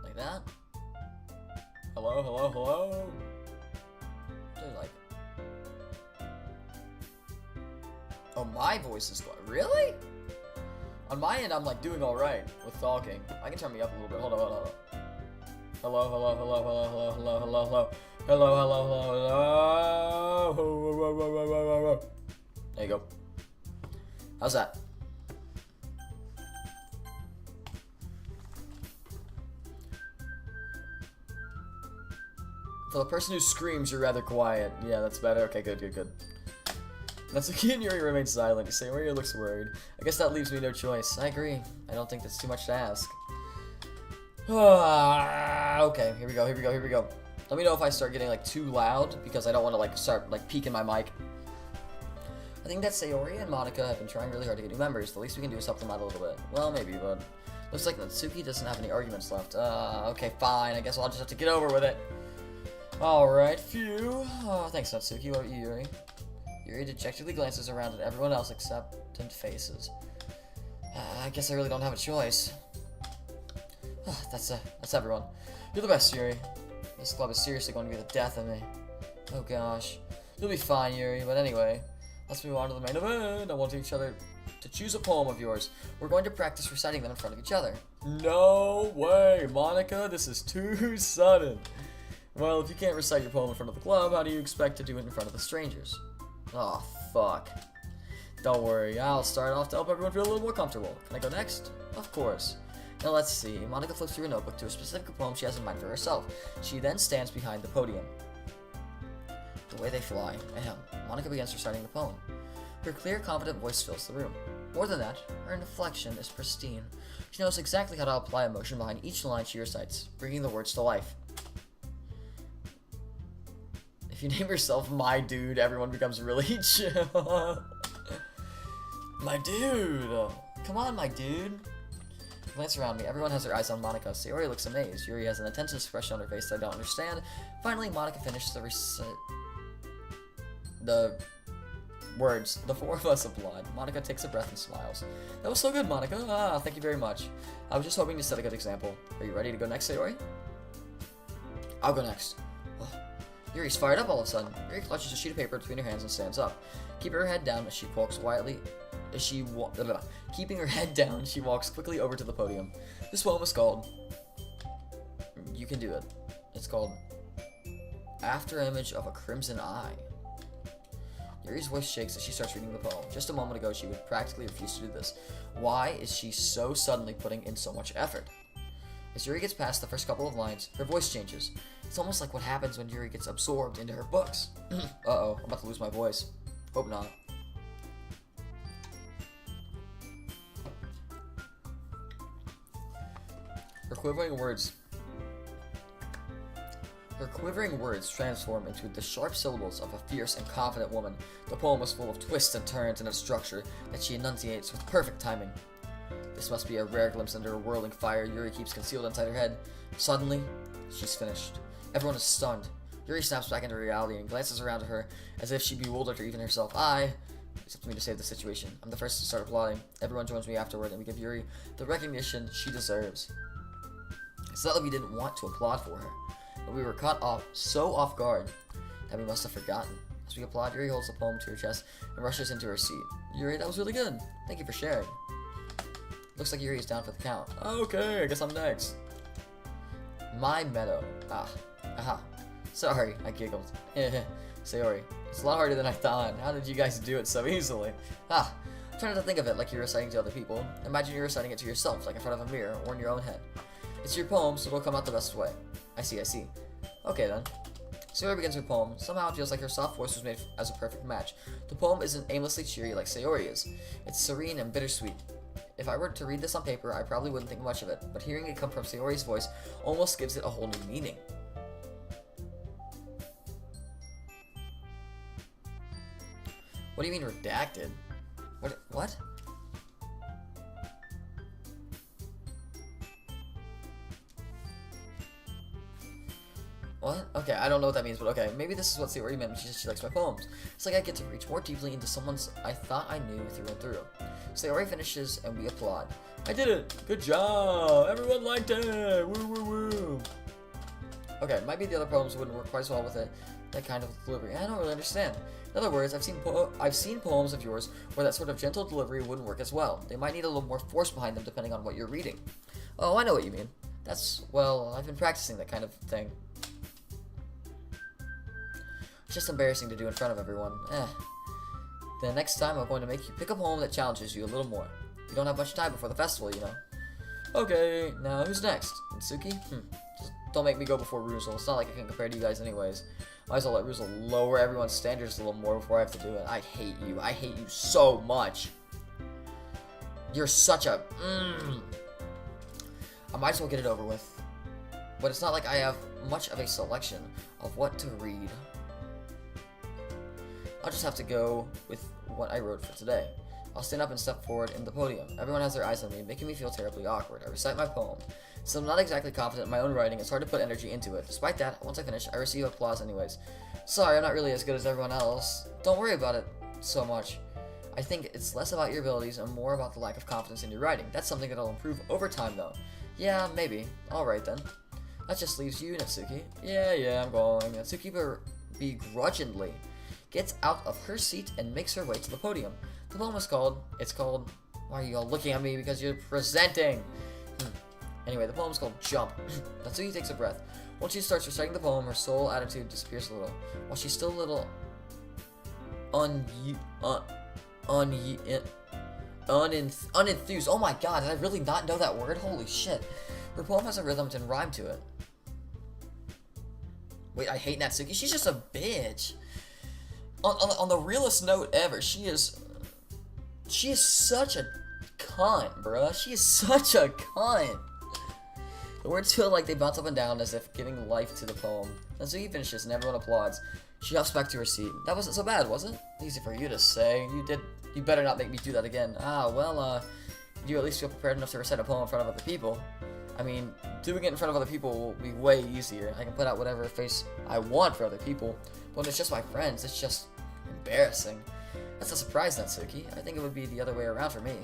Like that? Hello, hello, hello? Dude, like... Oh, my voice is quiet. Really? On my end, I'm like doing alright with talking. I can turn me up a little bit. Hold on, hold on, hold on. Hello, hello, hello, hello, hello, hello, hello, hello. Hello, hello, hello, hello. There you go. How's that? For the person who screams, you're rather quiet. Yeah, that's better. Okay, good, good, good. Natsuki and Yuri remain silent. You say, Yuri looks worried. I guess that leaves me no choice. I agree. I don't think that's too much to ask. Okay, here we go, here we go, here we go. Let me know if I start getting like too loud, because I don't want to like start like peeking my mic. I think that Sayori and Monica have been trying really hard to get new members. The least we can do is help them out a little bit. Well, maybe, but looks like Natsuki doesn't have any arguments left. Okay, fine. I guess I'll just have to get over with it. Alright, phew. Oh, thanks, Natsuki. What about you, Yuri? Yuri dejectedly glances around at everyone else except faces. I guess I really don't have a choice. That's everyone. You're the best, Yuri. This club is seriously going to be the death of me. Oh gosh. You'll be fine, Yuri, but anyway, let's move on to the main event. I want each other To choose a poem of yours, we're going to practice reciting them in front of each other. No way, Monica, this is too sudden. Well, if you can't recite your poem in front of the club, how do you expect to do it in front of the strangers? Oh, fuck. Don't worry, I'll start off to help everyone feel a little more comfortable. Can I go next? Of course. Now let's see. Monica flips through a notebook to a specific poem she has in mind for herself. She then stands behind the podium. The way they fly. Ahem. Monica begins reciting the poem. Her clear, confident voice fills the room. More than that, her inflection is pristine. She knows exactly how to apply emotion behind each line she recites, bringing the words to life. If you name yourself My Dude, everyone becomes really chill. My dude! Come on, my dude! I glance around me. Everyone has their eyes on Monica. Sayori looks amazed. Yuri has an intense expression on her face that I don't understand. Finally, Monica finishes the words. The four of us applaud. Monica takes a breath and smiles. That was so good, Monica. Ah, thank you very much. I was just hoping to set a good example. Are you ready to go next, Sayori? I'll go next. Ugh. Yuri's fired up all of a sudden. Yuri clutches a sheet of paper between her hands and stands up. Keeping her head down as she walks quietly. Keeping her head down, she walks quickly over to the podium. This poem is called... You can do it. It's called... After Image of a Crimson Eye. Yuri's voice shakes as she starts reading the poem. Just a moment ago, she would practically refuse to do this. Why is she so suddenly putting in so much effort? As Yuri gets past the first couple of lines, her voice changes. It's almost like what happens when Yuri gets absorbed into her books. Uh-oh, I'm about to lose my voice. Hope not. Her quivering words transform into the sharp syllables of a fierce and confident woman. The poem is full of twists and turns in a structure that she enunciates with perfect timing. This must be a rare glimpse into her whirling fire Yuri keeps concealed inside her head. Suddenly, she's finished. Everyone is stunned. Yuri snaps back into reality and glances around at her as if she bewildered or even herself. It's up to me to save the situation. I'm the first to start applauding. Everyone joins me afterward and we give Yuri the recognition she deserves. It's not that we didn't want to applaud for her, but we were caught so off guard that we must have forgotten. As we applaud, Yuri holds the poem to her chest and rushes into her seat. Yuri, that was really good. Thank you for sharing. Looks like Yuri is down for the count. Okay, I guess I'm next. My meadow. Aha. Sorry, I giggled. Sayori, it's a lot harder than I thought. How did you guys do it so easily? I'm trying to think of it like you're reciting to other people. Imagine you're reciting it to yourself, like in front of a mirror or in your own head. It's your poem, so it'll come out the best way. I see. Okay then. Sayori begins her poem. Somehow it feels like her soft voice was made as a perfect match. The poem isn't aimlessly cheery like Sayori is. It's serene and bittersweet. If I were to read this on paper, I probably wouldn't think much of it, but hearing it come from Sayori's voice almost gives it a whole new meaning. What do you mean redacted? What? What? Okay, I don't know what that means, but okay. Maybe this is what Sayori meant when she said she likes my poems. It's like I get to reach more deeply into someone's I thought I knew through and through. Sayori finishes and we applaud. I did it! Good job! Everyone liked it! Woo woo woo! Okay, might be the other poems wouldn't work quite as well with it. That kind of delivery. I don't really understand. In other words, I've seen poems of yours where that sort of gentle delivery wouldn't work as well. They might need a little more force behind them depending on what you're reading. Oh, I know what you mean. Well, I've been practicing that kind of thing. It's just embarrassing to do in front of everyone. The next time I'm going to make you pick a poem that challenges you a little more. You don't have much time before the festival, you know. Okay, now who's next? Mitsuki? Just don't make me go before Ruzel. It's not like I can compare to you guys anyways. Might as well let Ruzel lower everyone's standards a little more before I have to do it. I hate you. I hate you so much. You're such a... I might as well get it over with. But it's not like I have much of a selection of what to read. I'll just have to go with what I wrote for today. I'll stand up and step forward in the podium. Everyone has their eyes on me, making me feel terribly awkward. I recite my poem. Since I'm not exactly confident in my own writing, it's hard to put energy into it. Despite that, once I finish, I receive applause anyways. Sorry, I'm not really as good as everyone else. Don't worry about it so much. I think it's less about your abilities and more about the lack of confidence in your writing. That's something that'll improve over time, though. Yeah, maybe. Alright then. That just leaves you, Natsuki. Yeah, I'm going. Natsuki begrudgingly gets out of her seat and makes her way to the podium. The poem is called, why are you all looking at me? Because you're presenting. Anyway, the poem is called Jump. Natsuki takes a breath. Once she starts reciting the poem, her soul attitude disappears a little. While she's still a little unenthused. Oh my god, did I really not know that word? Holy shit. Her poem has a rhythm and rhyme to it. Wait, I hate Natsuki. She's just a bitch. On the realest note ever, she is such a cunt, bruh. She is such a cunt. The words feel like they bounce up and down as if giving life to the poem. Natsuki finishes and everyone applauds. She hops back to her seat. That wasn't so bad, was it? Easy for you to say. You better not make me do that again. You at least feel prepared enough to recite a poem in front of other people. I mean, doing it in front of other people will be way easier. I can put out whatever face I want for other people. But when it's just my friends, it's just embarrassing. That's a surprise, Natsuki. I think it would be the other way around for me.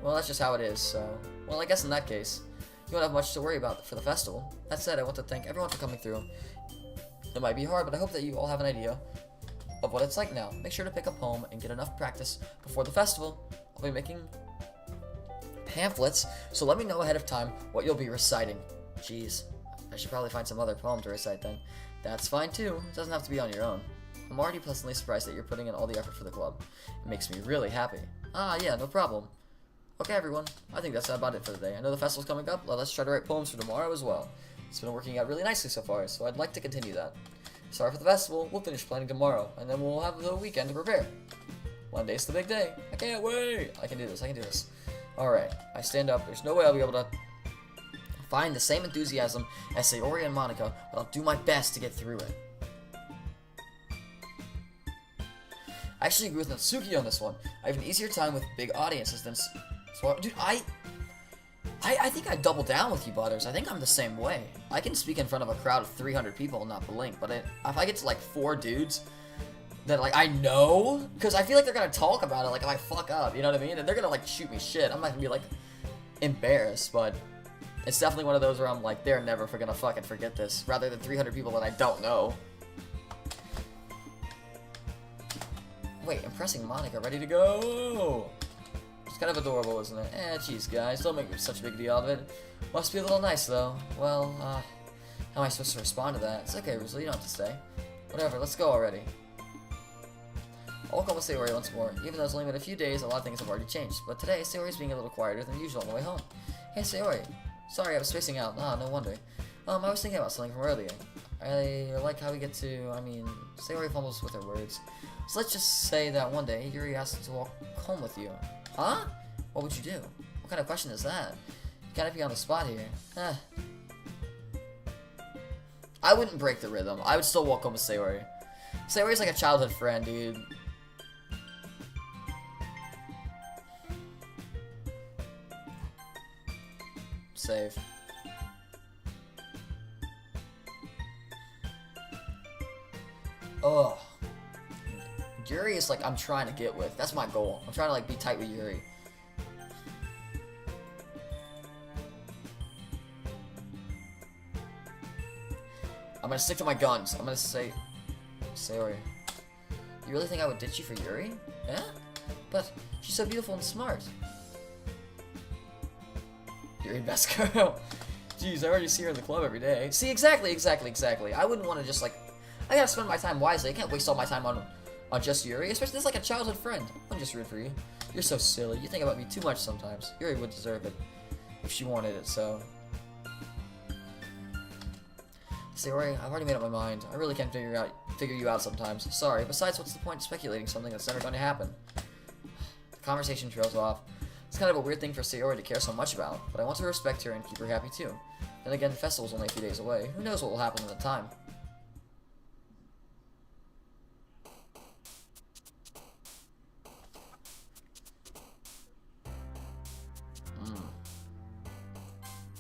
Well, that's just how it is, so... Well, I guess in that case, you won't have much to worry about for the festival. That said, I want to thank everyone for coming through. It might be hard, but I hope that you all have an idea of what it's like now. Make sure to pick a poem and get enough practice before the festival. I'll be making pamphlets, so let me know ahead of time what you'll be reciting. Jeez, I should probably find some other poem to recite then. That's fine too. It doesn't have to be on your own. I'm already pleasantly surprised that you're putting in all the effort for the club. It makes me really happy. Ah, yeah, no problem. Okay, everyone. I think that's about it for the day. I know the festival's coming up. Let's try to write poems for tomorrow as well. It's been working out really nicely so far, so I'd like to continue that. Sorry for the festival. We'll finish planning tomorrow, and then we'll have the weekend to prepare. Monday's the big day. I can't wait. I can do this. Alright, I stand up. There's no way I'll be able to find the same enthusiasm as Sayori and Monica, but I'll do my best to get through it. I actually agree with Natsuki on this one. I have an easier time with big audiences than... So, dude, I think I double down with you, Butters. I think I'm the same way. I can speak in front of a crowd of 300 people and not blink, but if I get to, like, 4 dudes that, like, I know, because I feel like they're gonna talk about it, like, if I fuck up, you know what I mean? And they're gonna, like, shoot me shit. I'm not gonna be, like, embarrassed, but it's definitely one of those where I'm like, they're never gonna fucking forget this, rather than 300 people that I don't know. Wait, impressing Monica, ready to go! It's kind of adorable, isn't it? Jeez, guys, don't make such a big deal out of it. Must be a little nice, though. Well, how am I supposed to respond to that? It's okay, Rizzo, you don't have to stay. Whatever, let's go already. I'll come with Sayori once more. Even though it's only been a few days, a lot of things have already changed. But today, Sayori's being a little quieter than usual on the way home. Hey, Sayori. Sorry, I was spacing out. No wonder. I was thinking about something from earlier. I like how we get to, Sayori fumbles with her words. So let's just say that one day, Yuri asked to walk home with you. Huh? What would you do? What kind of question is that? You gotta be on the spot here. I wouldn't break the rhythm. I would still walk home with Sayori. Sayori's like a childhood friend, dude. Save. Ugh. Yuri is like I'm trying to get with. That's my goal. I'm trying to like be tight with Yuri. I'm gonna stick to my guns. I'm gonna say, Sayori, you really think I would ditch you for Yuri? Yeah? But she's so beautiful and smart. Yuri, best girl. Jeez, I already see her in the club every day. See, exactly. I wouldn't want to just like, I gotta spend my time wisely. I can't waste all my time on just Yuri, especially this is like a childhood friend. I'm just rooting for you. You're so silly. You think about me too much sometimes. Yuri would deserve it if she wanted it, so. Sayori, I've already made up my mind. I really can't figure you out sometimes. Sorry. Besides, what's the point of speculating something that's never going to happen? The conversation trails off. It's kind of a weird thing for Sayori to care so much about, but I want to respect her and keep her happy too. Then again, the festival's only a few days away. Who knows what will happen in the time?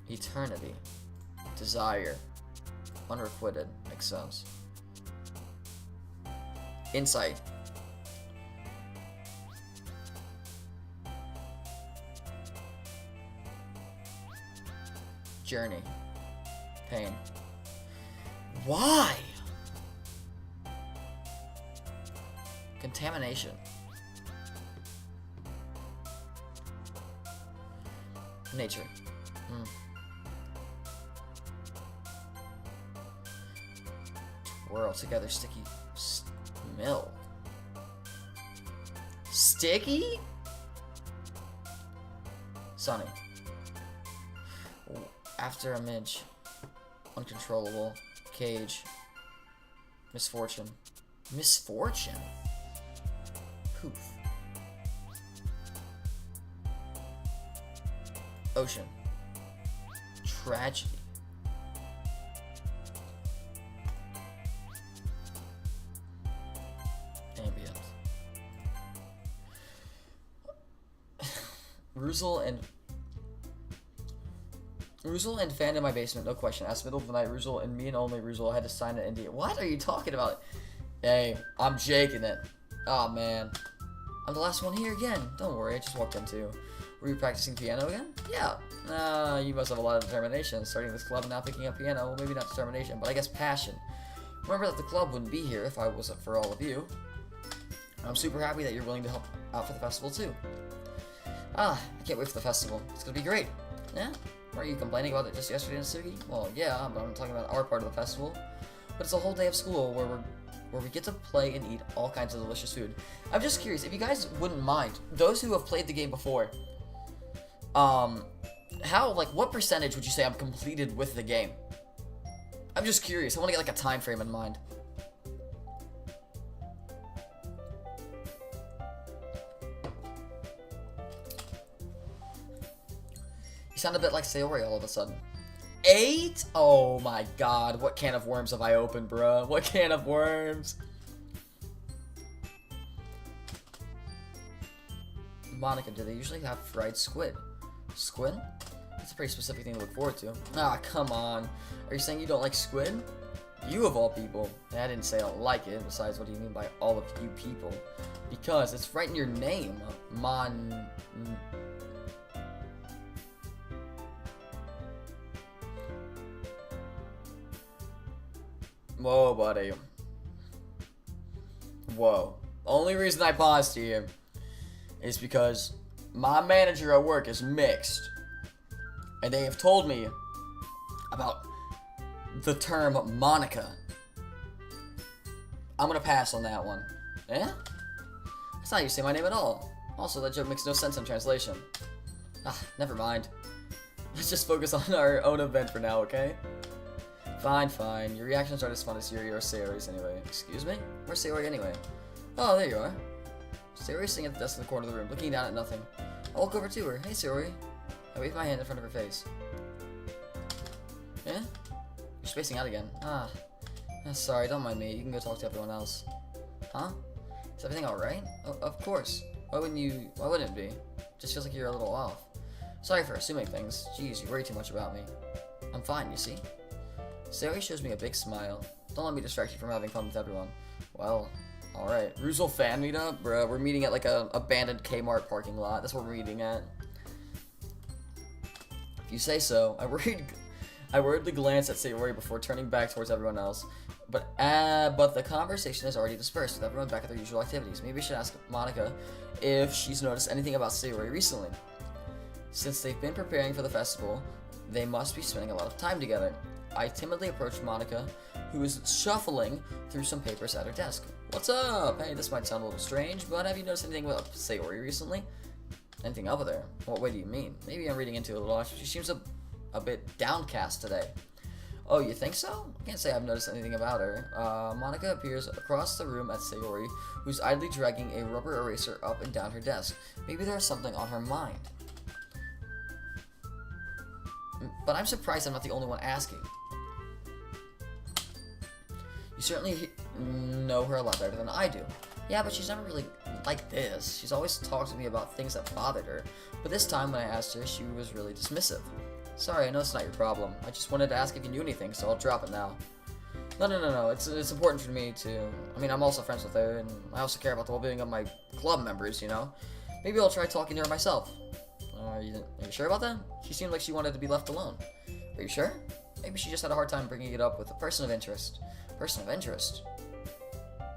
Eternity. Desire. Unrequited. Makes sense. Insight. Journey. Pain. Why? Contamination. Nature. Twirl together sticky milk. Sticky? Sunny. After a midge. Uncontrollable. Cage. Misfortune. Misfortune? Poof. Ocean. Tragedy. Ambient. Ruzel and fan in my basement, no question. As middle of the night, Ruzel and me and only Ruzel had to sign an NDA. What are you talking about? Hey, I'm jaking it. Oh man. I'm the last one here again. Don't worry, I just walked in too. Were you practicing piano again? Yeah. You must have a lot of determination. Starting this club and now picking up piano. Well, maybe not determination, but I guess passion. Remember that the club wouldn't be here if I wasn't for all of you. I'm super happy that you're willing to help out for the festival too. I can't wait for the festival. It's gonna be great. Yeah? Weren't you complaining about it just yesterday in Sugi? Well, yeah, but I'm talking about our part of the festival. But it's a whole day of school where we get to play and eat all kinds of delicious food. I'm just curious, if you guys wouldn't mind, those who have played the game before, what percentage would you say I'm completed with the game? I'm just curious. I want to get like a time frame in mind. You sound a bit like Sayori all of a sudden. 8? Oh my god, what can of worms have I opened, bruh? What can of worms? Monica, do they usually have fried squid? Squid? That's a pretty specific thing to look forward to. Ah, come on. Are you saying you don't like squid? You of all people. I didn't say I don't like it. Besides, what do you mean by all of you people? Because it's right in your name. Whoa, buddy. Whoa. Only reason I paused here is because my manager at work is mixed. And they have told me about the term Monica. I'm gonna pass on that one. Yeah? That's not how you say my name at all. Also, that joke makes no sense in translation. Never mind. Let's just focus on our own event for now, okay? Fine, fine. Your reactions aren't as fun as Yuri or Sayori's anyway. Excuse me? Where's Sayori anyway? Oh, there you are. Sayori's sitting at the desk in the corner of the room, looking down at nothing. I walk over to her. Hey, Sayori. I wave my hand in front of her face. Yeah? You're spacing out again. Sorry, don't mind me. You can go talk to everyone else. Huh? Is everything alright? Oh, of course. Why wouldn't it be? Just feels like you're a little off. Sorry for assuming things. Jeez, you worry too much about me. I'm fine, you see? Sayori shows me a big smile. Don't let me distract you from having fun with everyone. Well, alright. Ruzel fan meetup? Bruh, we're meeting at like a abandoned Kmart parking lot. That's what we're meeting at. If you say so. I worriedly glance at Sayori before turning back towards everyone else. But the conversation is already dispersed with everyone back at their usual activities. Maybe I should ask Monica if she's noticed anything about Sayori recently. Since they've been preparing for the festival, they must be spending a lot of time together. I timidly approached Monica, who is shuffling through some papers at her desk. What's up? Hey, this might sound a little strange, but have you noticed anything about Sayori recently? Anything up there? What way do you mean? Maybe I'm reading into it a little. She seems a bit downcast today. Oh, you think so? I can't say I've noticed anything about her. Monica appears across the room at Sayori, who's idly dragging a rubber eraser up and down her desk. Maybe there's something on her mind. But I'm surprised I'm not the only one asking. You certainly know her a lot better than I do. Yeah, but she's never really like this. She's always talked to me about things that bothered her. But this time when I asked her, she was really dismissive. Sorry, I know it's not your problem. I just wanted to ask if you knew anything, so I'll drop it now. No. It's important for me to... I mean, I'm also friends with her, and I also care about the well-being of my club members, you know? Maybe I'll try talking to her myself. Are you sure about that? She seemed like she wanted to be left alone. Are you sure? Maybe she just had a hard time bringing it up with a person of interest. Person of interest?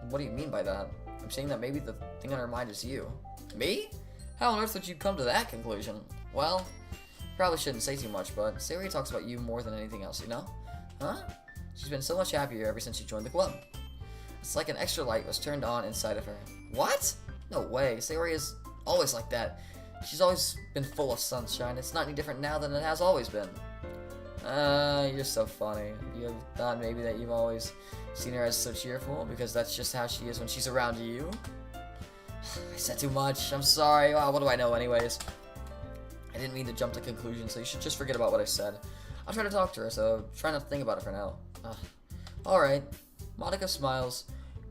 What do you mean by that? I'm saying that maybe the thing on her mind is you. Me? How on earth would you come to that conclusion? Well, probably shouldn't say too much, but Sayori talks about you more than anything else, you know? Huh? She's been so much happier ever since she joined the club. It's like an extra light was turned on inside of her. What? No way. Sayori is always like that. She's always been full of sunshine. It's not any different now than it has always been. You're so funny. You thought maybe that you've always seen her as so cheerful because that's just how she is when she's around you? I said too much. I'm sorry. Wow, what do I know anyways? I didn't mean to jump to conclusions, so you should just forget about what I said. I'll try to talk to her, so try not to think about it for now. Alright. Monica smiles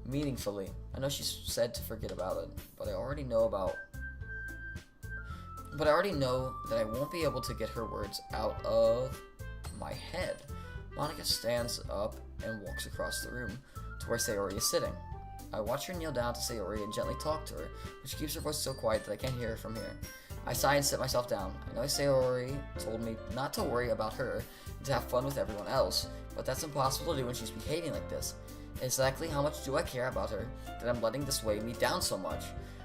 meaningfully. I know she said to forget about it, but I already know that I won't be able to get her words out of my head. Monica stands up and walks across the room to where Sayori is sitting. I watch her kneel down to Sayori and gently talk to her, which keeps her voice so quiet that I can't hear her from here. I sigh and sit myself down. I know Sayori told me not to worry about her and to have fun with everyone else, but that's impossible to do when she's behaving like this. Exactly how much do I care about her that I'm letting this weigh me down so much?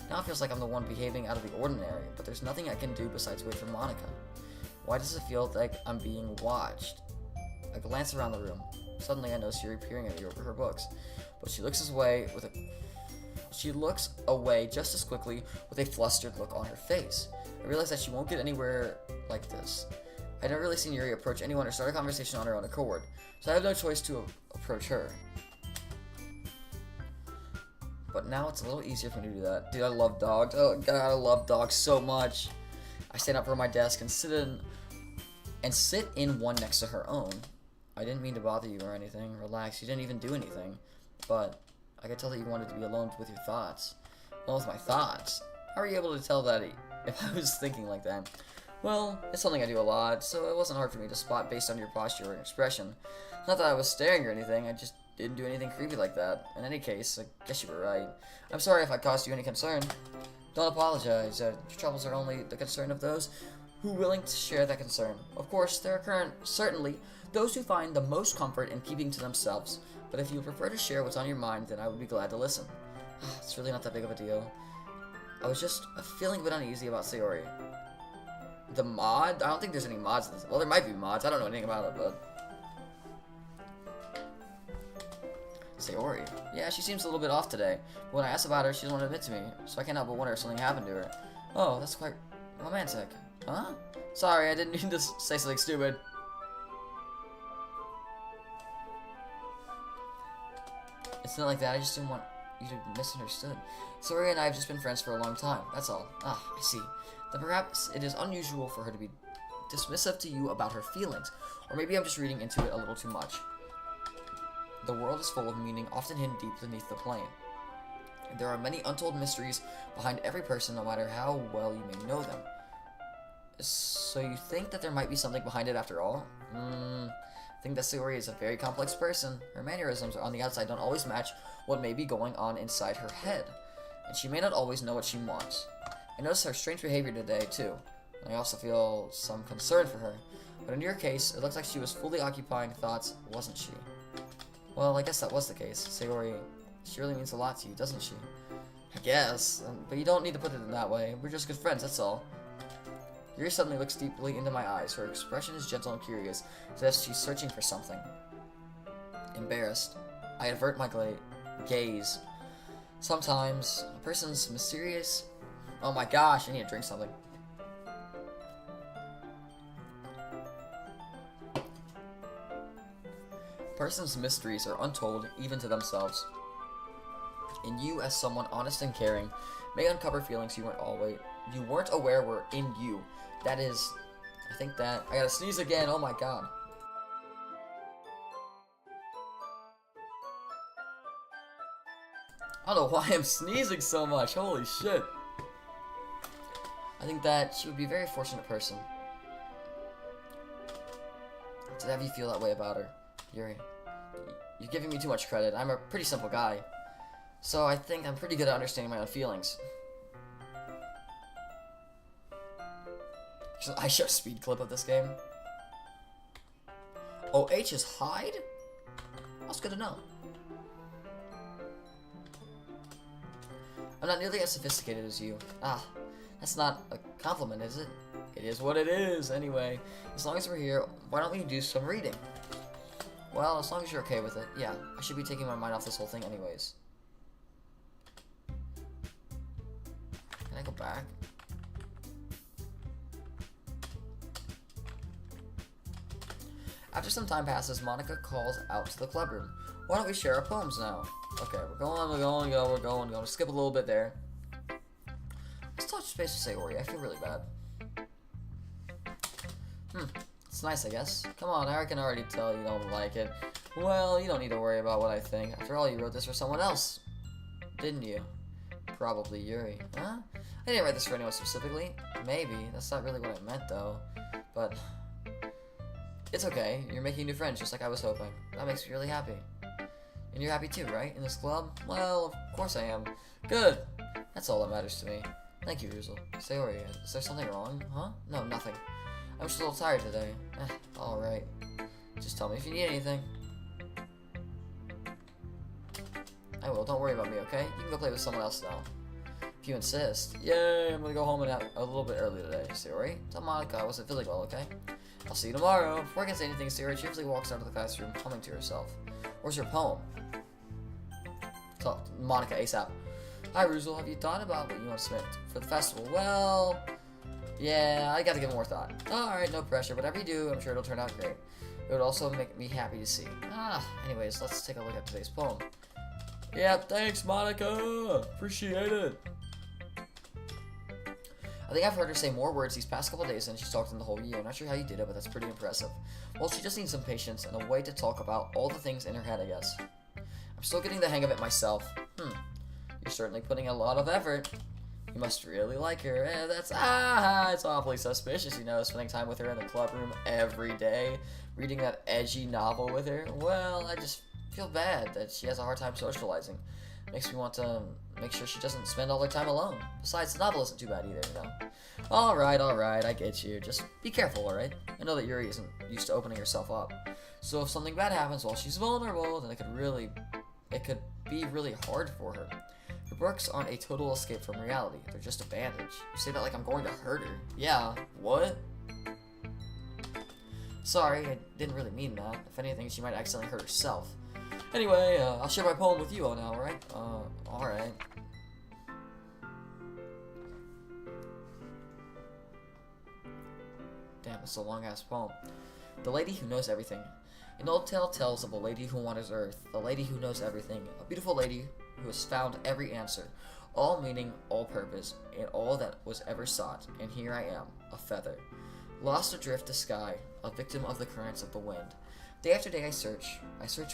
Now it feels like I'm the one behaving out of the ordinary, but there's nothing I can do besides wait for Monica. Why does it feel like I'm being watched? I glance around the room. Suddenly I notice Yuri peering at me over her books, but she looks away just as quickly with a flustered look on her face. I realize that she won't get anywhere like this. I've never really seen Yuri approach anyone or start a conversation on her own accord, so I have no choice to approach her. But now it's a little easier for me to do that. Dude, I love dogs. Oh god, I love dogs so much. I stand up from my desk and sit in one next to her own. I didn't mean to bother you or anything. Relax, you didn't even do anything. But I could tell that you wanted to be alone with your thoughts. Alone with my thoughts? How are you able to tell that if I was thinking like that? Well, it's something I do a lot, so it wasn't hard for me to spot based on your posture and expression. Not that I was staring or anything, I just didn't do anything creepy like that. In any case, I guess you were right. I'm sorry if I caused you any concern. Don't apologize. Your troubles are only the concern of those who are willing to share that concern. Of course, there are certainly those who find the most comfort in keeping to themselves, but if you prefer to share what's on your mind, then I would be glad to listen. It's really not that big of a deal. I was just feeling a bit uneasy about Sayori. The mod? I don't think there's any mods in this. Well, there might be mods. I don't know anything about it, but... Sayori. Yeah, she seems a little bit off today. But when I asked about her, she doesn't want to admit to me, so I can't help but wonder if something happened to her. Oh, that's quite romantic. Huh? Sorry, I didn't mean to say something stupid. It's not like that, I just didn't want you to misunderstood. Sayori and I have just been friends for a long time, that's all. Ah, I see. Then perhaps it is unusual for her to be dismissive to you about her feelings, or maybe I'm just reading into it a little too much. The world is full of meaning often hidden deep beneath the plane. There are many untold mysteries behind every person, no matter how well you may know them. So you think that there might be something behind it after all? I think that Sayori is a very complex person. Her mannerisms on the outside don't always match what may be going on inside her head, and she may not always know what she wants. I noticed her strange behavior today, too. And I also feel some concern for her. But in your case, it looks like she was fully occupying thoughts, wasn't she? Well, I guess that was the case. Sayori, she really means a lot to you, doesn't she? I guess, but you don't need to put it in that way. We're just good friends, that's all. Yuri suddenly looks deeply into my eyes. Her expression is gentle and curious, as if she's searching for something. Embarrassed, I avert my gaze. Sometimes, a person's mysterious... Oh my gosh, I need to drink something. A person's mysteries are untold, even to themselves. And you, as someone honest and caring, may uncover feelings you weren't aware were in you. That is, I think that... I gotta sneeze again, oh my god. I don't know why I'm sneezing so much, holy shit. I think that she would be a very fortunate person to have you feel that way about her, Yuri. You're giving me too much credit. I'm a pretty simple guy, so I think I'm pretty good at understanding my own feelings. Should I show a speed clip of this game? Oh, H is hide? That's good to know. I'm not nearly as sophisticated as you. Ah, that's not a compliment, is it? It is what it is, anyway. As long as we're here, why don't we do some reading? Well, as long as you're okay with it. Yeah, I should be taking my mind off this whole thing anyways. Can I go back? After some time passes, Monica calls out to the club room. Why don't we share our poems now? Okay, we're going. Skip a little bit there. Let's touch space with Sayori. I feel really bad. It's nice, I guess. Come on, I can already tell you don't like it. Well, you don't need to worry about what I think. After all, you wrote this for someone else. Didn't you? Probably Yuri. Huh? I didn't write this for anyone specifically. Maybe. That's not really what I meant, though. But it's okay. You're making new friends, just like I was hoping. That makes me really happy. And you're happy too, right? In this club? Well, of course I am. Good. That's all that matters to me. Thank you, Ruzel. Sayori, is there something wrong? Huh? No, nothing. I'm just a little tired today. Alright. Just tell me if you need anything. I will. Don't worry about me, okay? You can go play with someone else now. If you insist. Yay! I'm gonna go home and have a little bit early today. Sayori, tell Monica I wasn't feeling well, okay? I'll see you tomorrow. Before I can say anything, Sayori cheerfully walks out of the classroom, humming to herself. Where's your poem? Tell Monica ASAP. Hi, Ruzel. Have you thought about what you want to submit for the festival? Well, yeah, I gotta give more thought. Alright, no pressure. Whatever you do, I'm sure it'll turn out great. It would also make me happy to see. Anyways, let's take a look at today's poem. Yep, thanks, Monica. Appreciate it. I think I've heard her say more words these past couple days than she's talked in the whole year. I'm not sure how you did it, but that's pretty impressive. Well, she just needs some patience and a way to talk about all the things in her head, I guess. I'm still getting the hang of it myself. You're certainly putting a lot of effort. You must really like her. It's awfully suspicious, you know, spending time with her in the club room every day, reading that edgy novel with her. Well, I just feel bad that she has a hard time socializing. Makes me want to make sure she doesn't spend all her time alone. Besides, the novel isn't too bad either, you know. Alright, I get you. Just be careful, alright? I know that Yuri isn't used to opening herself up. So if something bad happens while she's vulnerable, then it could be really hard for her. Her books aren't a total escape from reality. They're just a bandage. You say that like I'm going to hurt her. Yeah, what? Sorry, I didn't really mean that. If anything, she might accidentally hurt herself. Anyway, I'll share my poem with you all now, alright? Alright. Damn, it's a long-ass poem. The Lady Who Knows Everything. An old tale tells of a lady who wanders Earth, the lady who knows everything, a beautiful lady who has found every answer, all meaning, all purpose, and all that was ever sought, and here I am, a feather. Lost adrift to sky, a victim of the currents of the wind. Day after day I search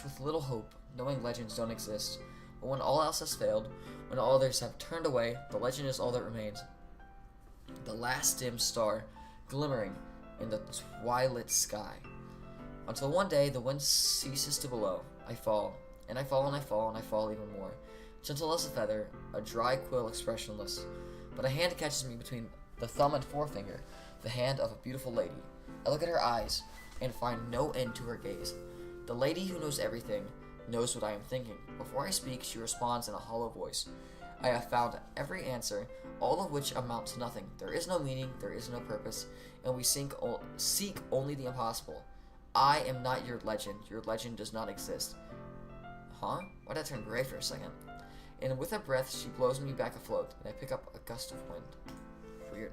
with little hope, knowing legends don't exist. But when all else has failed, when all others have turned away, the legend is all that remains. The last dim star, glimmering in the twilit sky. Until one day the wind ceases to blow. I fall, and I fall, and I fall, and I fall even more. Gentle as a feather, a dry quill expressionless. But a hand catches me between the thumb and forefinger, the hand of a beautiful lady. I look at her eyes, and find no end to her gaze. The lady who knows everything knows what I am thinking. Before I speak, she responds in a hollow voice. I have found every answer, all of which amount to nothing. There is no meaning, there is no purpose, and we seek only the impossible. I am not your legend does not exist. Huh? Why'd I turn gray for a second? And with a breath, she blows me back afloat, and I pick up a gust of wind. Weird.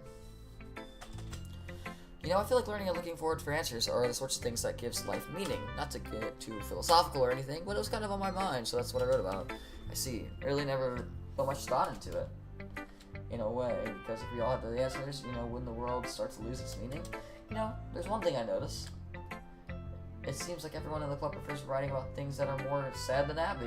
You know, I feel like learning and looking forward for answers are the sorts of things that gives life meaning. Not to get too philosophical or anything, but it was kind of on my mind, so that's what I wrote about. I see. I really never put much thought into it, in a way, because if we all have the answers, you know, when the world starts to lose its meaning, you know, there's one thing I notice. It seems like everyone in the club prefers writing about things that are more sad than happy.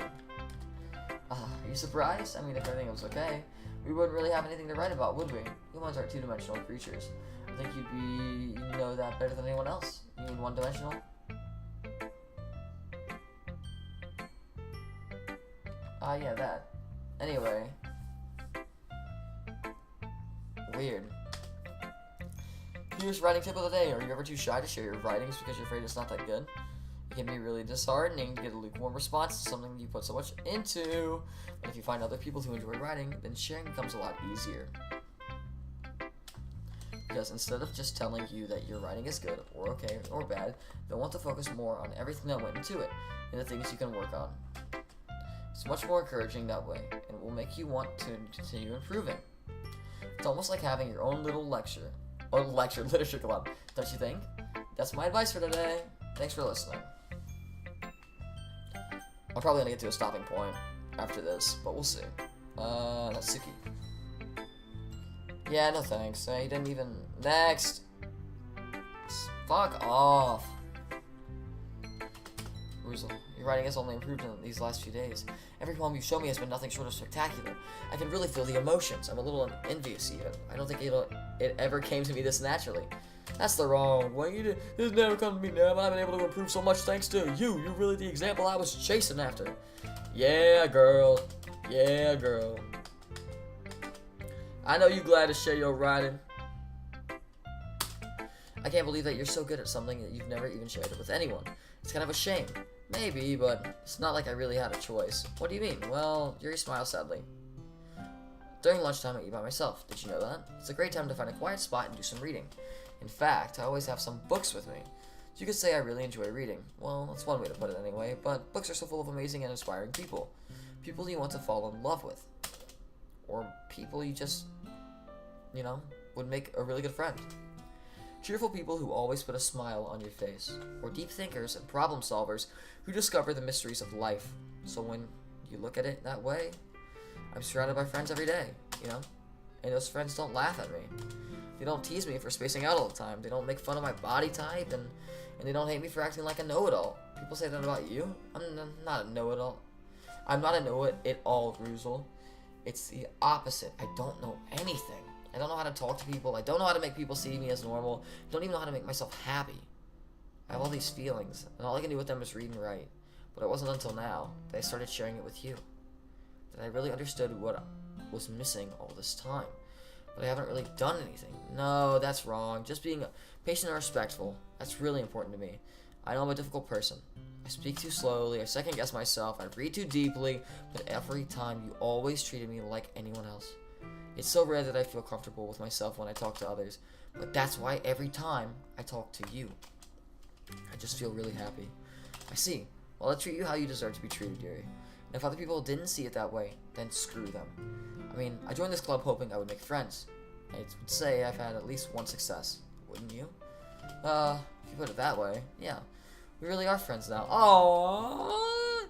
Are you surprised? I mean, if everything was okay, we wouldn't really have anything to write about, would we? Humans are two-dimensional creatures. I think you know that better than anyone else. You mean one-dimensional? Yeah, that. Anyway. Weird. Here's writing tip of the day. Are you ever too shy to share your writings because you're afraid it's not that good? It can be really disheartening to get a lukewarm response to something you put so much into. But if you find other people who enjoy writing, then sharing becomes a lot easier. Because instead of just telling you that your writing is good, or okay, or bad, they'll want to focus more on everything that went into it, and the things you can work on. It's much more encouraging that way, and will make you want to continue improving. It's almost like having your own little lecture, or literature club, don't you think? That's my advice for today. Thanks for listening. I'm probably gonna get to a stopping point after this, but we'll see. That's Suki. Yeah, no thanks. He didn't even... Next! Fuck off. Ruzel, your writing has only improved in these last few days. Every poem you show me has been nothing short of spectacular. I can really feel the emotions. I'm a little envious even. I don't think it ever came to me this naturally. That's the wrong way. It's never come to me now, but I've been able to improve so much thanks to you. You're really the example I was chasing after. Yeah, girl. Yeah, girl. I know you're glad to share your writing. I can't believe that you're so good at something that you've never even shared it with anyone. It's kind of a shame. Maybe, but it's not like I really had a choice. What do you mean? Well, Yuri smiles sadly. During lunchtime, I eat by myself. Did you know that? It's a great time to find a quiet spot and do some reading. In fact, I always have some books with me. You could say I really enjoy reading. Well, that's one way to put it anyway, but books are so full of amazing and inspiring people. People you want to fall in love with. Or people you just, would make a really good friend. Cheerful people who always put a smile on your face. Or deep thinkers and problem solvers who discover the mysteries of life. So when you look at it that way, I'm surrounded by friends every day, And those friends don't laugh at me. They don't tease me for spacing out all the time. They don't make fun of my body type, and they don't hate me for acting like a know-it-all. People say that about you? I'm not a know-it-all. I'm not a know-it-all, Ruzel. It's the opposite. I don't know anything. I don't know how to talk to people. I don't know how to make people see me as normal. I don't even know how to make myself happy. I have all these feelings, and all I can do with them is read and write. But it wasn't until now that I started sharing it with you that I really understood what was missing all this time. But I haven't really done anything. No, that's wrong. Just being patient and respectful. That's really important to me. I know I'm a difficult person. I speak too slowly, I second guess myself, I read too deeply, but every time you always treated me like anyone else. It's so rare that I feel comfortable with myself when I talk to others, but that's why every time I talk to you, I just feel really happy. I see. Well, I'll treat you how you deserve to be treated, Yuri. And if other people didn't see it that way, then screw them. I mean, I joined this club hoping I would make friends. I would say I've had at least one success, wouldn't you? If you put it that way, yeah. We really are friends now. Aww.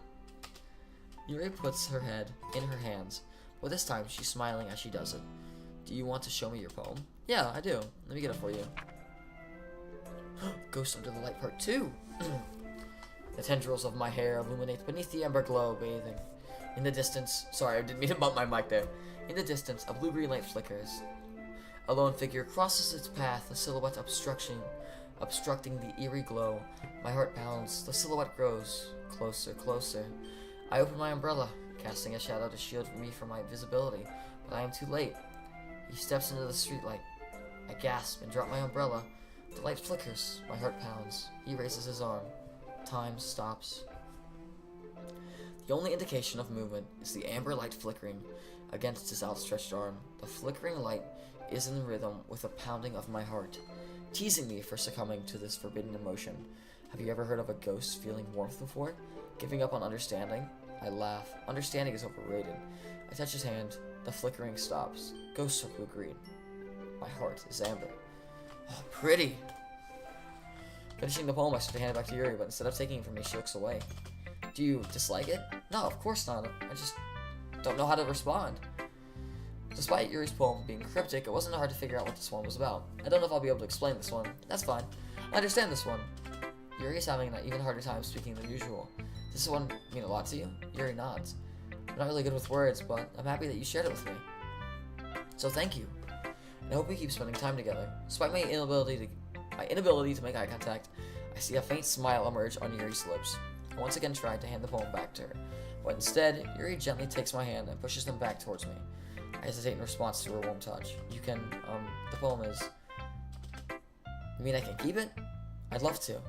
Yuri puts her head in her hands, but this time she's smiling as she does it. Do you want to show me your poem? Yeah, I do. Let me get it for you. Ghost Under the Light Part 2. The tendrils of my hair illuminate beneath the ember glow, bathing. In the distance, sorry, I didn't mean to bump my mic there. In the distance, a blue-green light flickers. A lone figure crosses its path, a silhouette obstructing the eerie glow. My heart pounds, the silhouette grows closer, closer. I open my umbrella, casting a shadow to shield me from my visibility, but I am too late. He steps into the streetlight. I gasp and drop my umbrella. The light flickers, my heart pounds. He raises his arm. Time stops. The only indication of movement is the amber light flickering against his outstretched arm. The flickering light is in rhythm with the pounding of my heart, teasing me for succumbing to this forbidden emotion. Have you ever heard of a ghost feeling warmth before? Giving up on understanding? I laugh. Understanding is overrated. I touch his hand. The flickering stops. Ghosts are blue-green. My heart is amber. Oh, pretty! Finishing the poem, I start to hand it back to Yuri, but instead of taking it from me, she looks away. Do you dislike it? No, of course not. I just don't know how to respond. Despite Yuri's poem being cryptic, it wasn't hard to figure out what this one was about. I don't know if I'll be able to explain this one. That's fine. I understand this one. Yuri is having an even harder time speaking than usual. Does this one mean a lot to you? Yuri nods. I'm not really good with words, but I'm happy that you shared it with me. So thank you. And I hope we keep spending time together. Despite my inability to make eye contact, I see a faint smile emerge on Yuri's lips. I once again tried to hand the poem back to her, but instead, Yuri gently takes my hand and pushes them back towards me. I hesitate in response to her warm touch. You can, the poem is... You mean I can keep it? I'd love to.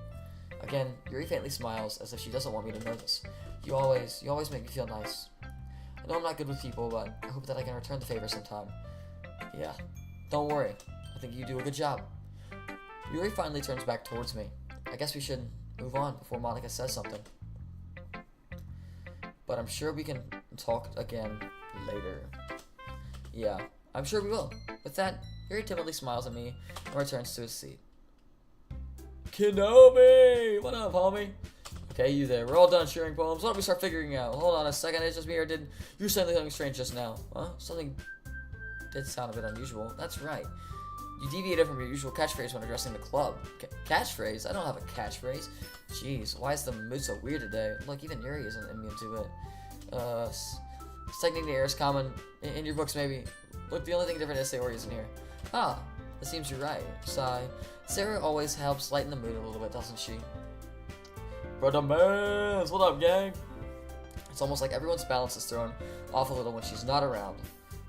Again, Yuri faintly smiles as if she doesn't want me to notice. You always make me feel nice. I know I'm not good with people, but I hope that I can return the favor sometime. Yeah, don't worry. I think you do a good job. Yuri finally turns back towards me. I guess we should move on before Monica says something. But I'm sure we can talk again later. Yeah, I'm sure we will. With that, Yuri timidly smiles at me and returns to his seat. Kenobi! What up, homie? Okay, you there. We're all done sharing poems. Why don't we start figuring out? Hold on a second, it's just me, or did you say something strange just now? Huh? Something did sound a bit unusual. That's right. You deviated from your usual catchphrase when addressing the club. Catchphrase? I don't have a catchphrase. Jeez, why is the mood so weird today? Look, even Yuri isn't immune to it. Stagnating the air is common. In your books, maybe. Look, the only thing different is Sayori isn't here. Ah, it seems you're right. Sigh. Sarah always helps lighten the mood a little bit, doesn't she? Brother Mans, what up, gang? It's almost like everyone's balance is thrown off a little when she's not around.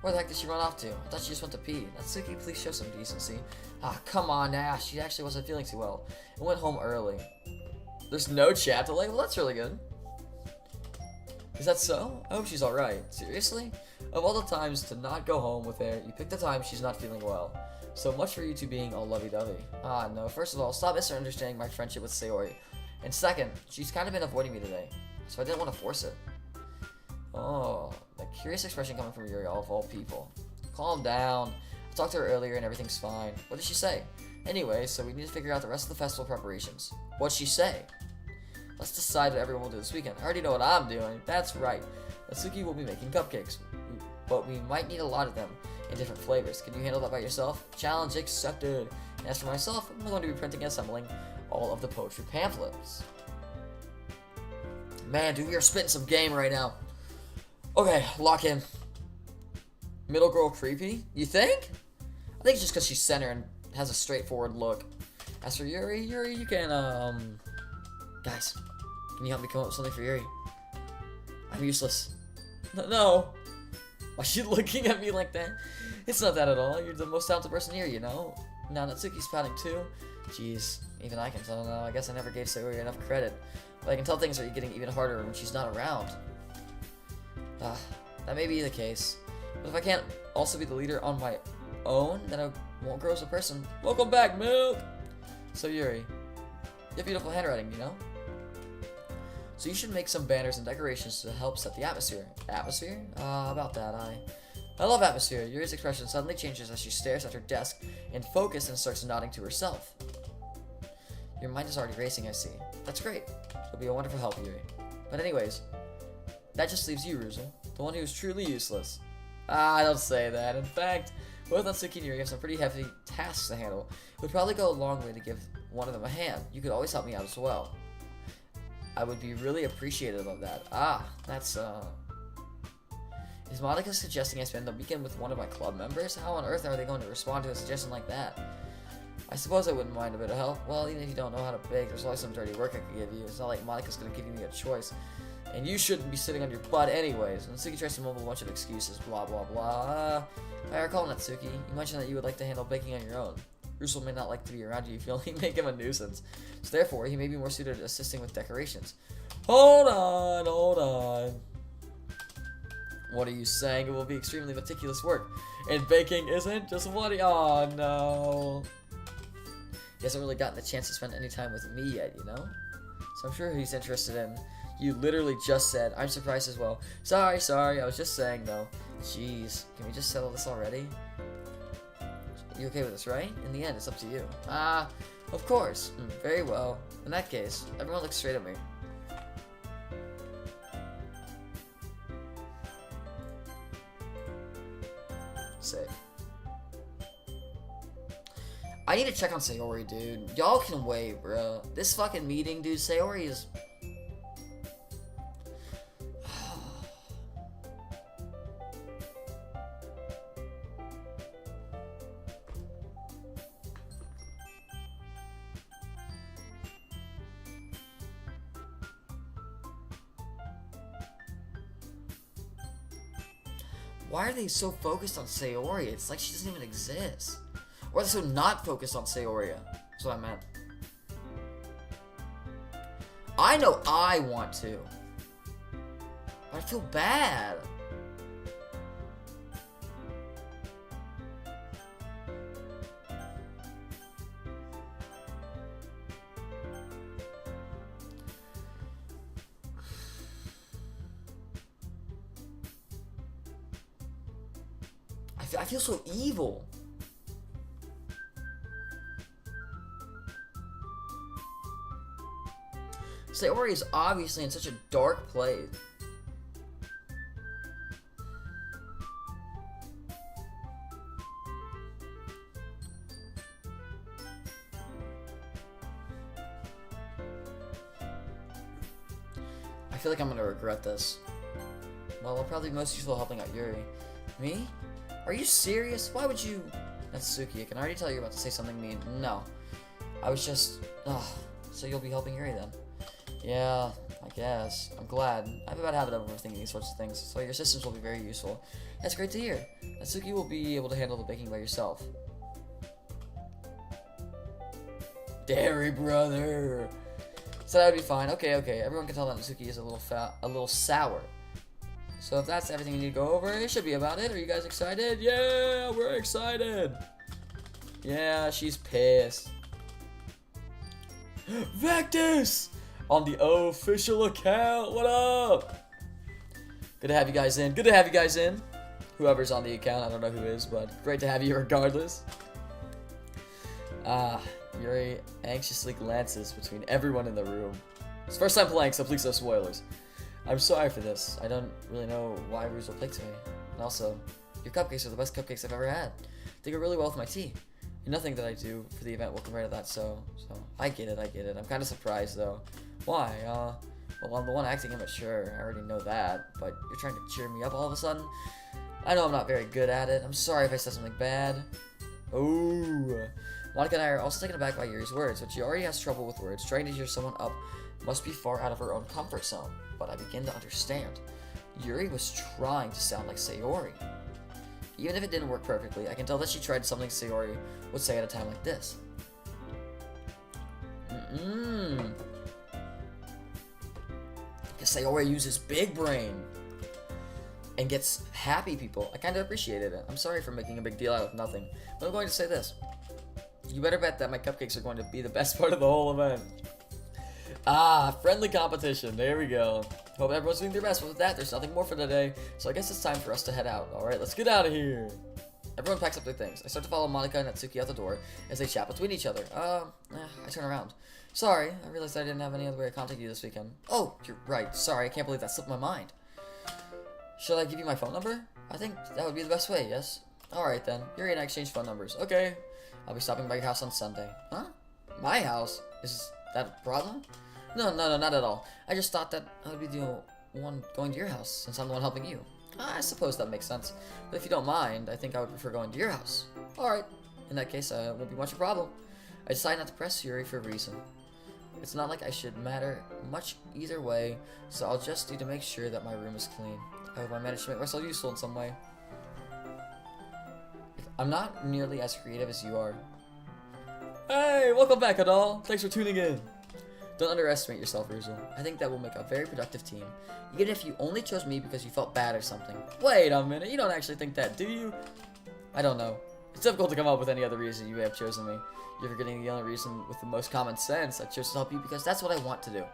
Where the heck did she run off to? I thought she just went to pee. Natsuki, please show some decency. Ah, come on, Ash. She actually wasn't feeling too well and went home early. There's no chat delay? Well, that's really good. Is that so? I hope she's alright. Seriously? Of all the times to not go home with her, you picked the time she's not feeling well. So much for you two being all lovey-dovey. Ah, no. First of all, stop misunderstanding my friendship with Sayori. And second, she's kind of been avoiding me today, so I didn't want to force it. Oh, that curious expression coming from Yuri, of all people. Calm down. I talked to her earlier and everything's fine. What did she say? Anyway, so we need to figure out the rest of the festival preparations. What'd she say? Let's decide what everyone will do this weekend. I already know what I'm doing. That's right. Natsuki will be making cupcakes, but we might need a lot of them in different flavors. Can you handle that by yourself? Challenge accepted. And as for myself, I'm going to be printing and assembling all of the poetry pamphlets. Man, dude, you're spitting some game right now. Okay, lock in. Middle girl creepy? You think? I think it's just because she's center and has a straightforward look. As for Yuri, you can, guys, can you help me come up with something for Yuri? I'm useless. No. Why is she looking at me like that? It's not that at all. You're the most talented person here, you know? Now Natsuki's pouting too. Jeez, even I can tell now. I guess I never gave Sayori enough credit. But I can tell things are getting even harder when she's not around. That may be the case. But if I can't also be the leader on my own, then I won't grow as a person. Welcome back, Milk! So Yuri, you have beautiful handwriting, you know? So you should make some banners and decorations to help set the atmosphere. Atmosphere? About that, I love atmosphere. Yuri's expression suddenly changes as she stares at her desk in focus and starts nodding to herself. Your mind is already racing, I see. That's great. It'll be a wonderful help, Yuri. But anyways, that just leaves you, Ruzel, the one who is truly useless. Ah, don't say that. In fact, both Natsuki and Yuri have some pretty hefty tasks to handle. It would probably go a long way to give one of them a hand. You could always help me out as well. I would be really appreciative of that. That's, Is Monica suggesting I spend the weekend with one of my club members? How on earth are they going to respond to a suggestion like that? I suppose I wouldn't mind a bit of help. Well, even if you don't know how to bake, there's always some dirty work I could give you. It's not like Monica's going to give me a choice. And you shouldn't be sitting on your butt anyways. And Natsuki tries to mumble a bunch of excuses, blah, blah, blah. I recall, Natsuki, you mentioned that you would like to handle baking on your own. Russell may not like to be around you if you only make him a nuisance. So therefore, he may be more suited to assisting with decorations. Hold on. What are you saying? It will be extremely meticulous work. And baking isn't? Just what? Oh, no. He hasn't really gotten the chance to spend any time with me yet, you know? So I'm sure he's interested in... You literally just said, I'm surprised as well. Sorry, I was just saying, though. Jeez, can we just settle this already? You okay with this, right? In the end, it's up to you. Of course. Very well. In that case, everyone look straight at me. Safe. I need to check on Sayori, dude. Y'all can wait, bro. This fucking meeting, dude, Sayori is... Why are they so focused on Sayori? It's like she doesn't even exist. Or they're so not focused on Sayori. That's what I meant. I know I want to. But I feel bad. I feel so evil. Sayori is obviously in such a dark place. I feel like I'm gonna regret this. Well, I'll probably be most useful helping out Yuri. Me? Are you serious? Why would you... That's Suki. I can already tell you're about to say something mean. No. I was just... Ugh. So you'll be helping Yuri then? Yeah, I guess. I'm glad. I have a bad habit of overthinking these sorts of things, so your assistance will be very useful. That's great to hear. Natsuki will be able to handle the baking by yourself. Dairy brother! So that would be fine. Okay. Everyone can tell that Natsuki is a little sour. So if that's everything you need to go over, it should be about it. Are you guys excited? Yeah, we're excited! Yeah, she's pissed. Vectus! On the official account, what up? Good to have you guys in. Whoever's on the account, I don't know who is, but great to have you regardless. Yuri anxiously glances between everyone in the room. It's first time playing, so please no spoilers. I'm sorry for this. I don't really know why Ruzel picked me. And also, your cupcakes are the best cupcakes I've ever had. They go really well with my tea. Nothing that I do for the event will compare to that, so I get it. I'm kind of surprised though. Why? Well, I'm the one acting immature. I already know that, but you're trying to cheer me up all of a sudden? I know I'm not very good at it. I'm sorry if I said something bad. Ooh. Monica and I are also taken aback by Yuri's words, but she already has trouble with words. Trying to cheer someone up must be far out of her own comfort zone, but I begin to understand. Yuri was trying to sound like Sayori. Even if it didn't work perfectly, I can tell that she tried something Sayori would say at a time like this. Because Sayori uses big brain and gets happy people. I kind of appreciated it. I'm sorry for making a big deal out of nothing, but I'm going to say this. You better bet that my cupcakes are going to be the best part of the whole event. Friendly competition. There we go. Hope everyone's doing their best, but with that, there's nothing more for today, so I guess it's time for us to head out. Alright, let's get out of here. Everyone packs up their things. I start to follow Monica and Natsuki out the door as they chat between each other. I turn around. Sorry, I realized I didn't have any other way to contact you this weekend. Oh, you're right. Sorry, I can't believe that slipped my mind. Should I give you my phone number? I think that would be the best way, yes? Alright then. Yuri and I exchange phone numbers. Okay. I'll be stopping by your house on Sunday. Huh? My house? Is that a problem? No, not at all. I just thought that I would be the one going to your house, since I'm the one helping you. I suppose that makes sense. But if you don't mind, I think I would prefer going to your house. Alright. In that case, it won't be much of a problem. I decided not to press Yuri for a reason. It's not like I should matter much either way, so I'll just need to make sure that my room is clean. I hope I managed to make myself useful in some way. I'm not nearly as creative as you are. Hey, welcome back, Adal. Thanks for tuning in. Don't underestimate yourself, Ruzel. I think that will make a very productive team, even if you only chose me because you felt bad or something. Wait a minute, you don't actually think that, do you? I don't know. It's difficult to come up with any other reason you may have chosen me. You're forgetting the only reason with the most common sense. I chose to help you because that's what I want to do.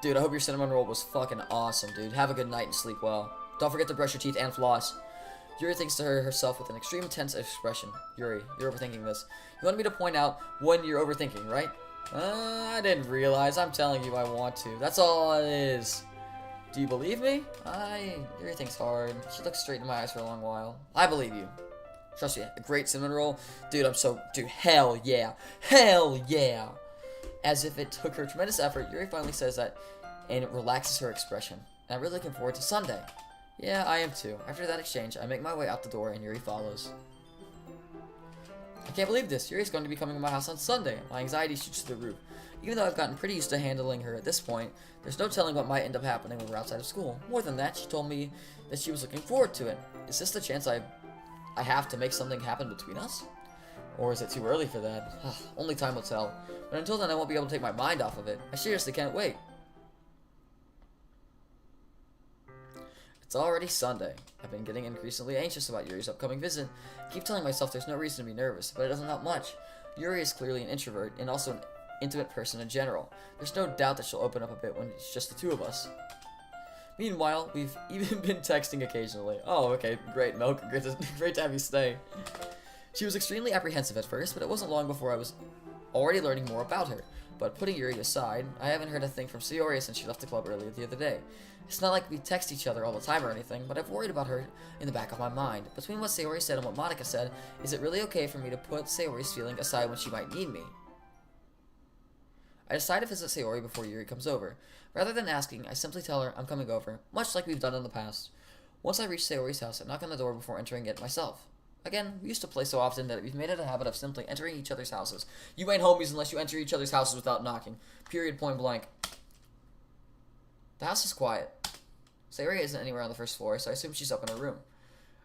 Dude, I hope your cinnamon roll was fucking awesome, dude. Have a good night and sleep well. Don't forget to brush your teeth and floss. Yuri thinks to herself with an extreme tense expression. Yuri, you're overthinking this. You wanted me to point out when you're overthinking, right? I didn't realize. I'm telling you I want to. That's all it is. Do you believe me? Yuri thinks hard. She looks straight in my eyes for a long while. I believe you. Trust me, a great cinnamon roll. Dude, hell yeah. Hell yeah. As if it took her tremendous effort, Yuri finally says that, and it relaxes her expression. And I'm really looking forward to Sunday. Yeah, I am too. After that exchange, I make my way out the door and Yuri follows. I can't believe this. Yuri's going to be coming to my house on Sunday. My anxiety shoots through the roof. Even though I've gotten pretty used to handling her at this point, there's no telling what might end up happening when we're outside of school. More than that, she told me that she was looking forward to it. Is this the chance I have to make something happen between us? Or is it too early for that? Only time will tell. But until then, I won't be able to take my mind off of it. I seriously can't wait. It's already Sunday. I've been getting increasingly anxious about Yuri's upcoming visit. I keep telling myself there's no reason to be nervous, but it doesn't help much. Yuri is clearly an introvert, and also an intimate person in general. There's no doubt that she'll open up a bit when it's just the two of us. Meanwhile, we've even been texting occasionally. Oh, okay, great, Milk. Great to have you stay. She was extremely apprehensive at first, but it wasn't long before I was already learning more about her. But putting Yuri aside, I haven't heard a thing from Sayori since she left the club earlier the other day. It's not like we text each other all the time or anything, but I've worried about her in the back of my mind. Between what Sayori said and what Monica said, is it really okay for me to put Sayori's feeling aside when she might need me? I decide to visit Sayori before Yuri comes over. Rather than asking, I simply tell her I'm coming over, much like we've done in the past. Once I reach Sayori's house, I knock on the door before entering it myself. Again, we used to play so often that we've made it a habit of simply entering each other's houses. You ain't homies unless you enter each other's houses without knocking. Period, point blank. The house is quiet. Sayori isn't anywhere on the first floor, so I assume she's up in her room.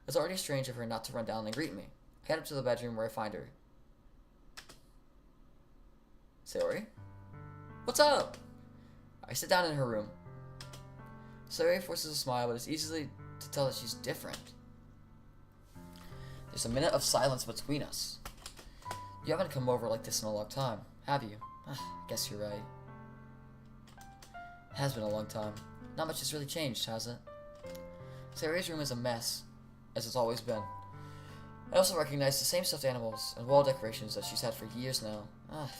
It's already strange of her not to run down and greet me. I head up to the bedroom where I find her. Sayori? What's up? I sit down in her room. Sayori forces a smile, but it's easy to tell that she's different. There's a minute of silence between us. You haven't come over like this in a long time, have you? I guess you're right. It has been a long time. Not much has really changed, has it? Sayori's room is a mess, as it's always been. I also recognize the same stuffed animals and wall decorations that she's had for years now.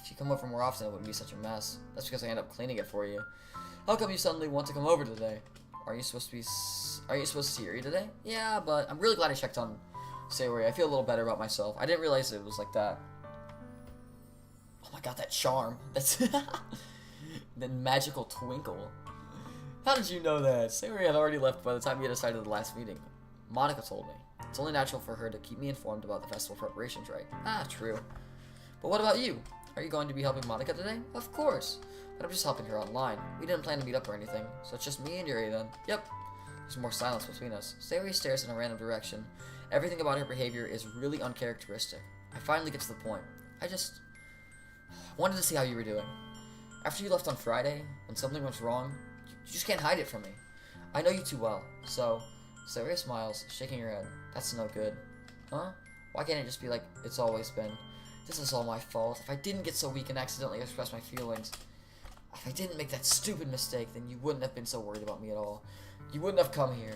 If you come over more often, it wouldn't be such a mess. That's because I end up cleaning it for you. How come you suddenly want to come over today? Are you supposed to see Yuri today? Yeah, but I'm really glad I checked on Sayori. I feel a little better about myself. I didn't realize it was like that. Oh my god, that charm. That's the magical twinkle. How did you know that? Sayori had already left by the time we had decided the last meeting. Monica told me. It's only natural for her to keep me informed about the festival preparations, right? True. But what about you? Are you going to be helping Monica today? Of course. But I'm just helping her online. We didn't plan to meet up or anything, so it's just me and Yuri then. Yep. There's more silence between us. Sayori stares in a random direction. Everything about her behavior is really uncharacteristic. I finally get to the point. I just wanted to see how you were doing. After you left on Friday, when something went wrong, you just can't hide it from me. I know you too well, so... Sayori smiles, shaking her head. That's no good. Huh? Why can't it just be like it's always been? This is all my fault. If I didn't get so weak and accidentally express my feelings, if I didn't make that stupid mistake, then you wouldn't have been so worried about me at all. You wouldn't have come here.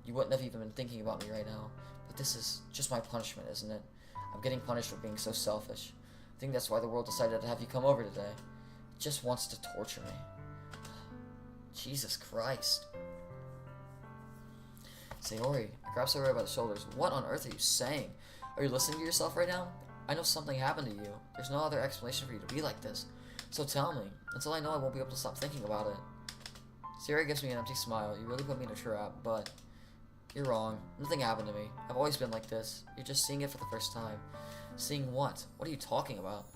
You wouldn't have even been thinking about me right now. But this is just my punishment, isn't it? I'm getting punished for being so selfish. I think that's why the world decided to have you come over today. It just wants to torture me. Jesus Christ. Sayori, I grab Sayori by the shoulders. What on earth are you saying? Are you listening to yourself right now? I know something happened to you. There's no other explanation for you to be like this. So tell me. Until I know, I won't be able to stop thinking about it. Sayori gives me an empty smile. You really put me in a trap, but... You're wrong. Nothing happened to me. I've always been like this. You're just seeing it for the first time. Seeing what? What are you talking about?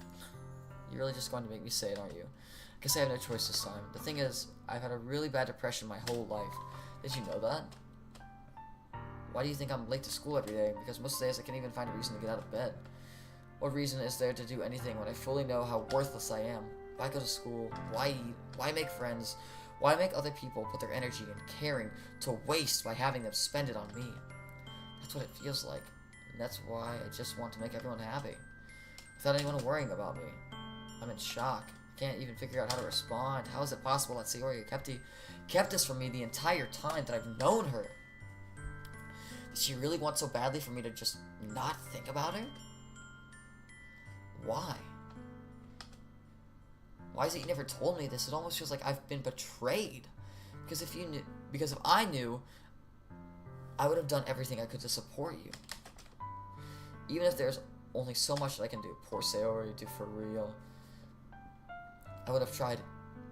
You're really just going to make me say it, aren't you? Guess I have no choice this time. The thing is, I've had a really bad depression my whole life. Did you know that? Why do you think I'm late to school every day? Because most days I can't even find a reason to get out of bed. What reason is there to do anything when I fully know how worthless I am? Why go to school? Why eat? Why make friends? Why make other people put their energy and caring to waste by having them spend it on me? That's what it feels like. And that's why I just want to make everyone happy. Without anyone worrying about me. I'm in shock. I can't even figure out how to respond. How is it possible that Sayori kept this from me the entire time that I've known her? Did she really want so badly for me to just not think about her? Why? Why is it you never told me this? It almost feels like I've been betrayed. Because if I knew, I would have done everything I could to support you. Even if there's only so much that I can do. Poor Sayori, do for real. I would have tried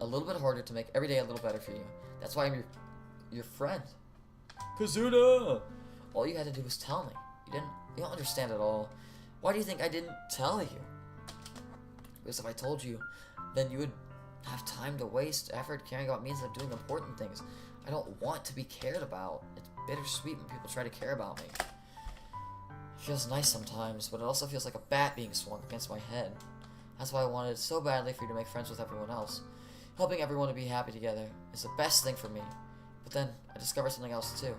a little bit harder to make every day a little better for you. That's why I'm your friend. Kazuna! All you had to do was tell me. You don't understand at all. Why do you think I didn't tell you? Because if I told you, then you would have time to waste effort caring about me instead of doing important things. I don't want to be cared about. It's bittersweet when people try to care about me. feels nice sometimes, but it also feels like a bat being swung against my head. That's why I wanted so badly for you to make friends with everyone else. Helping everyone to be happy together is the best thing for me. But then, I discovered something else too.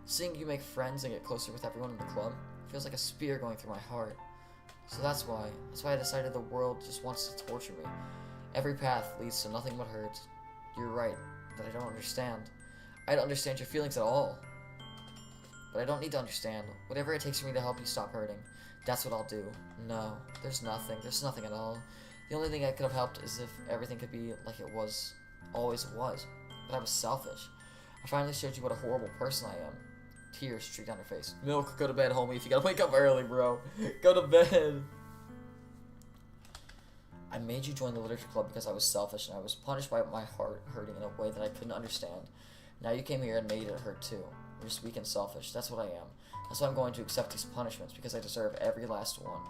Seeing you make friends and get closer with everyone in the club feels like a spear going through my heart. So that's why I decided the world just wants to torture me. Every path leads to nothing but hurt. You're right, that I don't understand. I don't understand your feelings at all. But I don't need to understand. Whatever it takes for me to help you stop hurting, that's what I'll do. No, there's nothing at all. The only thing I could have helped is if everything could be like it was, always was. But I was selfish. I finally showed you what a horrible person I am. Tears streak down her face. Milk, go to bed, homie. If you gotta wake up early, bro. Go to bed. I made you join the literature club because I was selfish and I was punished by my heart hurting in a way that I couldn't understand. Now you came here and made it hurt too. You're just weak and selfish. That's what I am. That's why I'm going to accept these punishments because I deserve every last one.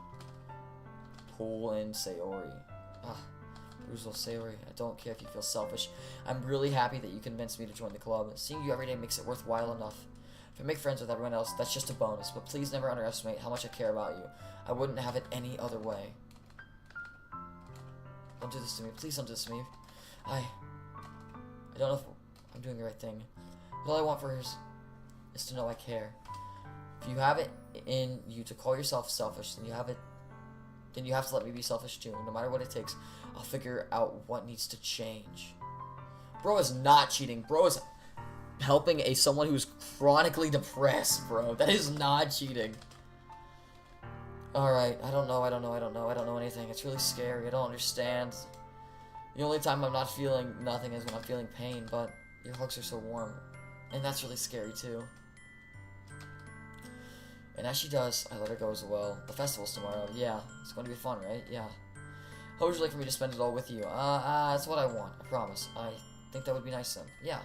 Pull in Sayori. Ruzel Sayori, I don't care if you feel selfish. I'm really happy that you convinced me to join the club. Seeing you every day makes it worthwhile enough. If I make friends with everyone else, that's just a bonus, but please never underestimate how much I care about you. I wouldn't have it any other way. Don't do this to me. Please don't do this to me. I don't know if I'm doing the right thing. But all I want for her is to know I care. If you have it in you to call yourself selfish, then you have to let me be selfish too. No matter what it takes, I'll figure out what needs to change. Bro is not cheating. Bro is helping someone who's chronically depressed, bro. That is not cheating. Alright, I don't know anything. It's really scary. I don't understand. The only time I'm not feeling nothing is when I'm feeling pain, but your hugs are so warm. And that's really scary too. And as she does, I let her go as well. The festival's tomorrow. Yeah, it's going to be fun, right? Yeah. How would you like for me to spend it all with you? That's what I want. I promise. I think that would be nice then. Yeah.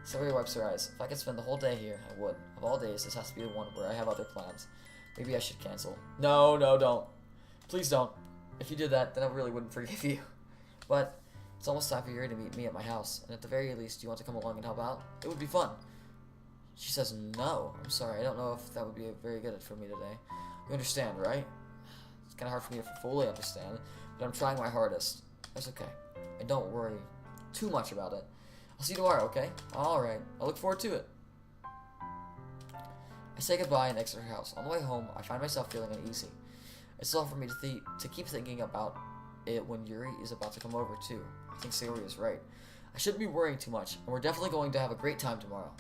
Sayori wipes her eyes. If I could spend the whole day here, I would. Of all days, this has to be the one where I have other plans. Maybe I should cancel. No, don't. Please don't. If you did that, then I really wouldn't forgive you. But it's almost time for Yuri to meet me at my house. And at the very least, you want to come along and help out? It would be fun. She says no. I'm sorry. I don't know if that would be very good for me today. You understand, right? It's kind of hard for me to fully understand, but I'm trying my hardest. That's okay. And don't worry too much about it. I'll see you tomorrow, okay? Alright. I look forward to it. I say goodbye and exit her house. On the way home, I find myself feeling uneasy. It's all for me to keep thinking about it when Yuri is about to come over, too. I think Sayori is right. I shouldn't be worrying too much, and we're definitely going to have a great time tomorrow.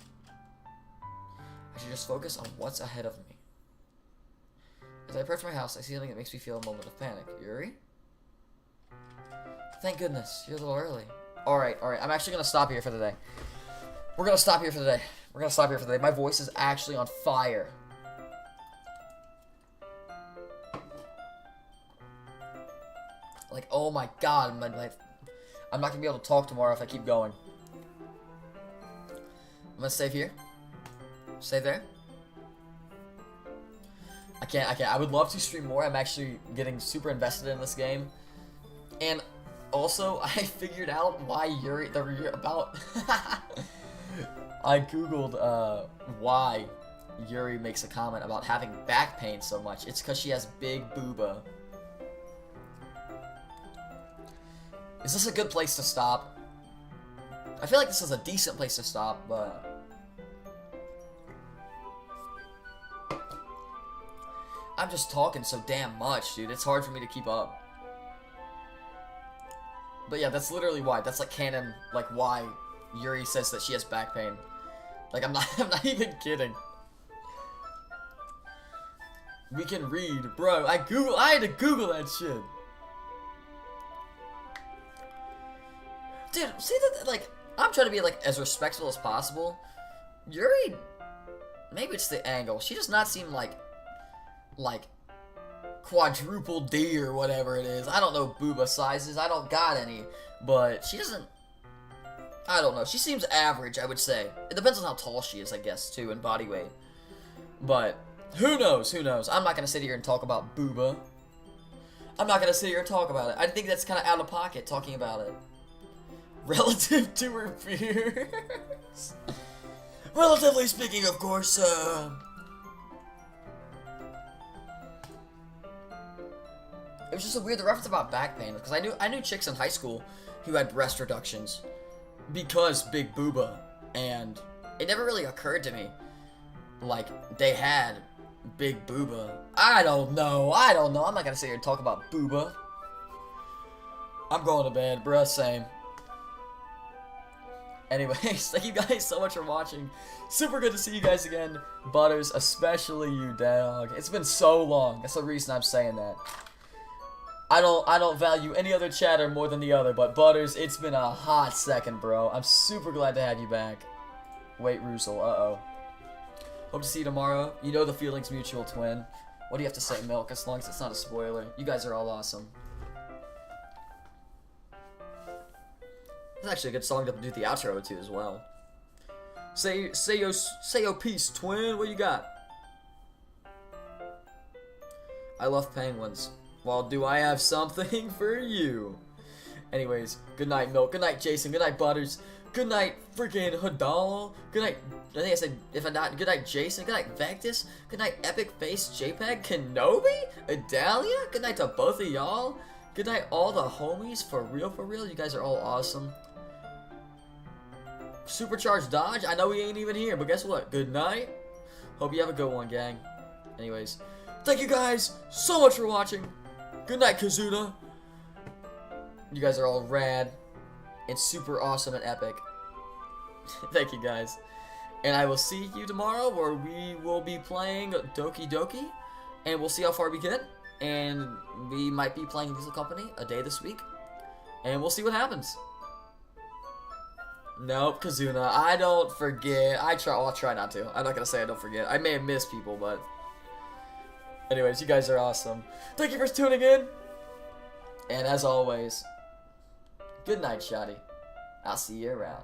I should just focus on what's ahead of me. As I approach my house, I see something that makes me feel a moment of panic. Yuri? Thank goodness, you're a little early. Alright, I'm actually going to stop here for the day. We're going to stop here for the day. My voice is actually on fire. Like, oh my god, I'm not going to be able to talk tomorrow if I keep going. I'm going to save here. Save there. I can't. I would love to stream more. I'm actually getting super invested in this game. And also, I figured out why Yuri, I googled why Yuri makes a comment about having back pain so much. It's because she has big booba. Is this a good place to stop? I feel like this is a decent place to stop, but I'm just talking so damn much, dude. It's hard for me to keep up. But yeah, that's literally why. That's like canon, like why Yuri says that she has back pain. Like I'm not even kidding. We can read, bro. I had to Google that shit. Dude, see that? Like, I'm trying to be like as respectful as possible. Yuri, maybe it's the angle. She does not seem like quadruple D or whatever it is. I don't know booba sizes. I don't got any, but she doesn't. I don't know. She seems average, I would say. It depends on how tall she is, I guess, too, and body weight. But who knows? Who knows? I'm not gonna sit here and talk about booba. I'm not gonna sit here and talk about it. I think that's kind of out of pocket talking about it. Relative to her peers. Relatively speaking, of course. It was just a weird reference about back pain because I knew chicks in high school who had breast reductions because big booba, and it never really occurred to me like they had big booba. I don't know. I'm not gonna sit here and talk about booba. I'm going to bed, bruh. Same. Anyways, thank you guys so much for watching. Super good to see you guys again. Butters, especially you, dog. It's been so long. That's the reason I'm saying that. I don't value any other chatter more than the other, but Butters, it's been a hot second, bro. I'm super glad to have you back. Wait, Russell, uh-oh. Hope to see you tomorrow. You know the feeling's mutual, twin. What do you have to say, Milk? As long as it's not a spoiler. You guys are all awesome. It's actually a good song to do the outro to as well. Say your piece, twin. What you got? I love penguins. Well, do I have something for you? Anyways, good night, Milk. Good night, Jason. Good night, Butters. Good night, freaking Hadal. Good night. I think I said if I'm not. Good night, Jason. Good night, Vectus. Good night, Epic Face JPEG Kenobi. Adalia. Good night to both of y'all. Good night, all the homies. For real. You guys are all awesome. Supercharged Dodge. I know we ain't even here, but guess what? Good night. Hope you have a good one, gang. Anyways, thank you guys so much for watching. Good night, Kazuna. You guys are all rad. It's super awesome and epic. Thank you guys. And I will see you tomorrow where we will be playing Doki Doki. And we'll see how far we get. And we might be playing Lethal Company a day this week. And we'll see what happens. Nope, Kazuna. I don't forget. I'll try not to. I'm not going to say I don't forget. I may have missed people, but... Anyways, you guys are awesome. Thank you for tuning in. And as always, good night, Shotty. I'll see you around.